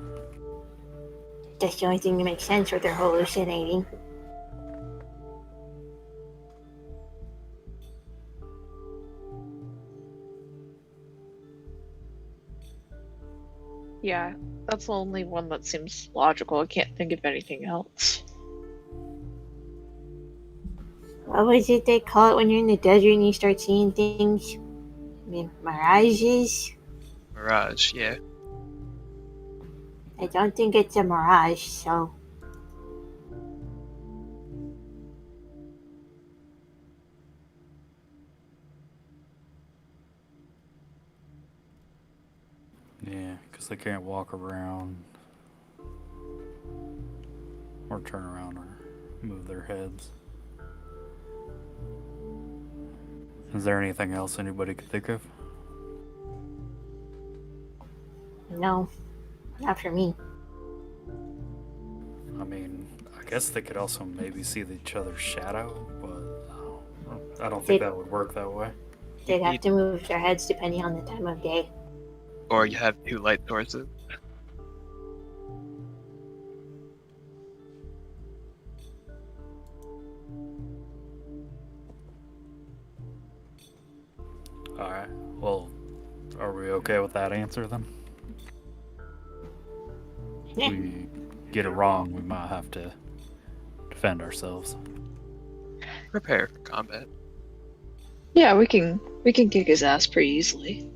That's the only thing that makes sense, or they're hallucinating. Yeah, that's the only one that seems logical. I can't think of anything else. What was it they call it when you're in the desert and you start seeing things? I mean, mirages? Mirage, yeah. I don't think it's a mirage, so... Yeah, because they can't walk around or turn around or move their heads. Is there anything else anybody could think of? No, not for me. I mean, I guess they could also maybe see each other's shadow, but I don't think that would work that way. They'd have to move their heads depending on the time of day. Or you have 2 light sources. Alright, well, are we okay with that answer then? Yeah. If we get it wrong, we might have to defend ourselves. Prepare for combat. Yeah, we can kick his ass pretty easily.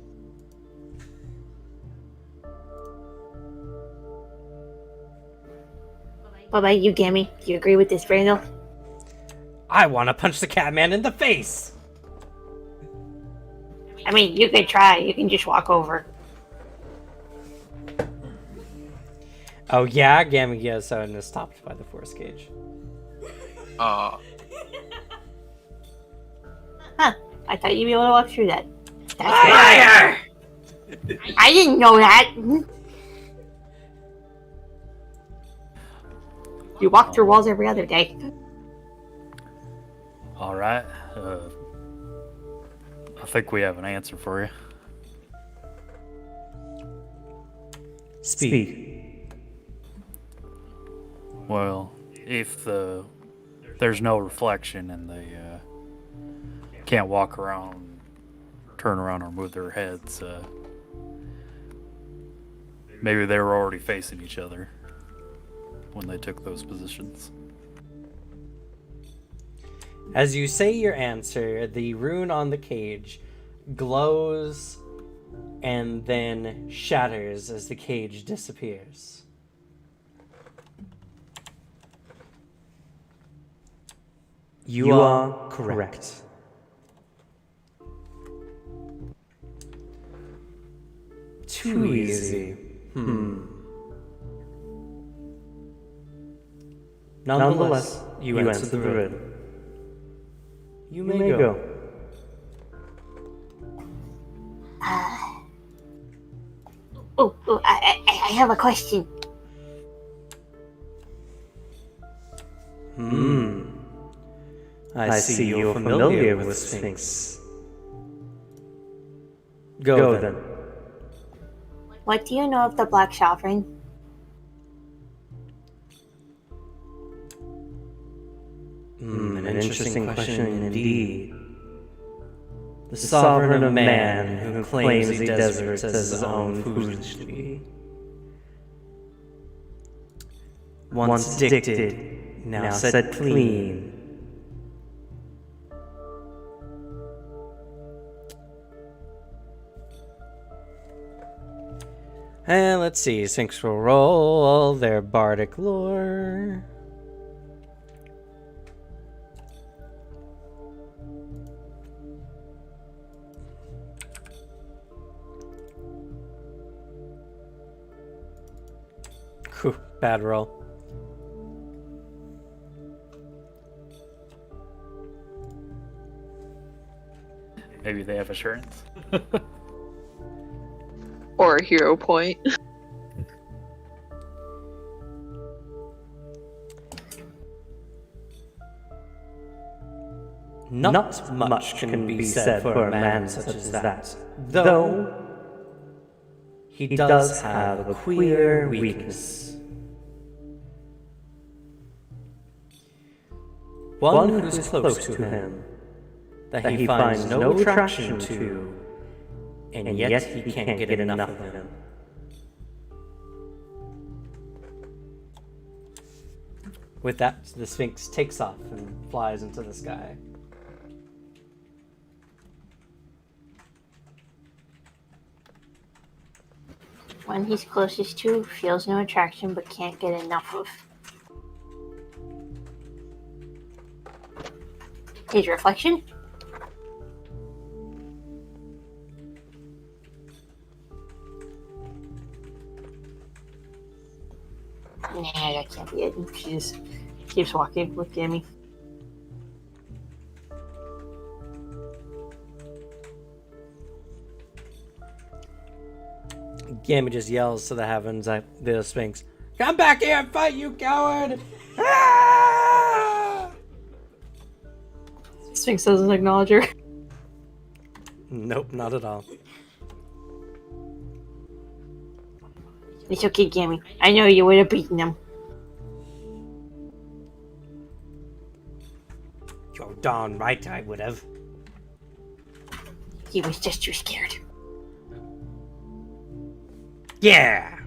What about you, Gammy? Do you agree with this, Randall? I want to punch the Catman in the face! I mean, you can try. You can just walk over. Oh yeah, Gamma Soden is stopped by the force cage. Aw. Huh. I thought you'd be able to walk through that. That's Liar! I didn't know that. You walk through walls every other day. Alright, I think we have an answer for you. Speak. Well, if there's no reflection and they can't walk around, turn around, or move their heads, maybe they were already facing each other when they took those positions. As you say your answer, the rune on the cage glows and then shatters as the cage disappears. You are correct. Too easy. Nonetheless, you answered the rune. You may go. I have a question. I see you're familiar with Sphinx. Go then. What do you know of the Black Sovereign? An interesting question indeed. The sovereign of man who claims the desert as his own foolishly. Once dictated, now set clean. And let's see, Sphinx will roll their bardic lore. Whew, bad roll. Maybe they have assurance. Or a hero point. Not much can be said for a man such as that, though he does have a queer weakness. One who's close to him, that he finds no attraction to, and yet he can't get enough of him. With that, the Sphinx takes off and flies into the sky. One he's closest to, feels no attraction but can't get enough of. His reflection? Nah, that can't be it. She just keeps walking with Gammy. Gamma just yells to the heavens at the Sphinx, "Come back here and fight, you coward!" Ah! Sphinx doesn't acknowledge her. Nope, not at all. It's okay, Gammy. I know you would have beaten him. You're darn right I would have. He was just too scared. Yeah!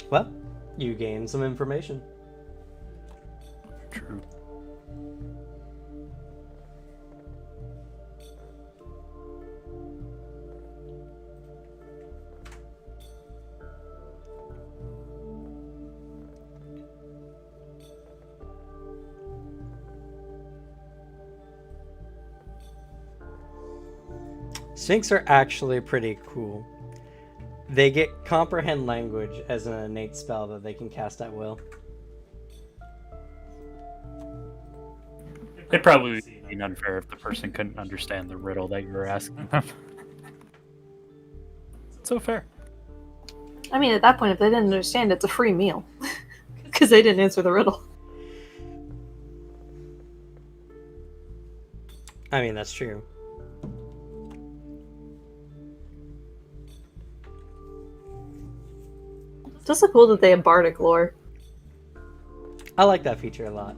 Well, you gain some information. True. Sphinx are actually pretty cool. They get comprehend language as an innate spell that they can cast at will. It'd probably be unfair if the person couldn't understand the riddle that you were asking them. So fair. I mean, at that point, if they didn't understand, it's a free meal. Because they didn't answer the riddle. I mean, that's true. It's also cool that they have bardic lore. I like that feature a lot.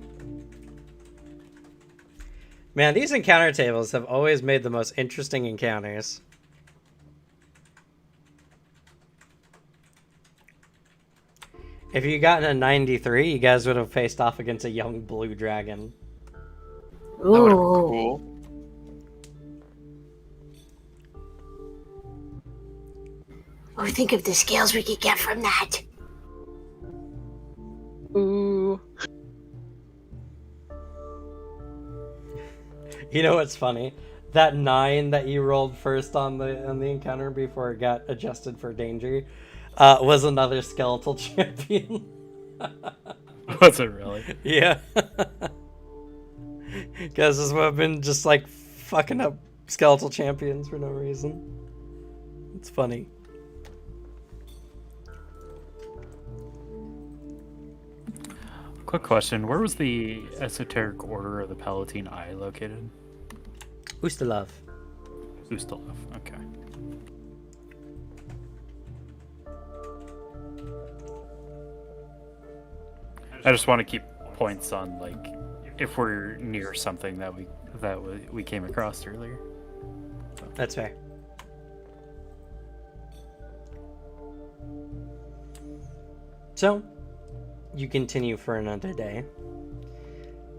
Man, these encounter tables have always made the most interesting encounters. If you got in a 93, you guys would have faced off against a young blue dragon. That would have been Ooh. cool. Oh, think of the scales we could get from that. Ooh. You know what's funny? That 9 that you rolled first on the encounter before it got adjusted for danger was another skeletal champion. Was it really? Yeah. Guys, this would have been just like fucking up skeletal champions for no reason. It's funny. Quick question: where was the esoteric order of the Palatine Eye located? Ustalov. Ustalov. Okay. I just want to keep points on like if we're near something that we came across earlier. That's fair. So, you continue for another day.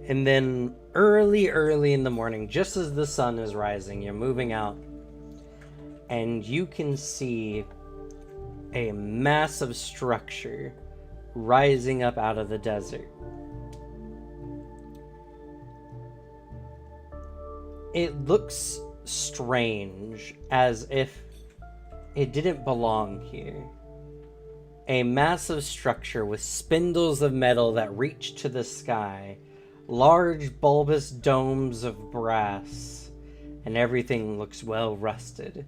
And then early in the morning, just as the sun is rising, you're moving out. And you can see a massive structure rising up out of the desert. It looks strange, as if it didn't belong here. A massive structure with spindles of metal that reach to the sky, large bulbous domes of brass, and everything looks well rusted.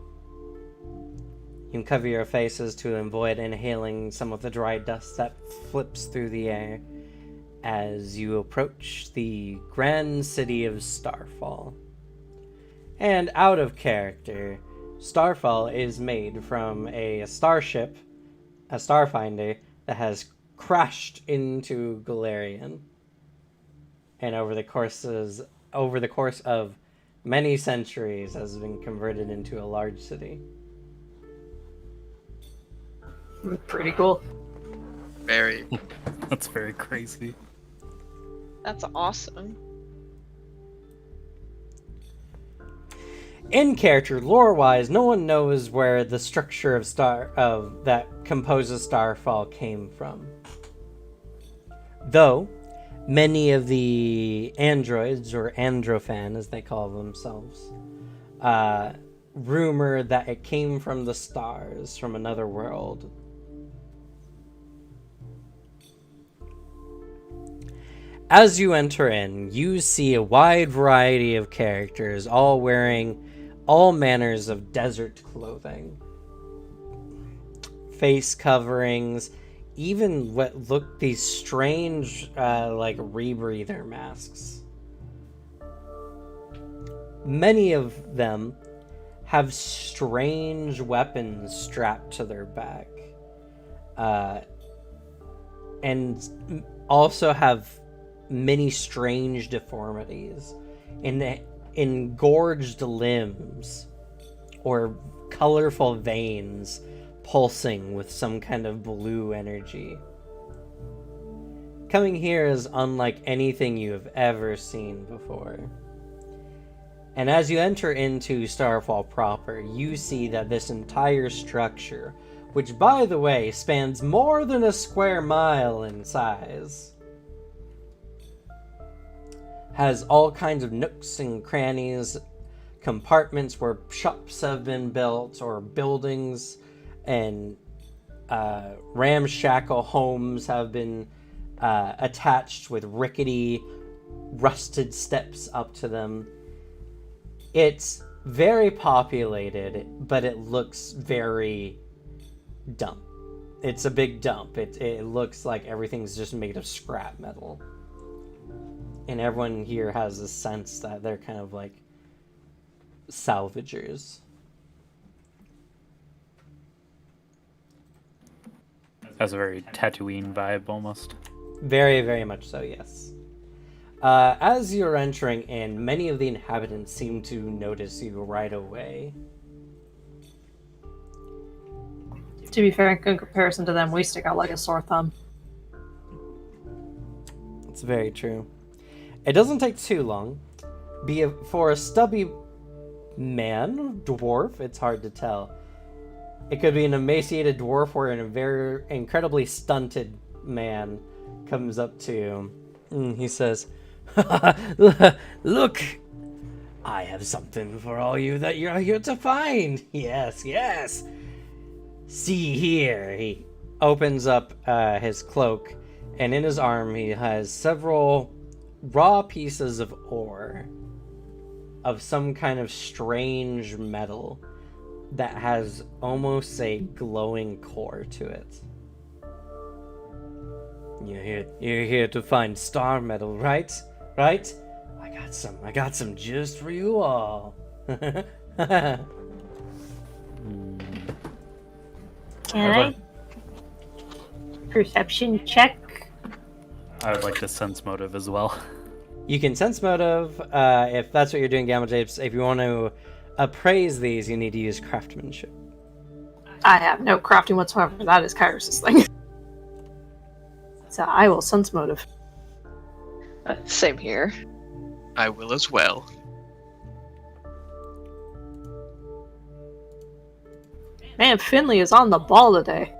You can cover your faces to avoid inhaling some of the dry dust that flips through the air as you approach the grand city of Starfall. And out of character, Starfall is made from a starship, a Starfinder, that has crashed into Galarian. And over the course of many centuries has been converted into a large city. Pretty cool. Very. That's very crazy. That's awesome. In character, lore-wise, no one knows where the structure of that composes Starfall came from. Though, many of the androids, or Androphan as they call themselves, rumor that it came from the stars, from another world. As you enter in, you see a wide variety of characters, all wearing all manners of desert clothing. Face coverings, even what look these strange, like, rebreather masks. Many of them have strange weapons strapped to their back. And also have many strange deformities in engorged limbs or colorful veins pulsing with some kind of blue energy. Coming here is unlike anything you have ever seen before. And as you enter into Starfall proper, you see that this entire structure, which by the way spans more than a square mile in size, has all kinds of nooks and crannies, compartments where shops have been built, or buildings and ramshackle homes have been attached with rickety, rusted steps up to them. It's very populated, but it looks very dump. It's a big dump. It looks like everything's just made of scrap metal. And everyone here has a sense that they're kind of like salvagers. Has a very Tatooine vibe almost. Very, very much so, yes. As you're entering in, many of the inhabitants seem to notice you right away. To be fair, in comparison to them, we stick out like a sore thumb. It's very true. It doesn't take too long. For a stubby man, dwarf, it's hard to tell. It could be an emaciated dwarf or a very incredibly stunted man comes up to you. And he says, "Look, I have something for all you that you're here to find. Yes, yes. See here." He opens up his cloak, and in his arm he has several raw pieces of ore of some kind of strange metal that has almost a glowing core to it. You're here to find star metal, right? Right? I got some just for you all. Can I? Perception check. I would like to sense motive as well. You can sense motive if that's what you're doing, Gamma Japes. If you want to appraise these, you need to use craftsmanship. I have no crafting whatsoever. That is Kyrus's thing. So I will sense motive. Same here. I will as well. Man, Finley is on the ball today.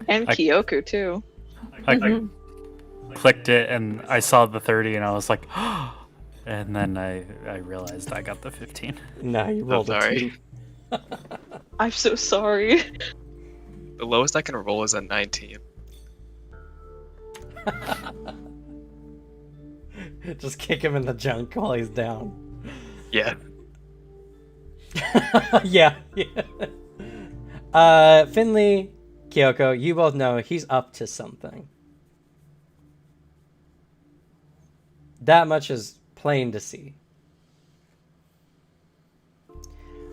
And Kyoko, too. I clicked it and I saw the 30 and I was like, and then I realized I got the 15. No, you rolled a 2. I'm so sorry. The lowest I can roll is a 19. Just kick him in the junk while he's down. Yeah. yeah. Finley, Kyoko, you both know he's up to something. That much is plain to see.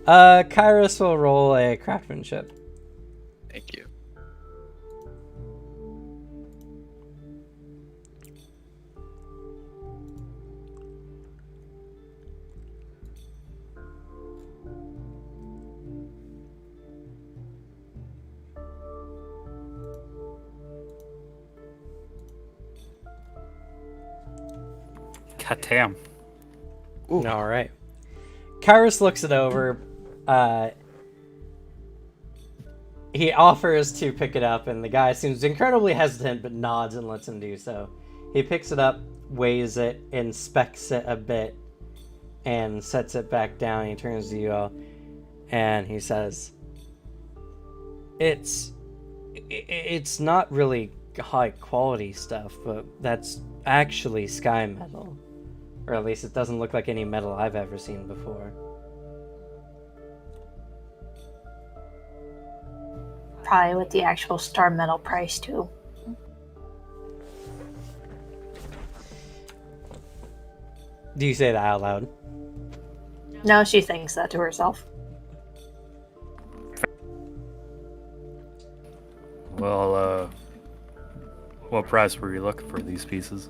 Kyrus will roll a craftsmanship. Thank you. God damn. All right. Kyrus looks it over. He offers to pick it up, and the guy seems incredibly hesitant, but nods and lets him do so. He picks it up, weighs it, inspects it a bit, and sets it back down. He turns to you all, and he says, It's not really high quality stuff, but that's actually sky metal. Or at least it doesn't look like any metal I've ever seen before. Probably with the actual star metal price too. Do you say that out loud? No, she thinks that to herself. Well, what price were you looking for these pieces?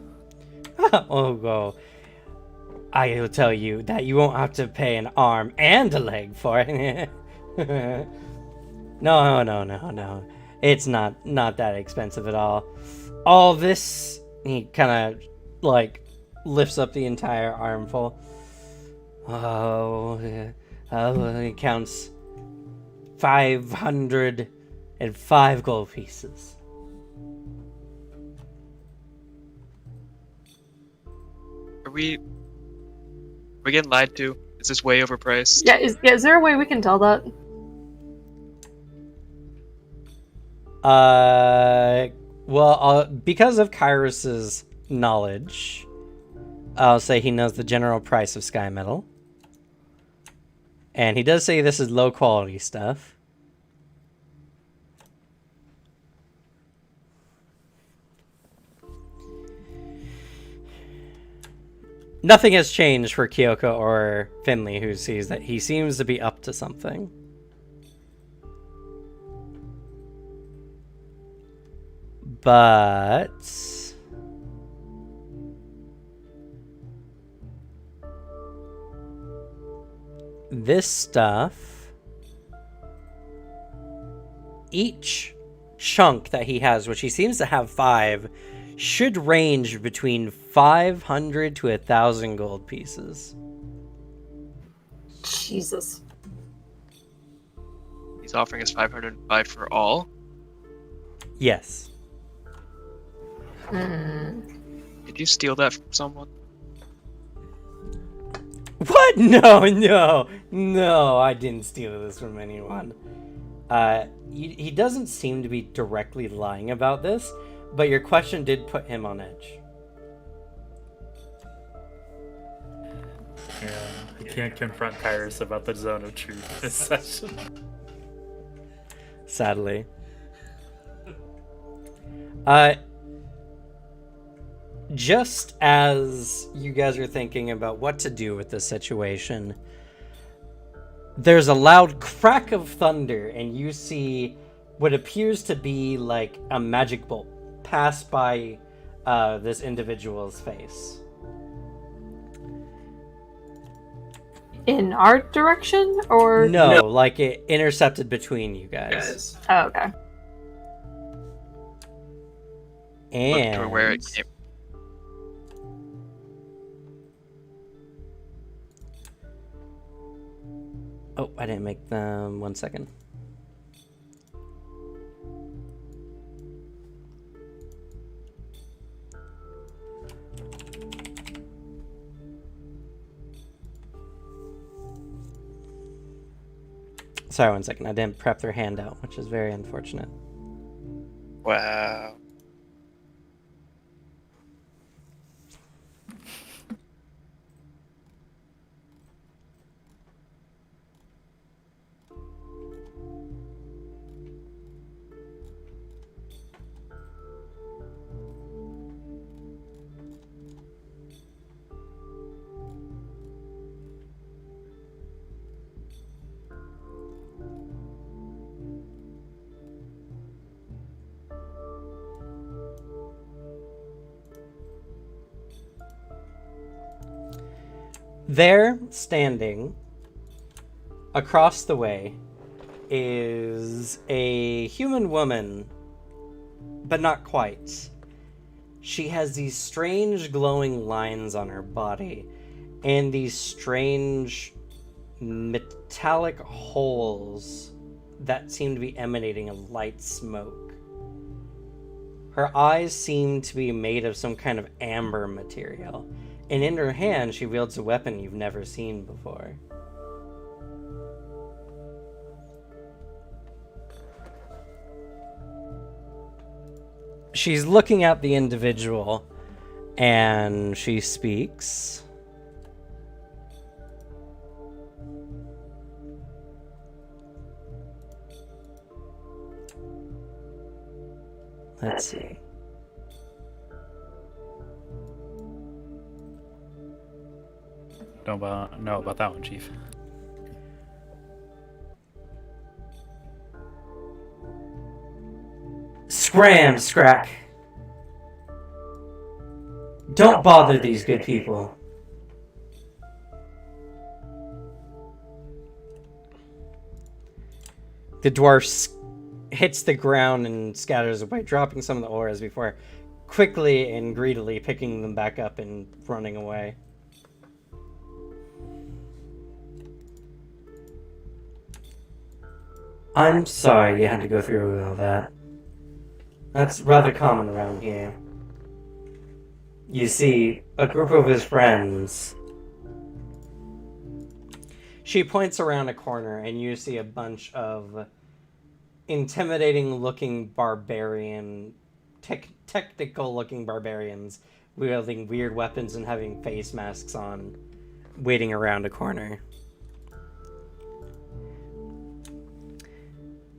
Oh, well, I will tell you that you won't have to pay an arm and a leg for it. No. It's not that expensive at all. All this, he kind of like lifts up the entire armful. It counts 505 gold pieces. Are we getting lied to? Is this way overpriced? Yeah, is there a way we can tell that? Well, because of Kyrus's knowledge, I'll say he knows the general price of sky metal. And he does say this is low quality stuff. Nothing has changed for Kyoko or Finley, who sees that he seems to be up to something. But this stuff, each chunk that he has, which he seems to have 5, should range between 500 to 1,000 gold pieces. Jesus. He's offering us 505 for all. Yes. Did you steal that from someone? What? No, I didn't steal this from anyone. He doesn't seem to be directly lying about this, but your question did put him on edge. Yeah, I can't confront Kyrus about the zone of truth this session. Sadly. Just as you guys are thinking about what to do with this situation, there's a loud crack of thunder, and you see what appears to be like a magic bolt pass by this individual's face. In our direction, or No, like it intercepted between you guys. Oh, okay. Look And to where it came. oh, I didn't make them. 1 second. Sorry, 1 second. I didn't prep their handout, which is very unfortunate. Wow. There, standing across the way, is a human woman, but not quite. She has these strange glowing lines on her body, and these strange metallic holes that seem to be emanating a light smoke. Her eyes seem to be made of some kind of amber material, and in her hand she wields a weapon you've never seen before. she's looking at the individual, and she speaks. Let's see. Don't know about that one, Chief. Scram, Scrack. Don't bother these good people. The dwarf hits the ground and scatters away, dropping some of the auras before quickly and greedily picking them back up and running away. I'm sorry you had to go through all that. That's rather common around here. You see, a group of his friends... She points around a corner and you see a bunch of intimidating-looking technical-looking barbarians wielding weird weapons and having face masks on, waiting around a corner.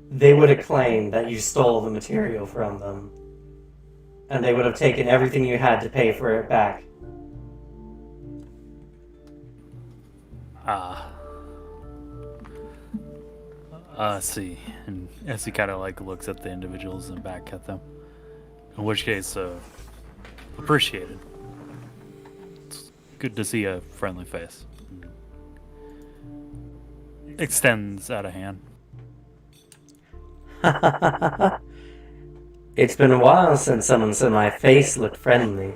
They would have claimed that you stole the material from them, and they would have taken everything you had to pay for it back. See. And as he kind of like looks at the individuals and back at them. In which case, appreciated. It's good to see a friendly face. Extends out a hand. It's been a while since someone said my face looked friendly.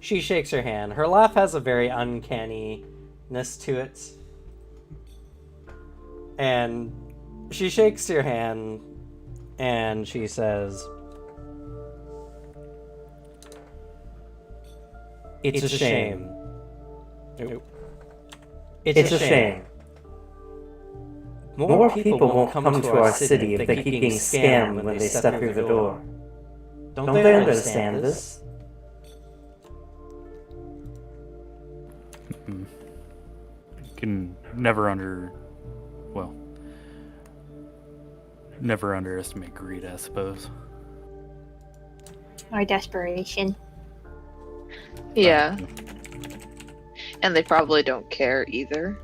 She shakes her hand. Her laugh has a very uncanniness to it. And she shakes your hand and she says, It's a shame. It's a shame. More people won't come to our city if they keep getting scammed when they step through the door. Don't they understand this? You can never underestimate greed, I suppose. Or desperation. Yeah. And they probably don't care either.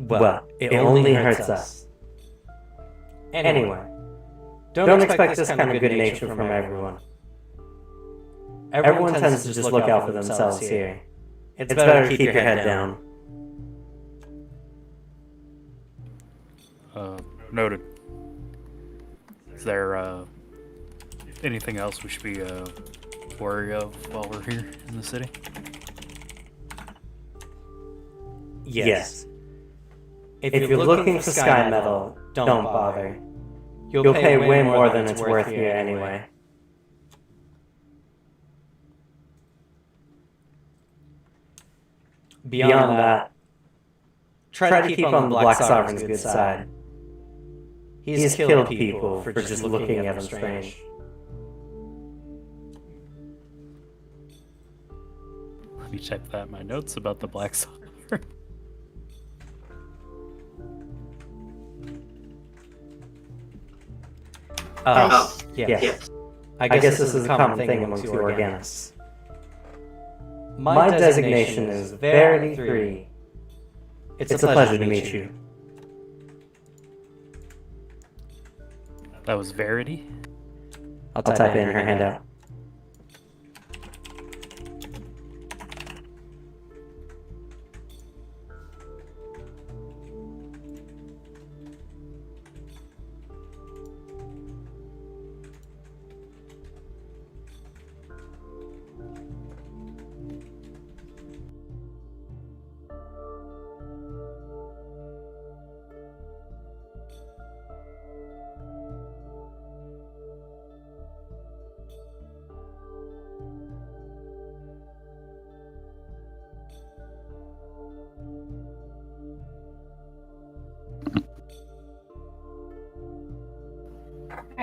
Well, it only hurts us. Anyway, don't expect this kind of good nature from everyone. Everyone tends to just look out for themselves here. It's better to keep your head down. Noted. Is there anything else we should be wary of while we're here in the city? Yes. If you're looking for sky metal, don't bother. You'll pay way more than it's worth here anyway. Beyond that, try to keep on the Black Sovereign's good side. He's killed people for just looking at him strange. Let me check that in my notes about the Black Sovereign. Yes. I guess this is a common thing amongst the organists. My designation is Verity 3. It's a pleasure to meet you. That was Verity? I'll type in her handout.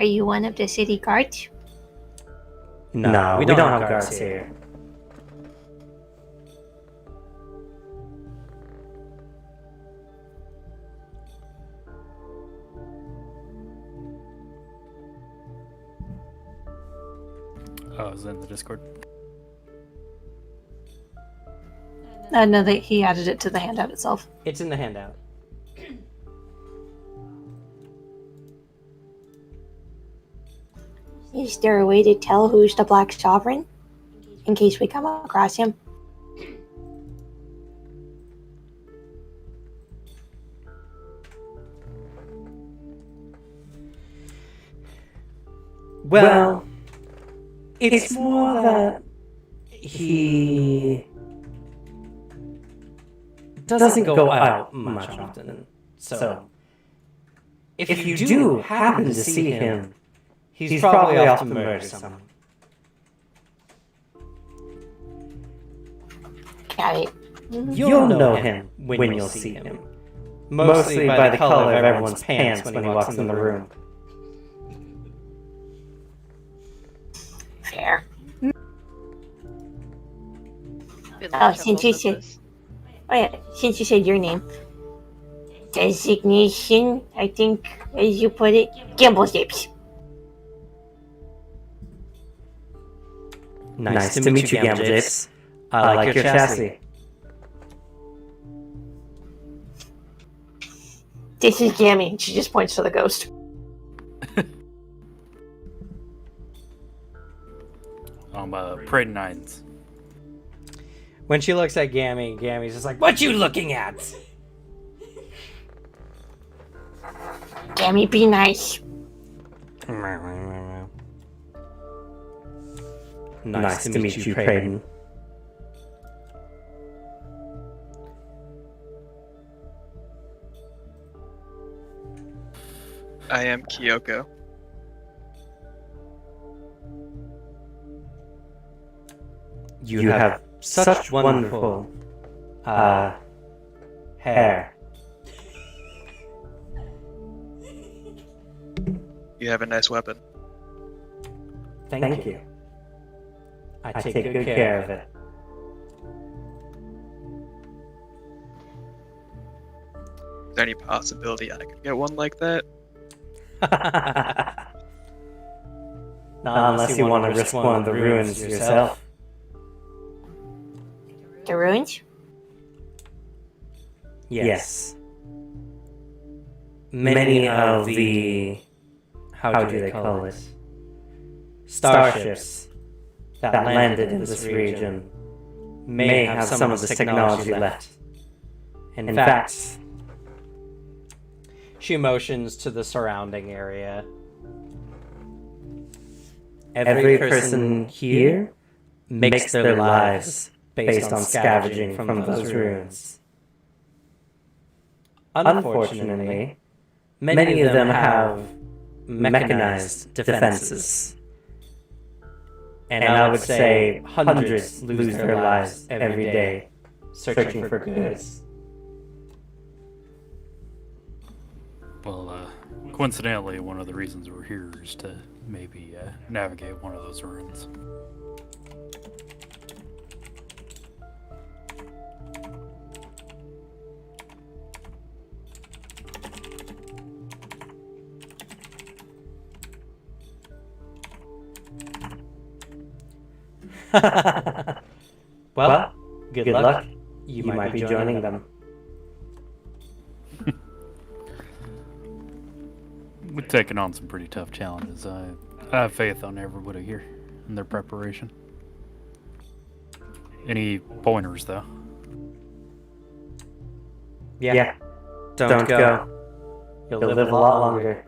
Are you one of the city guards? No, we don't have guards here. Oh, is it in the Discord? No, he added it to the handout itself. It's in the handout. Is there a way to tell who's the Black Sovereign? In case we come across him? Well, it's more that he doesn't go out much often. So, if you do happen to see him, he's probably off to murder someone. Got it. You'll know him when you'll see him. Mostly by the color of everyone's pants when he walks in the room. Fair. Oh, since you said your name. Designation, I think, as you put it, Gimbal Zips. Nice to meet you, Gamble Japes. I like your chassis. This is Gammy. She just points to the ghost. Parade Nines. When she looks at Gammy, Gammy's just like, "What you looking at?" Gammy, be nice. Nice to meet you, Prayden. I am Kyoko. You have such wonderful hair. You have a nice weapon. Thank you. I take good care of it. Is there any possibility I could get one like that? Not unless you want to risk one of the ruins yourself. The ruins? Yes. Many of the... how do they call it? Starships that landed in this region may have some of this technology left. In fact, she motions to the surrounding area. Every person here makes their lives based on scavenging from those ruins. Unfortunately, many of them have mechanized defenses. And I would say hundreds lose their lives every day searching for goods. Well, coincidentally, one of the reasons we're here is to maybe navigate one of those ruins. Well, good luck. You might be joining them. We've taken on some pretty tough challenges. I have faith on everybody here and their preparation. Any pointers, though? Yeah. Don't go. You'll live a lot longer.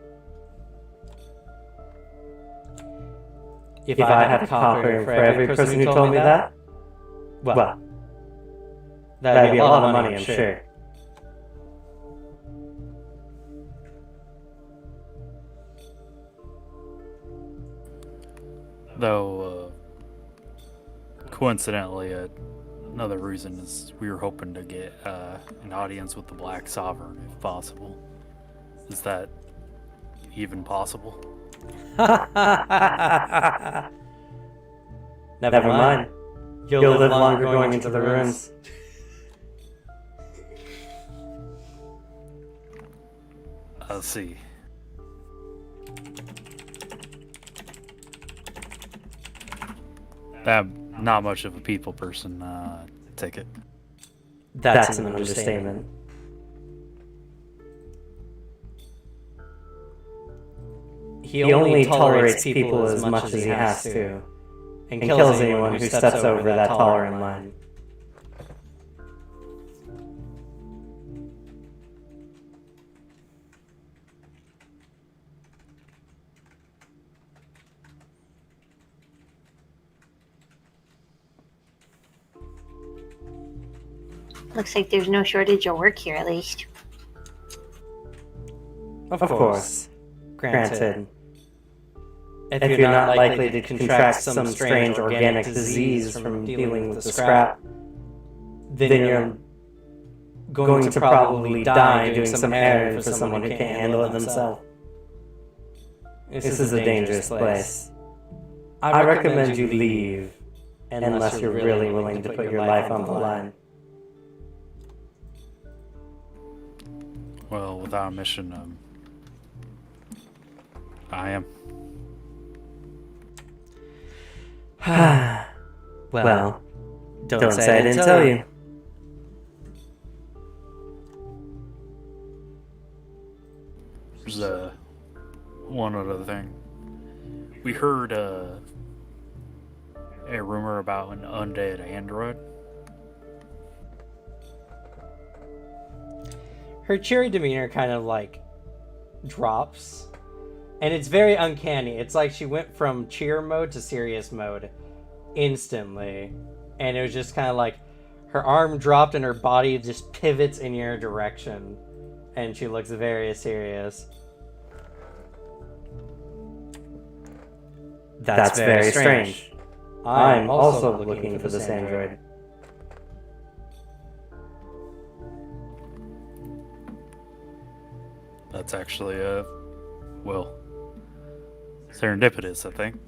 If I had copper for every person who told me that, well, that'd be a lot of money, I'm sure. Though, coincidentally, another reason is we were hoping to get an audience with the Black Sovereign, if possible. Is that even possible? Never mind. You'll live longer going into the ruins. Let's see. I'm not much of a people person. Take it. That's an understatement. He only tolerates people as much as he has to, and kills anyone who steps over that tolerant line. Looks like there's no shortage of work here, at least. Of course. Granted. If you're not likely to contract some strange organic disease from dealing with the scrap, then you're going to probably die doing some errand for someone who can't handle it themselves. This is a dangerous place. I recommend you leave, unless you're really willing to put your life on the line. Well, without a mission, I am. Well, don't say I didn't tell you. There's one other thing. We heard a rumor about an undead android. Her cheery demeanor kind of like drops, and it's very uncanny. It's like she went from cheer mode to serious mode instantly, and it was just kind of like her arm dropped and her body just pivots in your direction, and she looks very serious. That's very strange. I'm also looking for this android. That's actually, well, serendipitous, I think.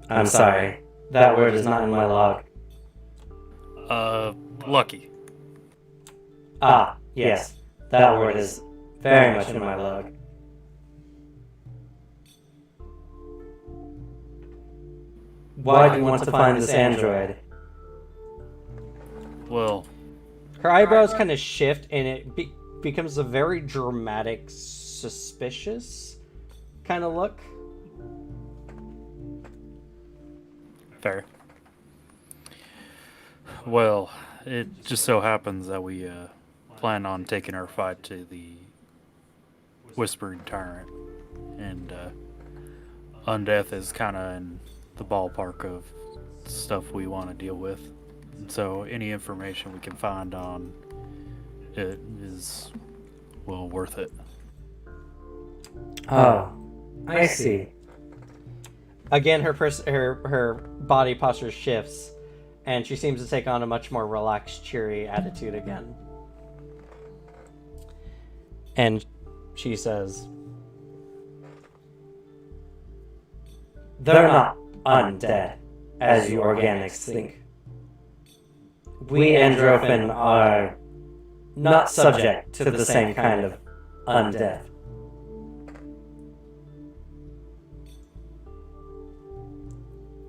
I'm sorry. That word is not in my log. Lucky. Ah, yes. That word is very much in my log. Why do you want to find this android? Well, her eyebrows kind of shift, and it becomes a very dramatic, suspicious kind of look. fair. Well, it just so happens that we plan on taking our fight to the Whispering Tyrant, and Undeath is kind of in the ballpark of stuff we want to deal with. And so any information we can find on it is, well, worth it. Oh, I see. Again, her body posture shifts, and she seems to take on a much more relaxed, cheery attitude again. And she says, "They're not undead, as you organics think. We Androphin are not subject to the same kind of undead.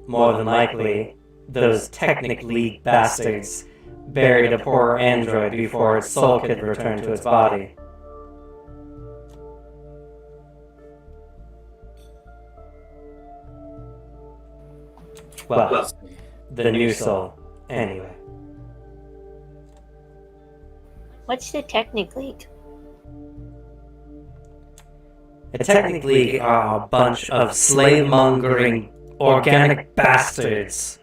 More than likely, those Technic League bastards buried a poor android before its soul could return to its body. Well, the new soul, anyway." What's the Technic League? The Technic League are a bunch of slave-mongering organic bastards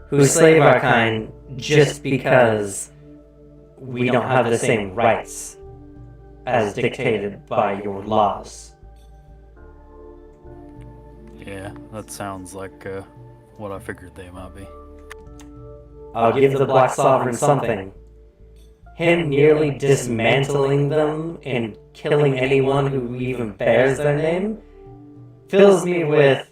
who slave our kind just because we don't have the same rights as dictated by your laws. Yeah, that sounds like what I figured they might be. I'll give the Black Sovereign something. him nearly dismantling them and killing anyone who even bears their name fills me with,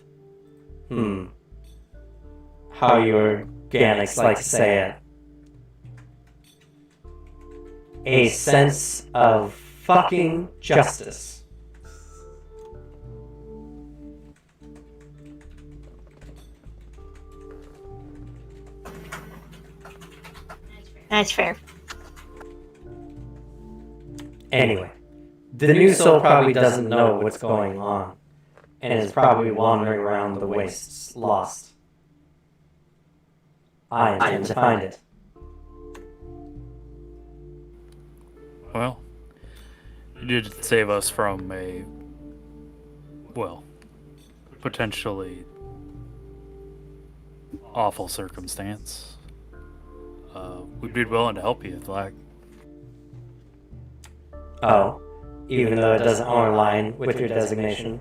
how you organics like to say it, a sense of fucking justice. That's fair. Anyway, the new soul probably doesn't know what's going on, and is probably wandering around the wastes, lost. I intend to find it. Well, you did save us from a, well, potentially awful circumstance. We'd be willing to help you if like. Oh, even though it doesn't align with your designation.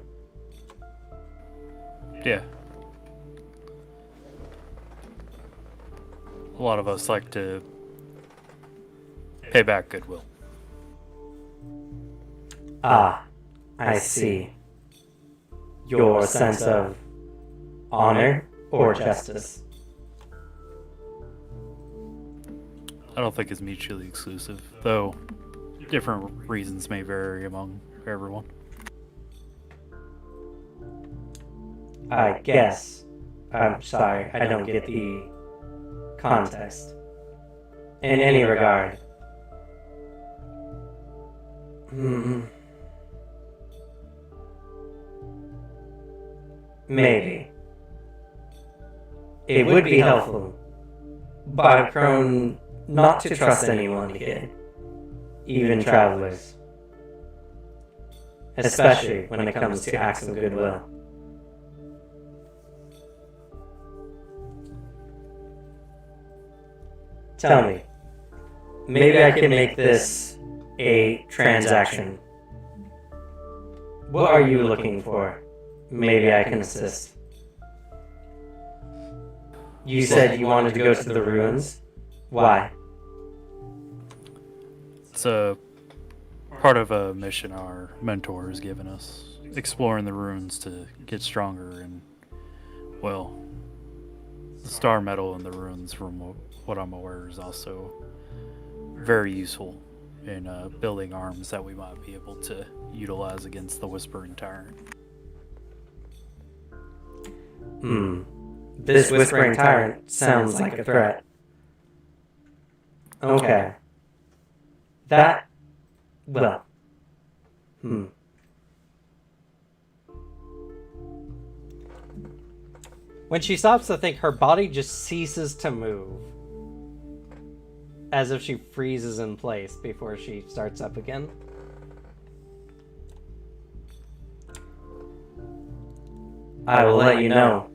Yeah. A lot of us like to pay back goodwill. Ah, I see. Your sense of honor or justice. I don't think it's mutually exclusive, though different reasons may vary among everyone. I guess. I'm sorry, I don't get the context. In any regard. Maybe. It would be helpful, but I've grown not to trust anyone here, even travelers. Especially when it comes to acts of goodwill. Tell me, maybe I can make this a transaction. What are you looking for? Maybe I can assist. You said you wanted to go to the ruins? Why? It's a part of a mission our mentor has given us, exploring the ruins to get stronger and, well, the star metal in the ruins, from what I'm aware, is also very useful in building arms that we might be able to utilize against the Whispering Tyrant. This Whispering Tyrant sounds like a threat. Okay. That... well... When she stops to think, her body just ceases to move. As if she freezes in place before she starts up again. I will let you know.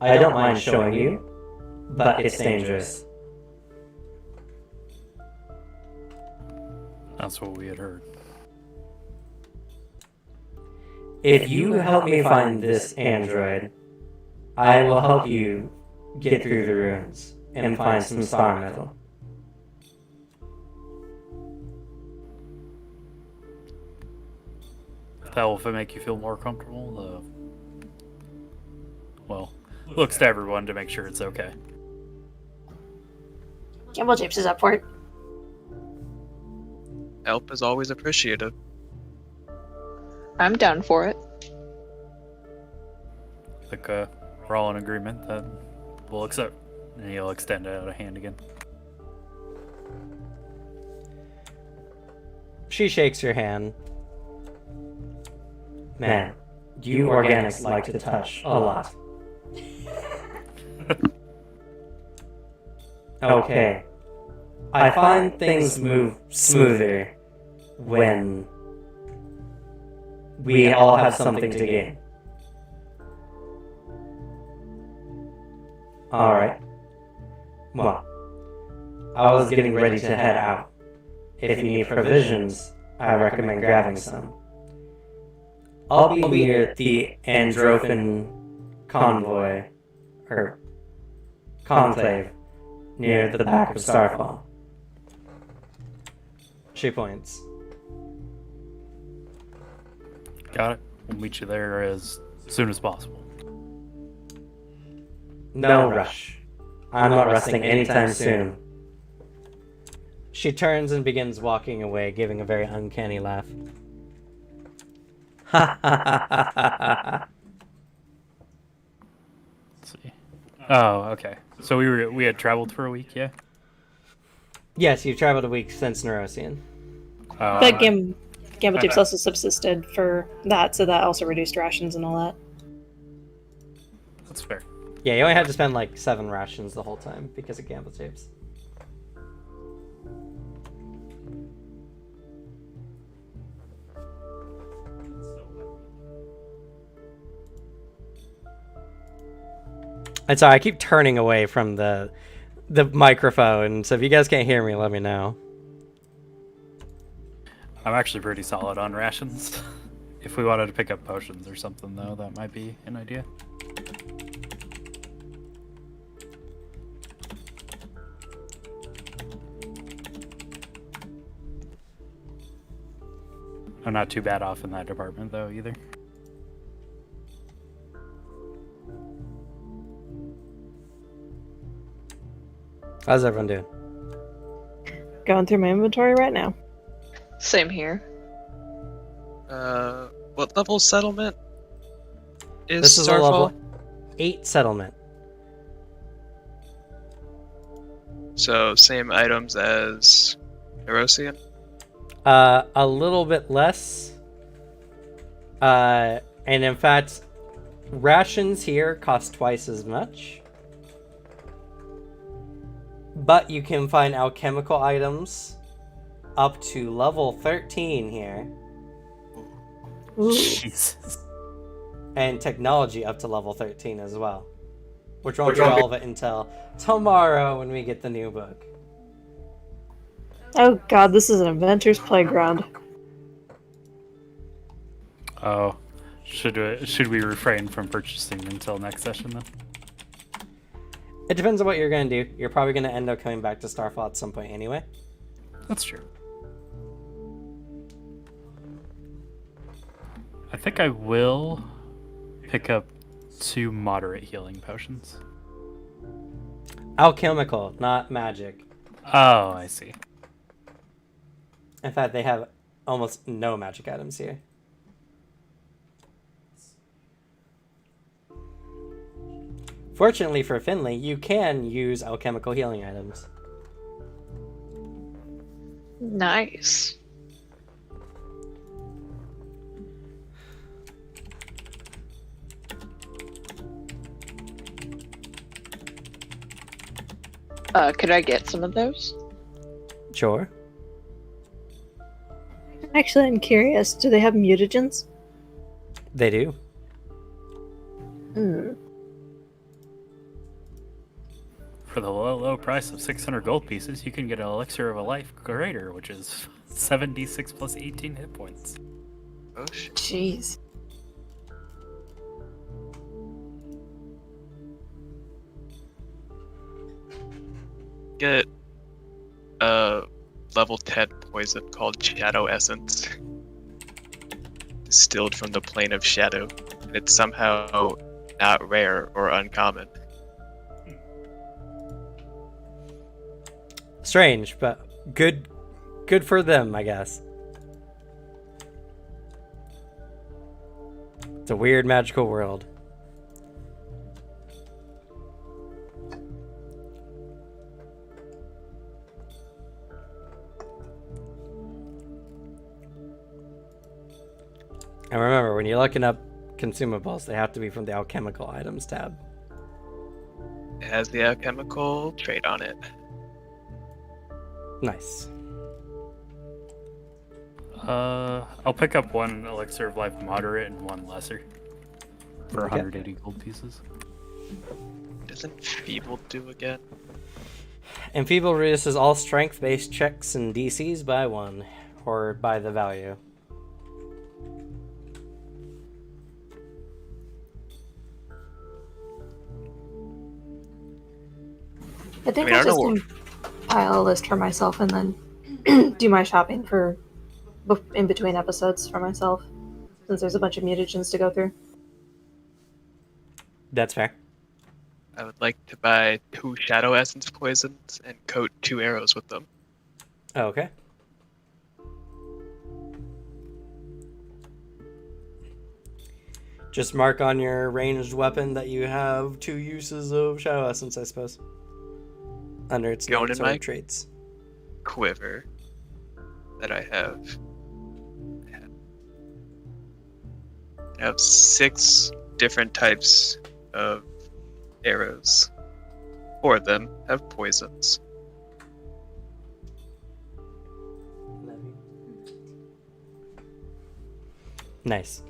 I don't mind showing you, but it's dangerous. That's what we had heard. If you help me find this android, I will help you get through the ruins and find some star metal. That will make you feel more comfortable. Well, looks to everyone to make sure it's okay. Campbell Japes is up for it. Help is always appreciated. I'm down for it. I think we're all in agreement that we'll accept. And he'll extend out a hand again. She shakes your hand. Man, you organics like to touch a lot. Okay. I find things move smoother when we all have something to gain. Alright. Well, I was getting ready to head out. If you need provisions, I recommend grabbing some. I'll be near the Androphan convoy, or conclave, near the back of Starfall. She points. Got it. We'll meet you there as soon as possible. No rush. I'm not resting anytime soon. She turns and begins walking away, giving a very uncanny laugh. Ha ha ha ha ha. Let's see. Oh, okay. So we had traveled for a week, yeah? Yes, you've traveled a week since Neurosian. But Gamble Tips also subsisted for that, so that also reduced rations and all that. That's fair. Yeah, you only had to spend like 7 rations the whole time because of gamble tapes. And sorry, I keep turning away from the microphone, so if you guys can't hear me, let me know. I'm actually pretty solid on rations. If we wanted to pick up potions or something, though, that might be an idea. I'm not too bad off in that department, though, either. How's everyone doing? Going through my inventory right now. Same here. What level settlement is This is a Starfall? level 8 settlement. So same items as Erosian? A little bit less. And in fact, rations here cost twice as much. But you can find alchemical items up to level 13 here. Jesus. And technology up to level 13 as well. Which won't be relevant until tomorrow when we get the new book. Oh god, this is an inventor's playground. Oh. Should we refrain from purchasing until next session, then? It depends on what you're going to do. You're probably going to end up coming back to Starfall at some point anyway. That's true. I think I will pick up 2 moderate healing potions. Alchemical, not magic. Oh, I see. In fact, they have almost no magic items here. Fortunately for Finley, you can use alchemical healing items. Nice. Could I get some of those? Sure. Actually, I'm curious. Do they have mutagens? They do. Hmm. For the low price of 600 gold pieces, you can get an Elixir of a Life Greater, which is 76 plus 18 hit points. Oh shit. Jeez. Get a level 10 poison called Shadow Essence. Distilled from the plane of shadow. And it's somehow not rare or uncommon. Strange, but good for them, I guess. It's a weird magical world. And remember, when you're looking up consumables, they have to be from the alchemical items tab. It has the alchemical trait on it. Nice. I'll pick up 1 Elixir of Life Moderate and 1 Lesser. For Okay. 180 gold pieces. Doesn't Feeble do again? Enfeeble reduces all strength-based checks and DCs by 1, or by the value. I think I mean, I I'll don't just compile a list for myself and then do my shopping for in between episodes for myself, since there's a bunch of mutagens to go through. That's fair. I would like to buy 2 Shadow Essence poisons and coat 2 arrows with them. Okay. Just mark on your ranged weapon that you have 2 uses of Shadow Essence, I suppose. Under its Going in non-sword my- traits. Quiver that I have. I have 6 different types of arrows. 4 of them have poisons. Nice.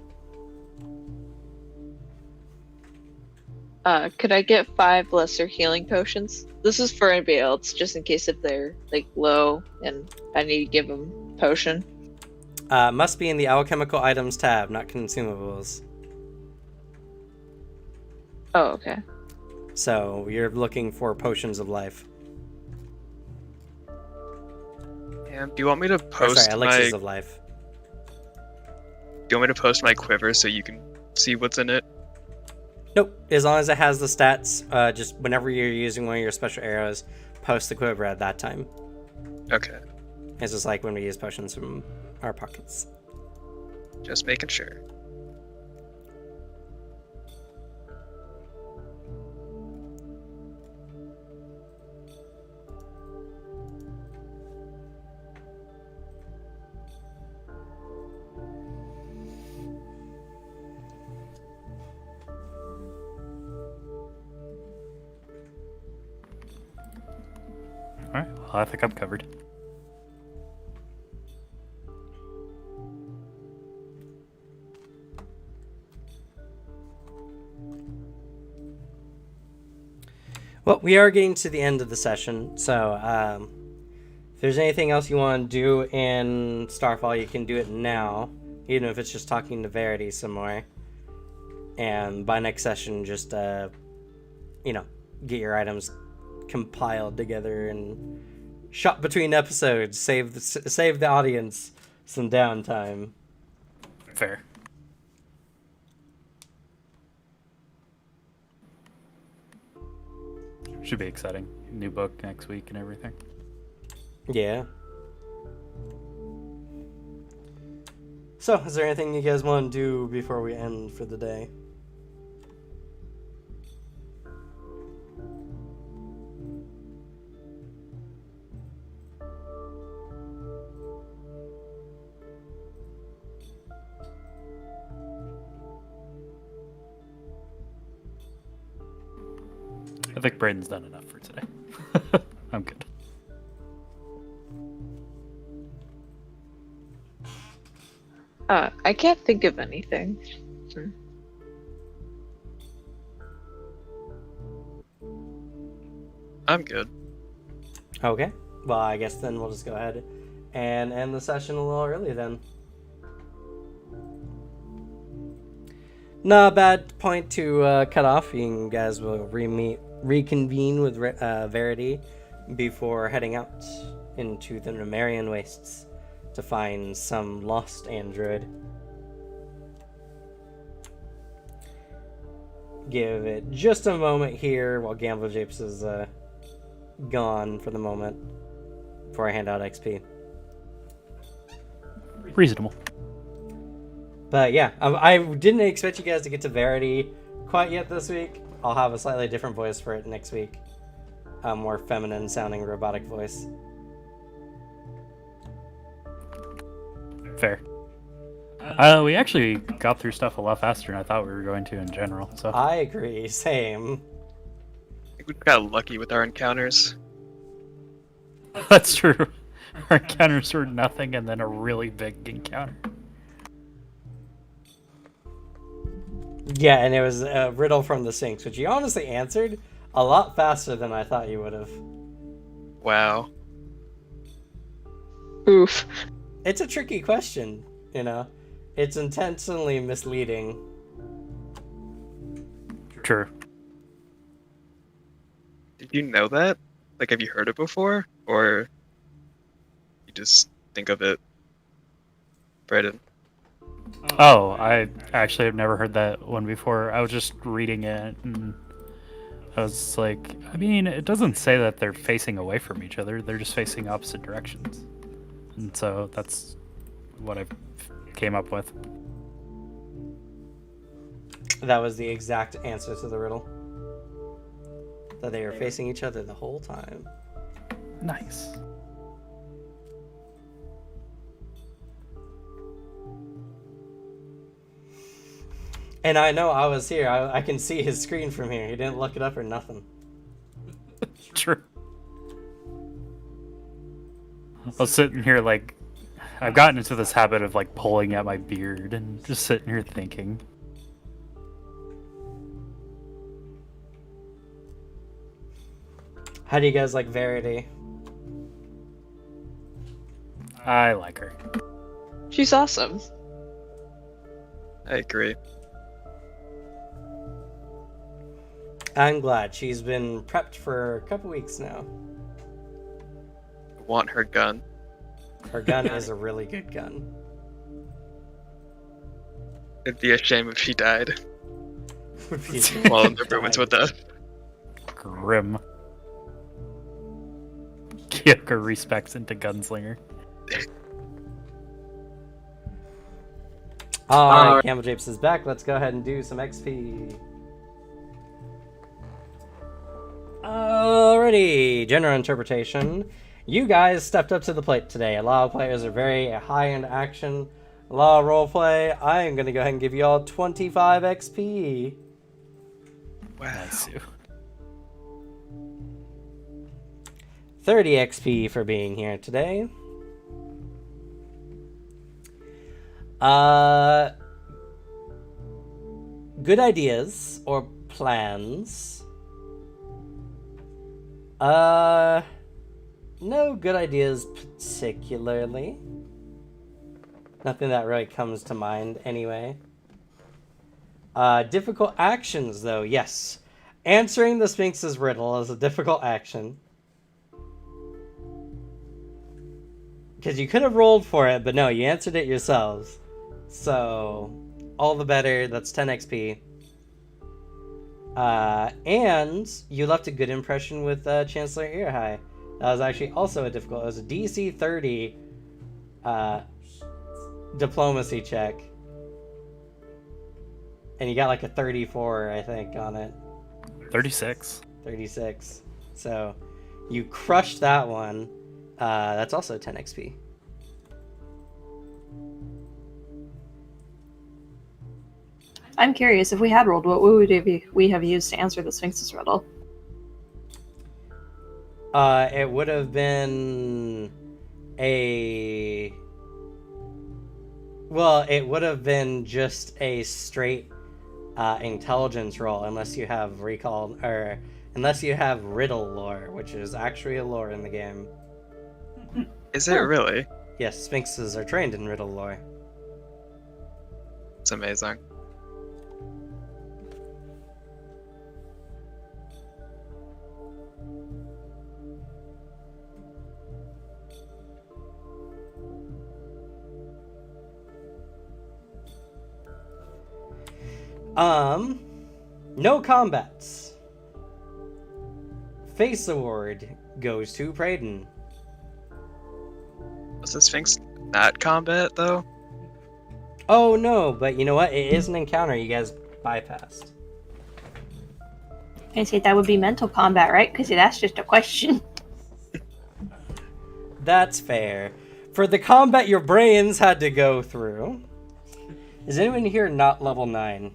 Could I get 5 lesser healing potions? This is for anybody else, just in case if they're like low and I need to give them potion. Must be in the alchemical items tab, not consumables. Oh, okay. So you're looking for potions of life. And do you want me to Or, post sorry, my elixirs of life. Do you want me to post my quiver so you can see what's in it? Nope. As long as it has the stats, just whenever you're using one of your special arrows, post the quiver at that time. Okay, It's just like when we use potions from our pockets. just making sure. Alright, well, I think I'm covered. Well, we are getting to the end of the session, so if there's anything else you want to do in Starfall, you can do it now, even if it's just talking to Verity some more. And by next session, just get your items compiled together and shot between episodes. Save the audience some downtime. Fair. Should be exciting. New book next week and everything. Yeah. So, is there anything you guys want to do before we end for the day? I think Braden's done enough for today. I'm good. I can't think of anything. I'm good. Okay. Well, I guess then we'll just go ahead and end the session a little early then. Not a bad point to cut off. You guys will reconvene with Verity before heading out into the Numerian wastes to find some lost android. Give it just a moment here while Gamble Japes is gone for the moment before I hand out XP. Reasonable. But yeah, I didn't expect you guys to get to Verity quite yet this week. I'll have a slightly different voice for it next week. A more feminine sounding robotic voice. Fair. We actually got through stuff a lot faster than I thought we were going to in general. So I agree, same. I think we got lucky with our encounters. that's true. Our encounters were nothing and then a really big encounter. Yeah, and it was a riddle from the Sinks, which you honestly answered a lot faster than I thought you would have. Wow. Oof. It's a tricky question, you know? It's intentionally misleading. True. Did you know that? Like, have you heard it before? Or You just think of it, Brayden. Oh, I actually have never heard that one before. I was just reading it, and I was like, I mean, it doesn't say that they're facing away from each other. They're just facing opposite directions. And so that's what I came up with. That was the exact answer to the riddle. That they were facing each other the whole time. Nice. And I know I was here. I can see his screen from here. He didn't look it up or nothing. True. I was sitting here like, I've gotten into this habit of like pulling at my beard and just sitting here thinking. How do you guys like Verity? I like her. She's awesome. I agree. I'm glad. She's been prepped for a couple weeks now. I want her gun. Her gun is a really good gun. It'd be a shame if she died Repeat. while in the ruins with us. Grim. Kyoko respects into gunslinger. Alright, Campbell Japes is back. Let's go ahead and do some XP. Alrighty, general interpretation. You guys stepped up to the plate today. A lot of players are very high in action. A lot of roleplay. I am going to go ahead and give you all 25 XP. Wow. Nice. 30 XP for being here today. Good ideas or plans. No good ideas particularly. Nothing that really comes to mind anyway. Difficult actions though, yes. Answering the Sphinx's riddle is a difficult action. Because you could have rolled for it, but no, you answered it yourselves. So, all the better. That's 10 XP. And you left a good impression with Chancellor Earhigh. That was actually also a difficult. It was a DC 30 diplomacy check. And you got like a 34, I think, on it. 36. 36. So, you crushed that one. That's also 10 XP. I'm curious, if we had rolled, what would we have used to answer the Sphinx's riddle? It would have been a... Well, it would have been just a straight intelligence roll, unless you have recall, or unless you have riddle lore, which is actually a lore in the game. Is it really? Yes, Sphinxes are trained in riddle lore. It's amazing. No combats. Face award goes to Brayden. Was the Sphinx not combat though? Oh no, but you know what? It is an encounter you guys bypassed. I say that would be mental combat, right? Because that's just a question. That's fair. For the combat your brains had to go through. Is anyone here not level 9?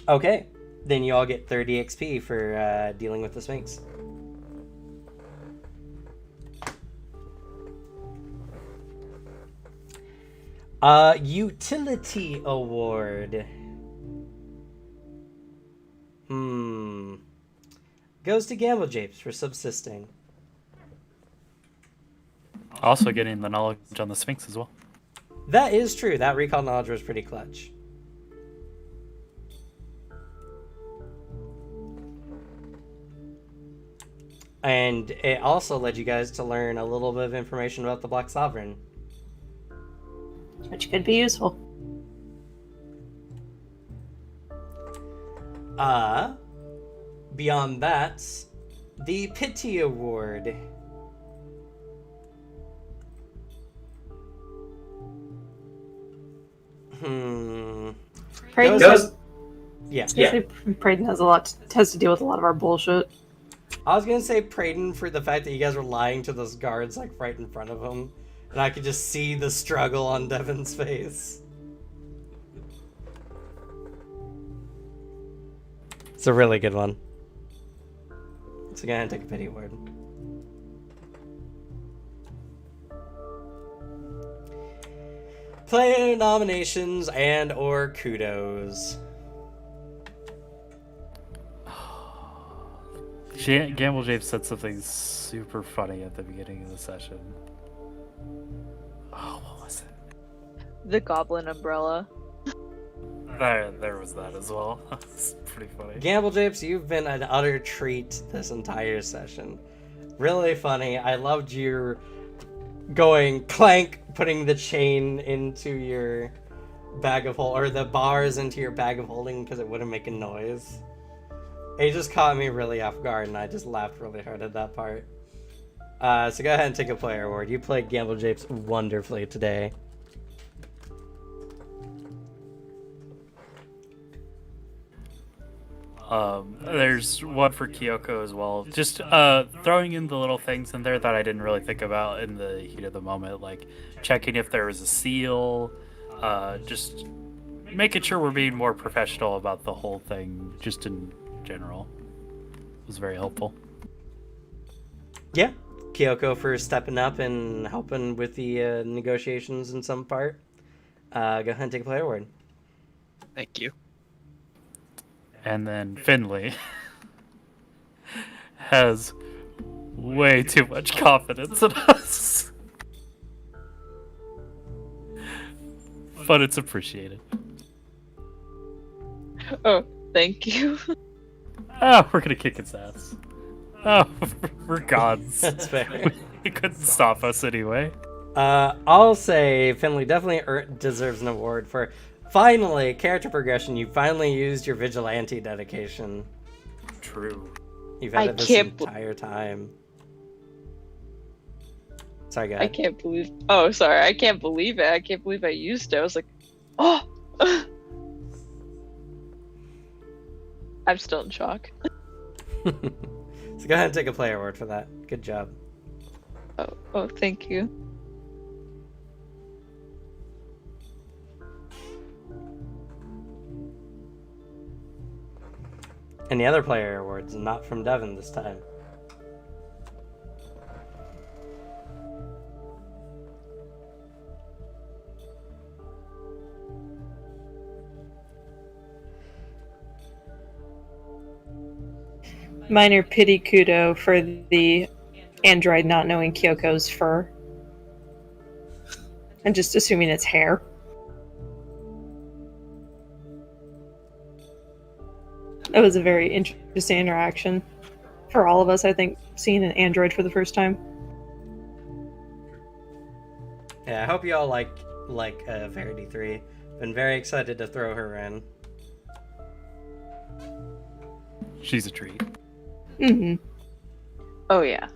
Okay, then you all get 30 XP for dealing with the Sphinx. Utility award. Goes to Gamble Japes for subsisting. Also getting the knowledge on the Sphinx as well. That is true. That recall knowledge was pretty clutch. And it also led you guys to learn a little bit of information about the Black Sovereign. Which could be useful. Beyond that, the Pity Award. Prayden Goes- Yeah. Prayden has to deal with a lot of our bullshit. I was gonna say Prayden for the fact that you guys were lying to those guards like right in front of him, and I could just see the struggle on Devin's face. It's a really good one. So go ahead and take a pity award. Player nominations and or kudos. Gamble James said something super funny at the beginning of the session. Oh, what was it? The goblin umbrella. There was that as well. It's pretty funny. Gamble Japes, you've been an utter treat this entire session. Really funny. I loved your going clank, putting the chain into your bag of hold, or the bars into your bag of holding because it wouldn't make a noise. It just caught me really off guard, and I just laughed really hard at that part. So go ahead and take a player award. You played Gamble Japes wonderfully today. There's one for Kyoko as well. Just throwing in the little things in there that I didn't really think about in the heat of the moment, like checking if there was a seal, just making sure we're being more professional about the whole thing, just in general. It was very helpful. Yeah, Kyoko for stepping up and helping with the negotiations in some part. Go ahead and take a player award. Thank you. And then Finley has way too much confidence in us. But it's appreciated. Oh, thank you. Oh, we're gonna kick its ass. Oh, we're gods. That's fair. He couldn't stop us anyway. I'll say Finley definitely deserves an award for finally character progression. You finally used your vigilante dedication. True. You've had I it this can't entire time. Sorry, go I ahead. can't believe. Oh, sorry. I can't believe it. I can't believe I used it. I was like, oh. I'm still in shock. So go ahead and take a player award for that. Good job. Oh, thank you. Any other player awards? Not from Devin this time. Minor pity kudo for the android not knowing Kyoko's fur. And just assuming it's hair. It was a very interesting interaction for all of us, I think, seeing an android for the first time. Yeah, I hope you all like Verity 3. Been very excited to throw her in. She's a treat. Mm-hmm. Oh, yeah.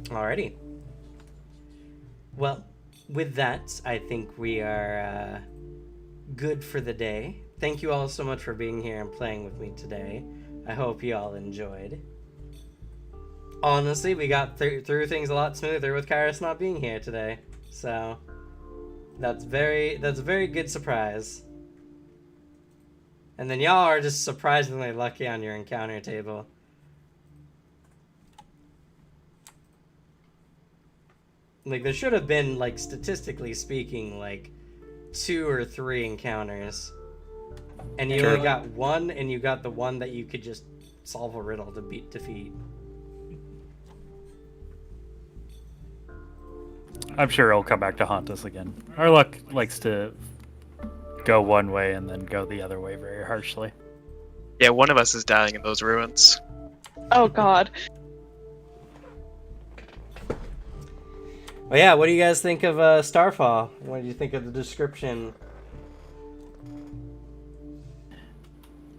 Alrighty. Well, with that, I think we are good for the day. Thank you all so much for being here and playing with me today. I hope you all enjoyed. Honestly, we got through things a lot smoother with Kairos not being here today. So, that's a very good surprise. And then y'all are just surprisingly lucky on your encounter table. Like, there should have been, like, statistically speaking, like, 2 or 3 encounters. And you only got one, and you got the one that you could just solve a riddle to defeat. I'm sure it'll come back to haunt us again. Our luck likes to go one way and then go the other way very harshly. Yeah, one of us is dying in those ruins. Oh God. Well, yeah, what do you guys think of Starfall? What do you think of the description?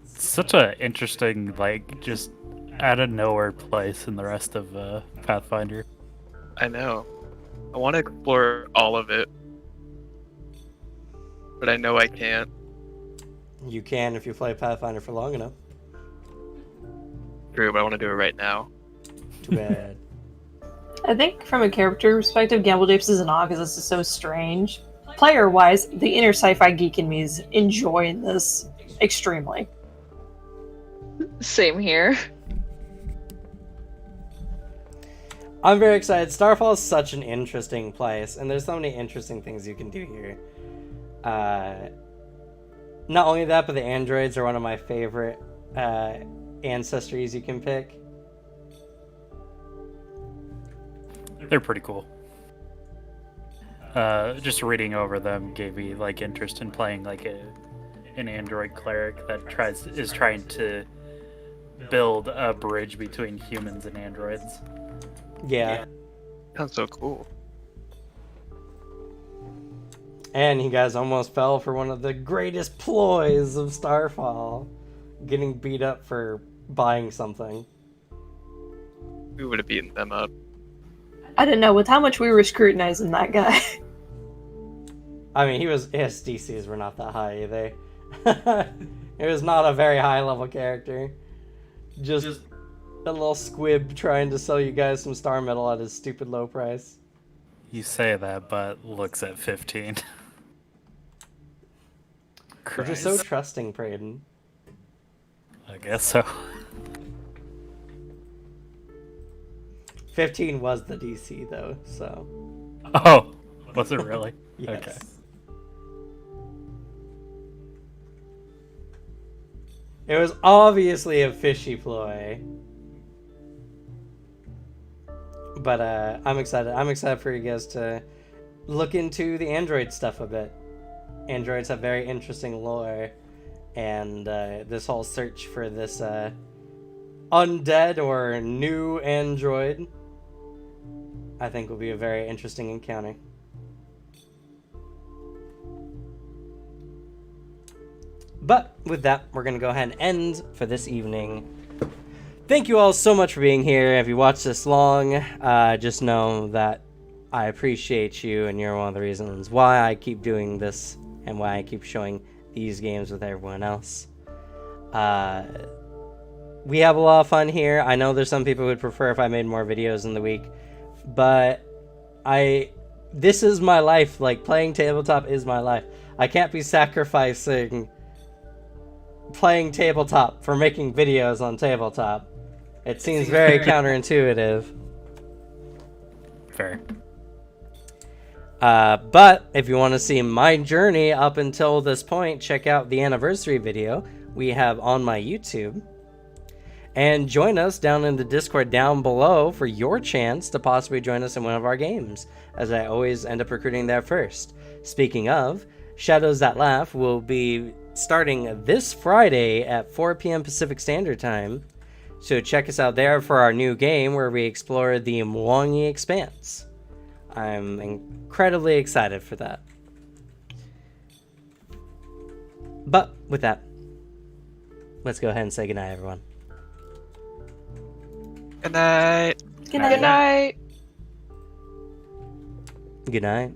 Such a interesting, like, just out of nowhere place in the rest of Pathfinder. I know. I want to explore all of it, but I know I can't. You can if you play Pathfinder for long enough. True, but I want to do it right now. Too bad. I think from a character perspective, Gamble Japes is an awe because this is so strange. Player-wise, the inner sci-fi geek in me is enjoying this extremely. Same here. I'm very excited. Starfall is such an interesting place, and there's so many interesting things you can do here. Not only that, but the androids are one of my favorite ancestries you can pick. They're pretty cool. Just reading over them gave me like interest in playing like an android cleric that is trying to build a bridge between humans and androids. Yeah. Sounds so cool. And you guys almost fell for one of the greatest ploys of Starfall. Getting beat up for buying something. We would have beaten them up. I don't know, with how much we were scrutinizing that guy. I mean, his DCs were not that high either. It was not a very high level character. Just a little squib trying to sell you guys some star metal at his stupid low price. You say that, but looks at 15. You're just so trusting, Praden. I guess so. 15 was the DC though, so. Oh, was it really? Yes. Okay. It was obviously a fishy ploy. But I'm excited. I'm excited for you guys to look into the android stuff a bit. Androids have very interesting lore, and this whole search for this undead or new android, I think, will be a very interesting encounter. But with that, we're going to go ahead and end for this evening. Thank you all so much for being here. If you watched this long, just know that I appreciate you, and you're one of the reasons why I keep doing this and why I keep showing these games with everyone else. We have a lot of fun here. I know there's some people who would prefer if I made more videos in the week, but this is my life. Like, playing tabletop is my life. I can't be sacrificing playing tabletop for making videos on tabletop. It seems very counterintuitive. Fair. But if you want to see my journey up until this point, check out the anniversary video we have on my YouTube. And join us down in the Discord down below for your chance to possibly join us in one of our games, as I always end up recruiting there first. Speaking of, Shadows That Laugh will be starting this Friday at 4 p.m. Pacific Standard Time. So check us out there for our new game where we explore the Mwangi Expanse. I'm incredibly excited for that. But with that, let's go ahead and say goodnight, everyone. Good night. Good night. Good night.